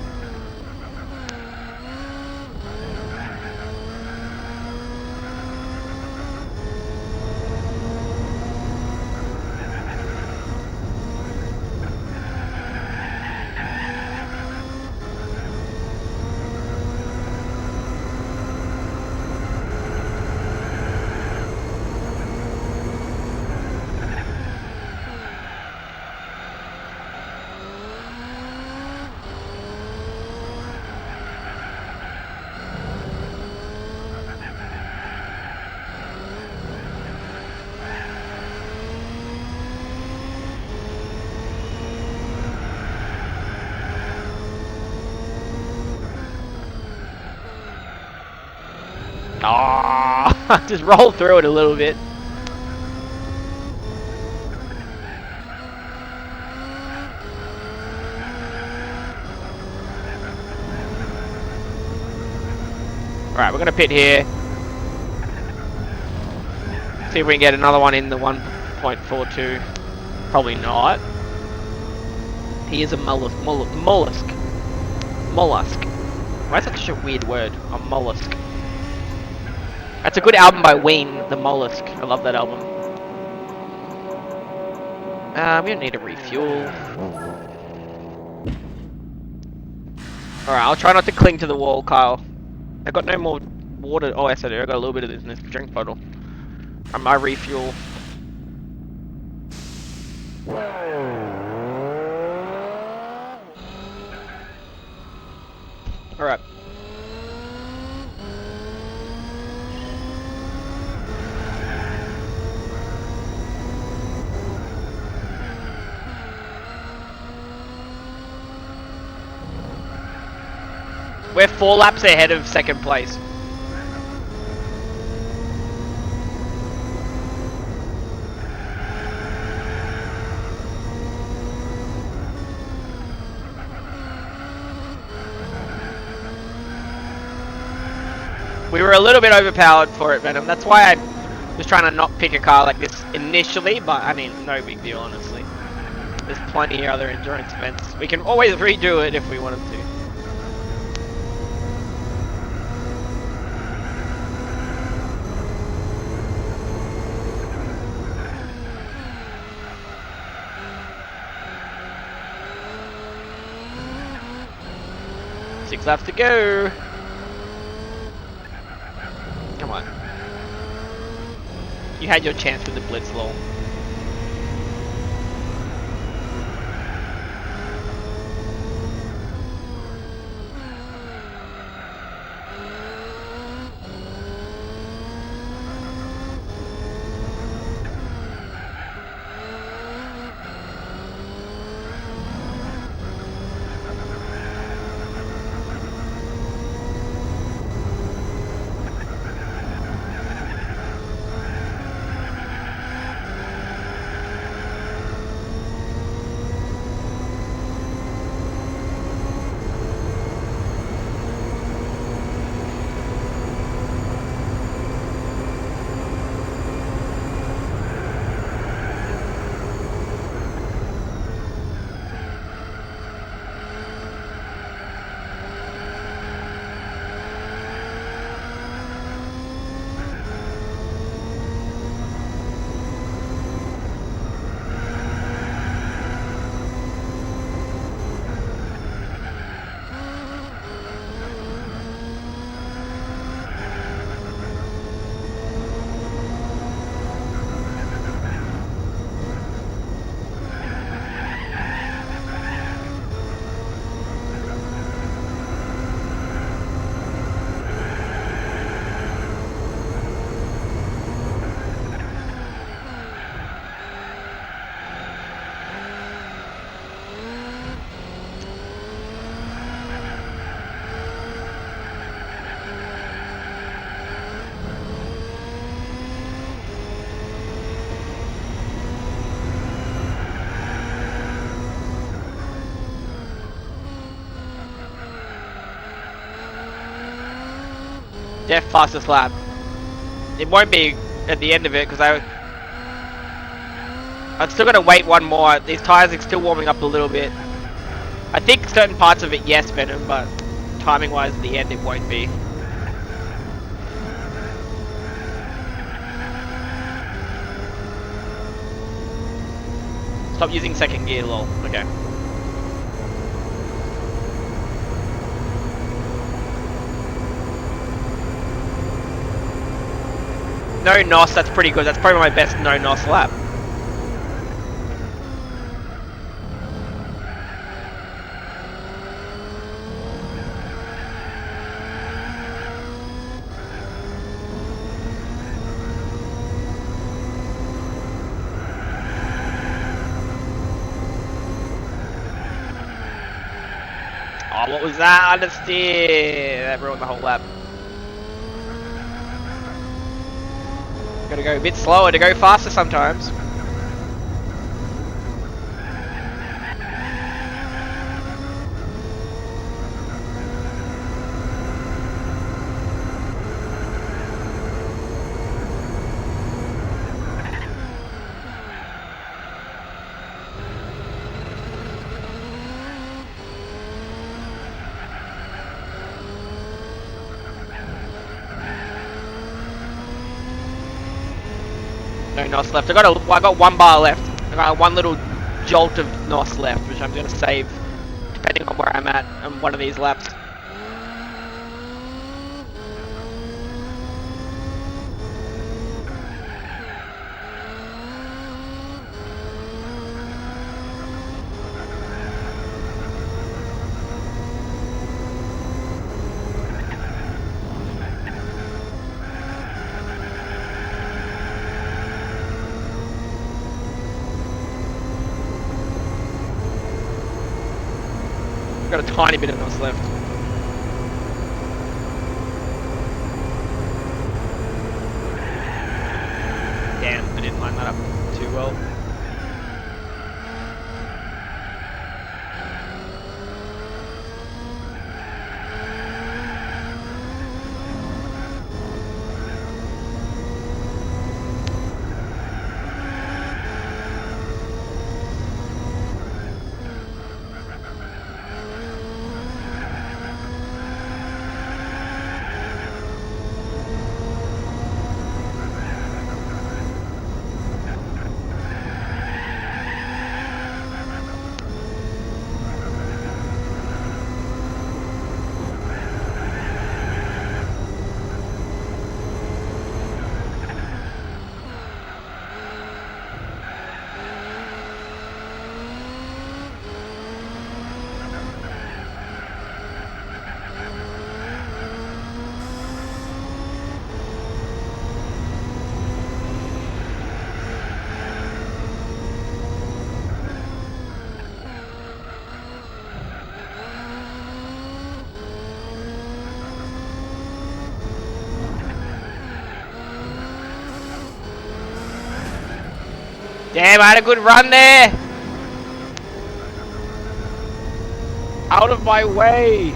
Ah, just roll through it a little bit. Alright, we're gonna pit here. See if we can get another one in the 1.42. Probably not. He is a mollusk. Mollusk. Why is that such a weird word? A mollusk. That's a good album by Ween, The Mollusk. I love that album. We don't need a refuel. Alright, I'll try not to cling to the wall, Kyle. I got no more water. Oh, yes I do. I got a little bit of this in this drink bottle. My refuel. Alright. We're 4 laps ahead of second place. We were a little bit overpowered for it, Venom. That's why I was trying to not pick a car like this initially, but I mean, no big deal, honestly. There's plenty of other endurance events. We can always redo it if we wanted to. Six laps to go. Come on. You had your chance with the blitz lol. Def fastest lap. It won't be at the end of it because I've still got to wait one more. These tyres are still warming up a little bit. I think certain parts of it, yes, Venom, but timing wise at the end it won't be. Stop using second gear, lol. Okay. No NOS, that's pretty good. That's probably my best no NOS lap. Oh, what was that? Understeer! That ruined the whole lap. Gotta go a bit slower to go faster sometimes. No NOS left. I got 1 bar left. I got 1 little jolt of NOS left, which I'm going to save depending on where I'm at on one of these laps. Got a tiny bit of NOS left. Damn, I didn't line that up too well. Damn, I had a good run there! Out of my way!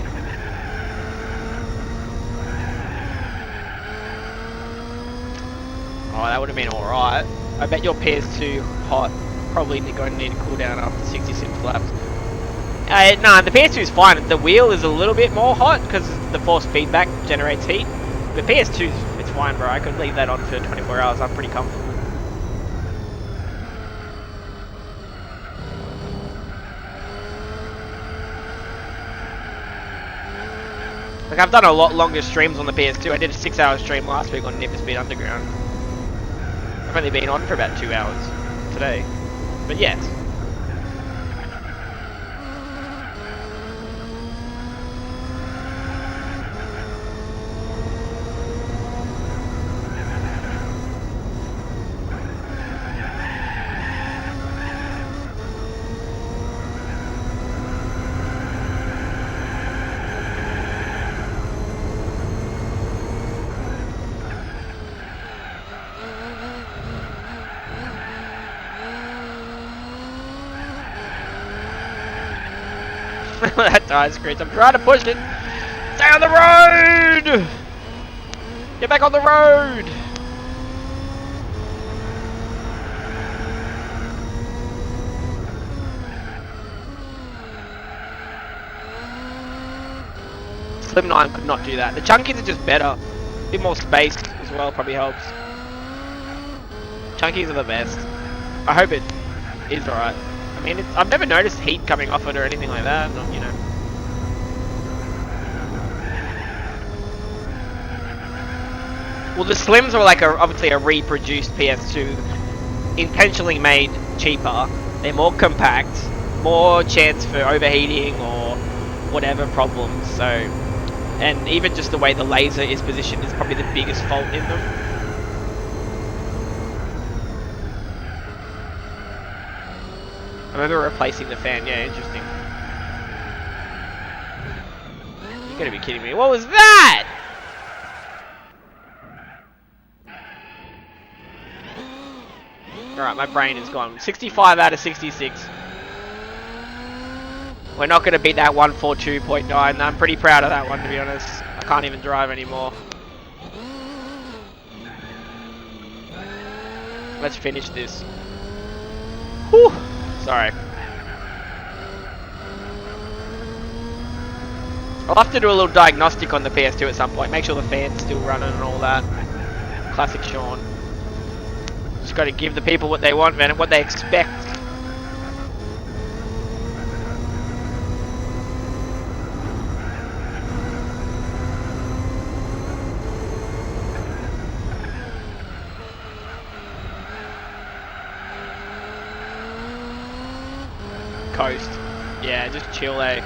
Oh, that would have been alright. I bet your PS2 hot. Probably going to need a cooldown after 66 laps. Nah, the PS2 is fine. The wheel is a little bit more hot because the force feedback generates heat. The PS2, it's fine, bro. I could leave that on for 24 hours. I'm pretty comfortable. Like, I've done a lot longer streams on the PS2. I did a 6-hour stream last week on Need for Speed Underground. I've only been on for about 2 hours today. But yes. That tire screech. I'm trying to push it. Stay on the road! Get back on the road! Slim 9 could not do that. The Chunkies are just better. A bit more space as well probably helps. Chunkies are the best. I hope it is alright. I mean, I've never noticed heat coming off it or anything like that, you know. Well, the Slims are like obviously a reproduced PS2, intentionally made cheaper. They're more compact, more chance for overheating or whatever problems. So, and even just the way the laser is positioned is probably the biggest fault in them. I remember replacing the fan. Yeah, interesting. You gotta be kidding me. What was that? Alright, my brain is gone. 65 out of 66. We're not gonna beat that 142.9. I'm pretty proud of that one, to be honest. I can't even drive anymore. Let's finish this. Whew. Sorry. I'll have to do a little diagnostic on the PS2 at some point. Make sure the fan's still running and all that. Classic Sean. Just gotta give the people what they want, man, and what they expect. Coast. Yeah, just chill, eh?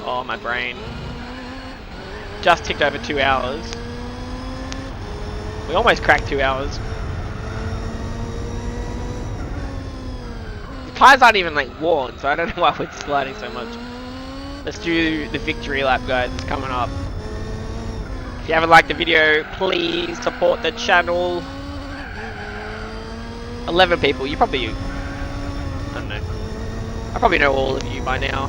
Oh, my brain. Just ticked over 2 hours. We almost cracked 2 hours. The tyres aren't even like worn, so I don't know why we're sliding so much. Let's do the victory lap, guys. It's coming up. If you haven't liked the video, please support the channel. 11 people, you probably, I don't know. I probably know all of you by now.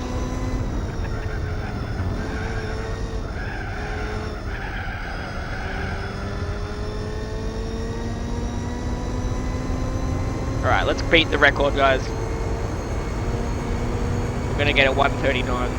Alright, let's beat the record, guys. We're gonna get a 1:39.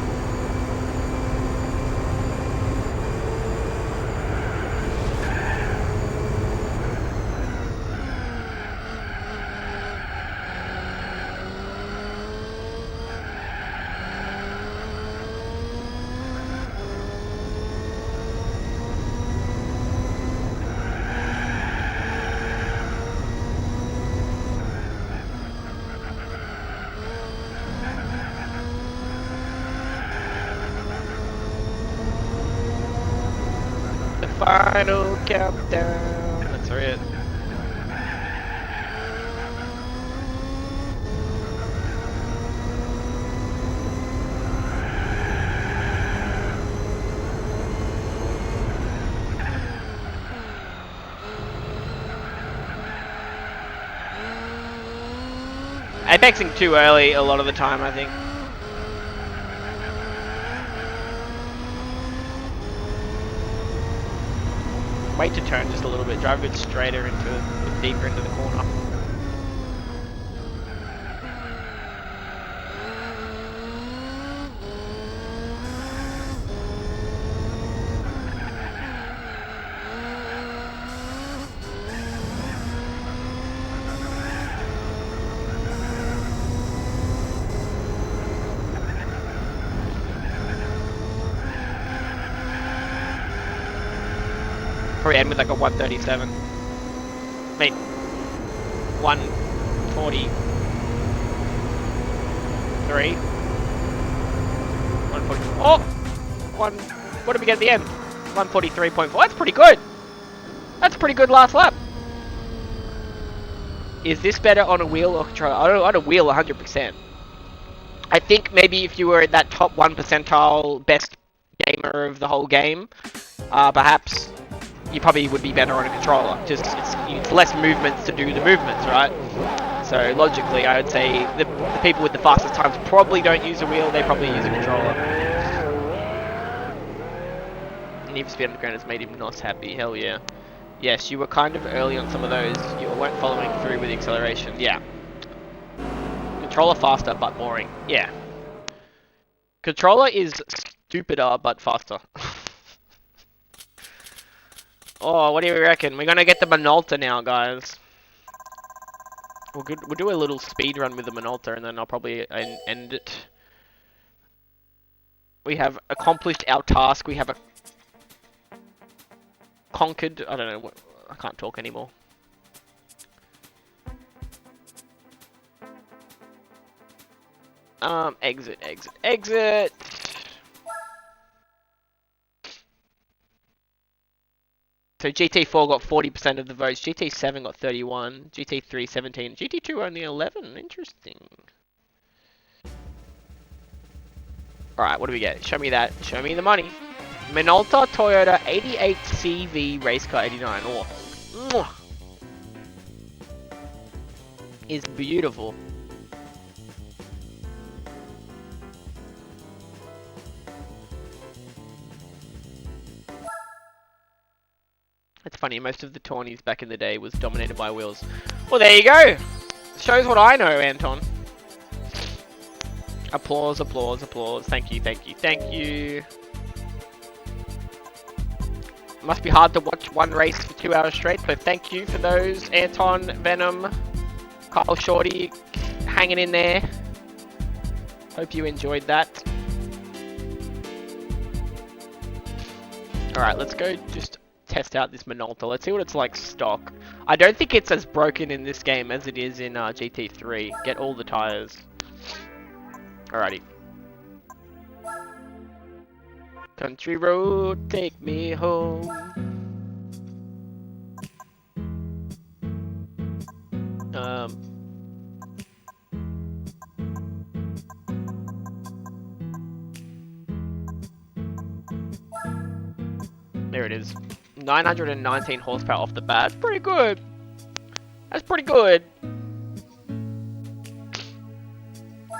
Final countdown. That's it. Apexing too early a lot of the time, I think. Wait to turn just a little bit, drive a bit straighter deeper into the corner. Probably end with like a 137. I mean, 143. 140. Oh! What did we get at the end? 143.4. That's pretty good. That's a pretty good last lap. Is this better on a wheel or controller? On a wheel, 100%. I think maybe if you were at that top 1 percentile best gamer of the whole game, perhaps you probably would be better on a controller. Just it's less movements to do the movements, right? So logically, I would say the people with the fastest times probably don't use a wheel. They probably use a controller. Need for Speed Underground has made him not happy. Hell yeah. Yes, you were kind of early on some of those. You weren't following through with the acceleration. Yeah. Controller faster but boring. Yeah. Controller is stupider but faster. Oh, what do you reckon? We're gonna get the Minolta now, guys. We'll do a little speed run with the Minolta, and then I'll probably end it. We have accomplished our task. We have conquered. I don't know what. I can't talk anymore. Exit. So GT4 got 40% of the votes, GT7 got 31, GT3 17, GT2 only 11, interesting. Alright, what do we get? Show me that, show me the money. Minolta Toyota 88 CV Race Car 89, oh. Is beautiful. It's funny, most of the tourneys back in the day was dominated by wheels. Well, there you go! Shows what I know, Anton. Applause, applause, applause. Thank you, thank you, thank you. Must be hard to watch one race for 2 hours straight, so thank you for those. Anton, Venom, Kyle Shorty, hanging in there. Hope you enjoyed that. Alright, let's go just test out this Minolta. Let's see what it's like stock. I don't think it's as broken in this game as it is in GT3. Get all the tires. Alrighty. Country road, take me home. There it is. 919 horsepower off the bat. That's pretty good. That's pretty good.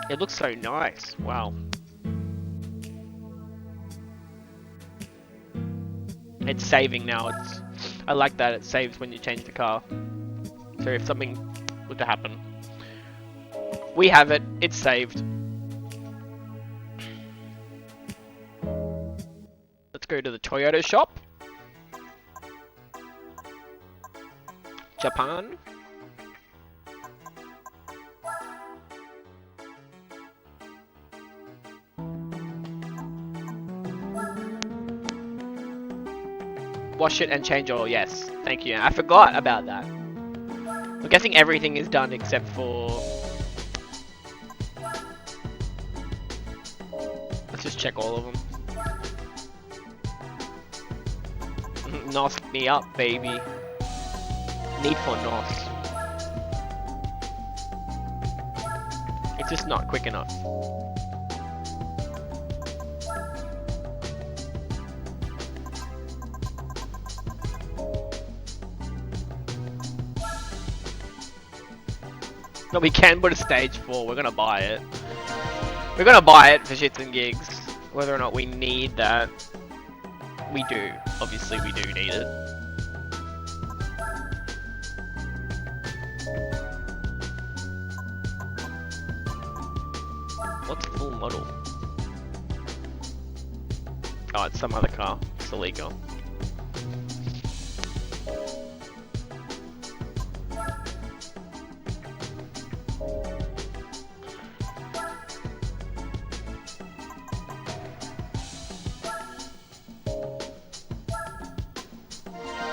It looks so nice. Wow. It's saving now. I like that it saves when you change the car. So if something were to happen, we have it. It's saved. Let's go to the Toyota shop. Japan. Wash it and change oil, yes. Thank you. I forgot about that. I'm guessing everything is done except for... Let's just check all of them. NOS me up, baby. Need for NOS. It's just not quick enough. No, we can put a stage 4. We're gonna buy it. We're gonna buy it for shits and gigs. Whether or not we need that, we do. Obviously, we do need it. What's full model? Oh, it's some other car. It's illegal.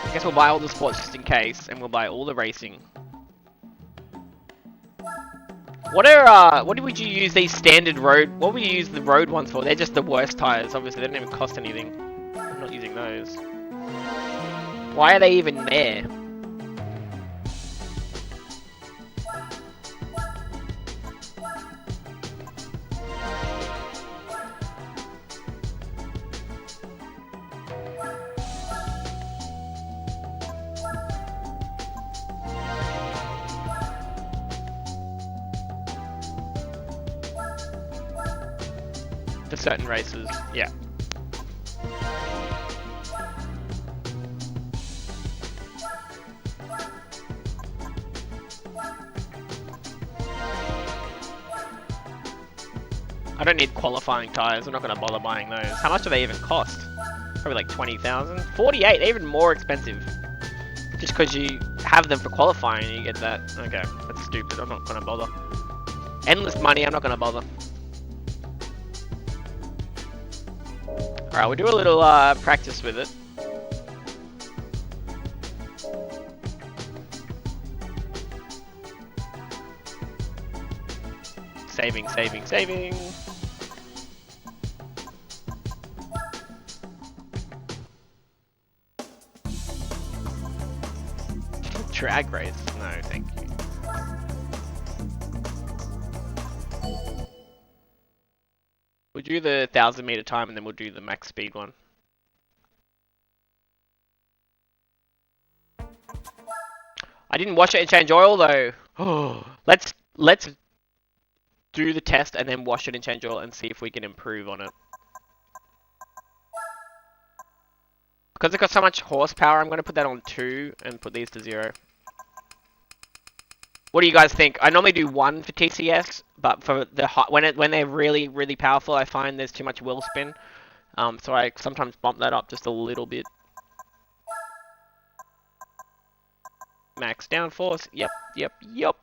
I guess we'll buy all the sports just in case, and we'll buy all the racing. What would you use these standard road? What would you use the road ones for? They're just the worst tires. Obviously, they don't even cost anything. I'm not using those. Why are they even there? For certain races, yeah. I don't need qualifying tires. I'm not going to bother buying those. How much do they even cost? Probably like 20,000. 48, they're even more expensive. Just because you have them for qualifying and you get that. Okay, that's stupid. I'm not going to bother. Endless money, I'm not going to bother. Alright, we'll do a little practice with it. Saving, saving, saving. Drag race? No, thank you. We'll do the 1,000-meter time and then we'll do the max speed one. I didn't wash it and change oil though. Oh, let's do the test and then wash it and change oil and see if we can improve on it. Because it's got so much horsepower, I'm going to put that on 2 and put these to 0. What do you guys think? I normally do 1 for TCS, but for the when they're really, really powerful, I find there's too much wheel spin. So I sometimes bump that up just a little bit. Max downforce. Yep, yep, yep.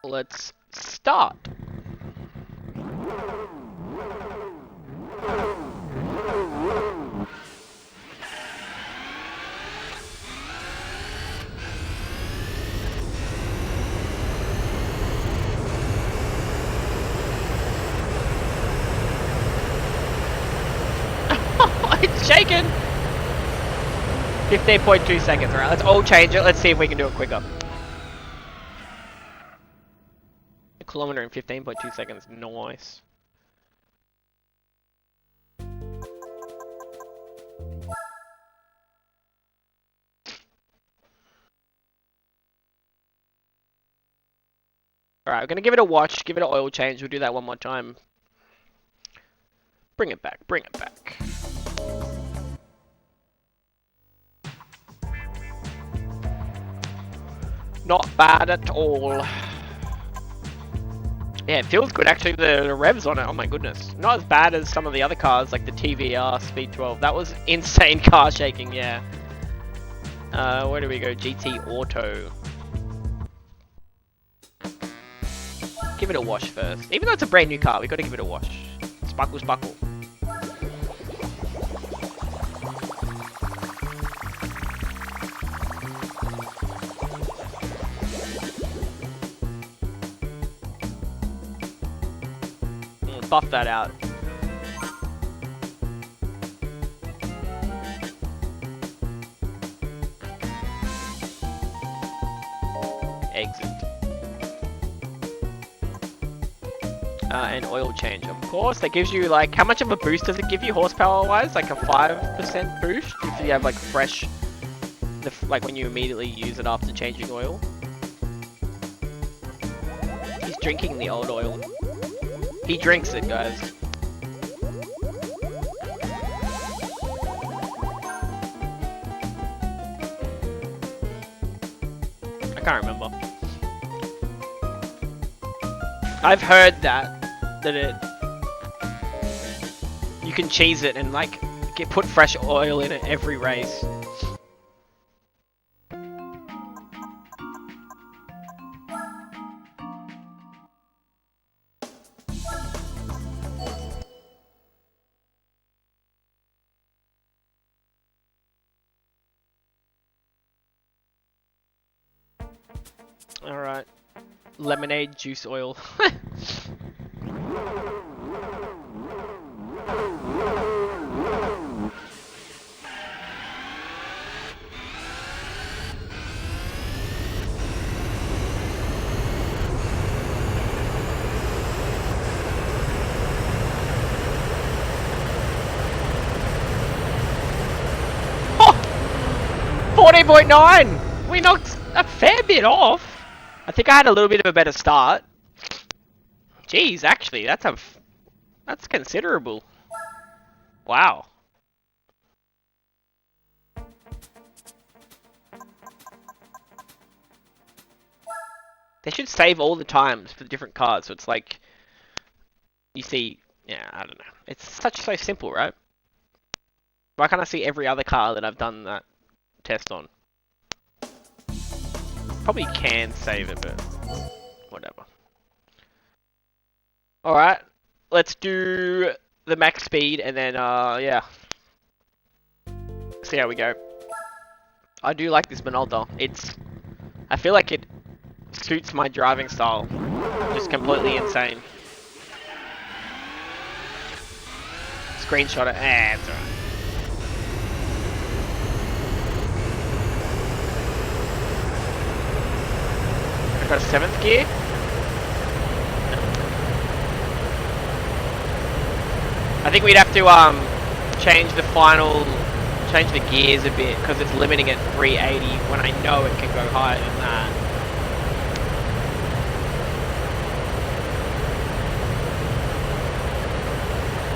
Let's start. It's shaking! 15.2 seconds, alright, let's all change it. Let's see if we can do it quicker. A kilometer in 15.2 seconds, nice. Alright, we're gonna give it a wash, give it an oil change. We'll do that one more time. Bring it back, bring it back. Not bad at all. Yeah, it feels good actually, the revs on it, oh my goodness. Not as bad as some of the other cars, like the TVR Speed 12. That was insane car shaking, yeah. Where do we go? GT Auto. Give it a wash first. Even though it's a brand new car, we gotta give it a wash. Sparkle, sparkle. Buff that out. Exit. And oil change, of course. That gives you like, how much of a boost does it give you horsepower wise? Like a 5% boost if you have like fresh, like when you immediately use it after changing oil. He's drinking the old oil. He drinks it, guys. I can't remember. I've heard that it, you can cheese it and like put fresh oil in it every race. Alright. Lemonade juice oil. Oh! 14.9! We knocked a fair bit off. I think I had a little bit of a better start. Jeez, actually, that's considerable. Wow. They should save all the times for the different cars, so it's like, you see, yeah, I don't know. It's so simple, right? Why can't I see every other car that I've done that test on? Probably can save it, but whatever. Alright, let's do the max speed and then, yeah. See how we go. I do like this Minolta. I feel like it suits my driving style. Just completely insane. Screenshot it. It's alright. I've got a 7th gear. I think we'd have to change the gears a bit because it's limiting at 380 when I know it can go higher than that.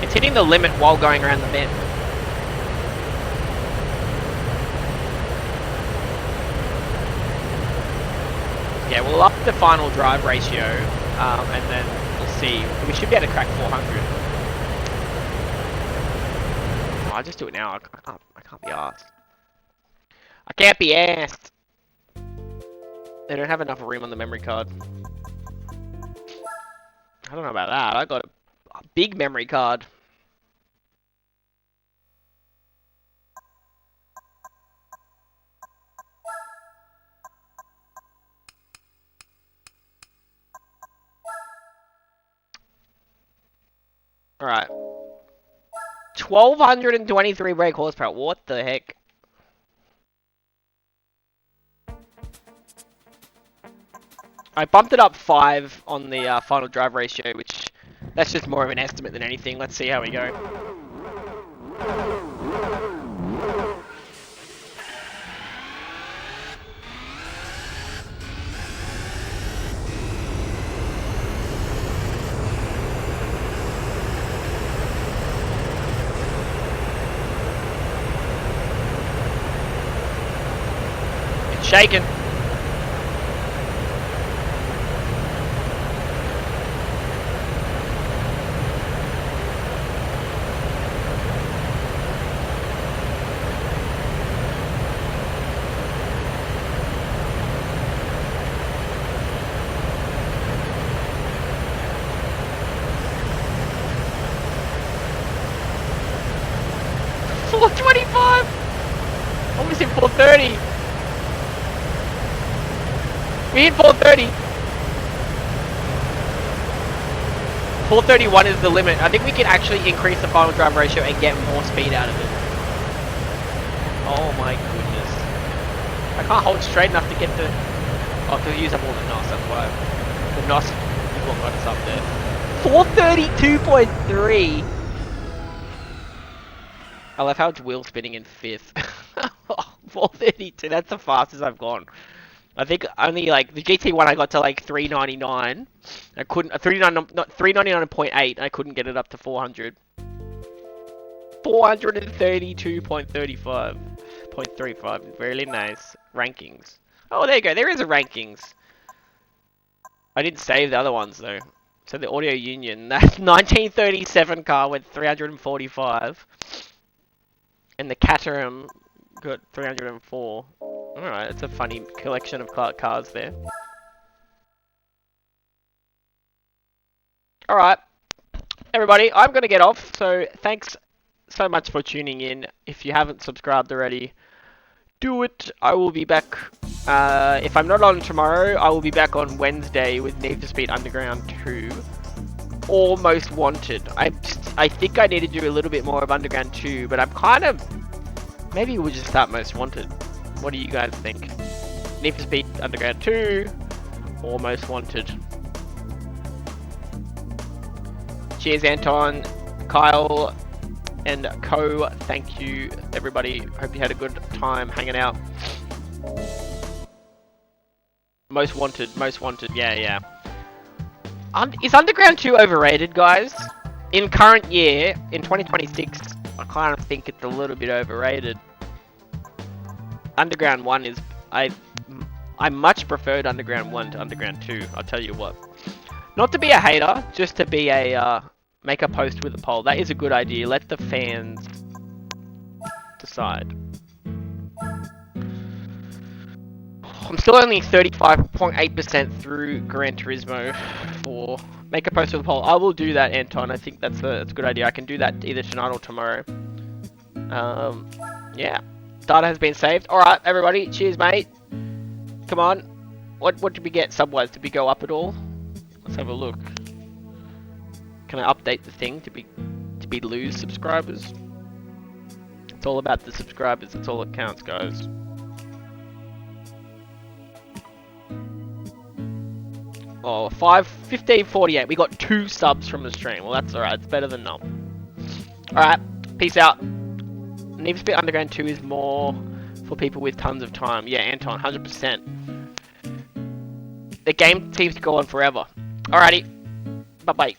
It's hitting the limit while going around the bend. Yeah, we'll we'll up the final drive ratio, and then we'll see. We should be able to crack 400. Oh, I'll just do it now. I can't be asked. I can't be asked. They don't have enough room on the memory card. I don't know about that. I got a big memory card. Alright. 1,223 brake horsepower. What the heck? I bumped it up 5 on the final drive ratio, which that's just more of an estimate than anything. Let's see how we go. It's shaking. Almost hit 430. We hit 430. 431 is the limit. I think we can actually increase the final drive ratio and get more speed out of it. Oh my goodness. I can't hold straight enough to get the... Oh, because I use up all the NOS, that's why. The NOS is what got us up there. 432.3. I love how it's wheel spinning in 5th. 432, that's the fastest I've gone. I think only like the GT1 I got to like 399. I couldn't 399.8. I couldn't get it up to 400. 432.35. Really nice rankings. Oh, there you go. There is a rankings. I didn't save the other ones though. So the Audio Union, that 1937 car went 345. And the Caterham got 304. Alright, it's a funny collection of cars there. Alright, everybody, I'm going to get off. So thanks so much for tuning in. If you haven't subscribed already, do it. I will be back. If I'm not on tomorrow, I will be back on Wednesday with Need for Speed Underground 2. Almost Wanted. I think I need to do a little bit more of Underground 2, but I'm kind of... Maybe we'll just start Most Wanted. What do you guys think? Need for Speed Underground 2 or Most Wanted? Cheers, Anton, Kyle, and Co. Thank you, everybody. Hope you had a good time hanging out. Most Wanted, yeah. Is Underground 2 overrated, guys? In current year, in 2026, I kind of think it's a little bit overrated. Underground 1 is... I much preferred Underground 1 to Underground 2, I'll tell you what. Not to be a hater, just to be a... make a post with a poll. That is a good idea. Let the fans decide. I'm still only 35.8% through Gran Turismo for make a post with a poll. I will do that, Anton. I think that's a good idea. I can do that either tonight or tomorrow. Yeah. Data has been saved. Alright, everybody. Cheers, mate. Come on. What did we get sub-wise? Did we go up at all? Let's have a look. Can I update the thing? Did we lose subscribers? It's all about the subscribers. That's all that counts, guys. Oh, 1548. We got 2 subs from the stream. Well, that's alright. It's better than none. Alright. Peace out. Need for Speed Underground 2 is more for people with tons of time. Yeah, Anton, 100%. The game seems to go on forever. Alrighty. Bye-bye.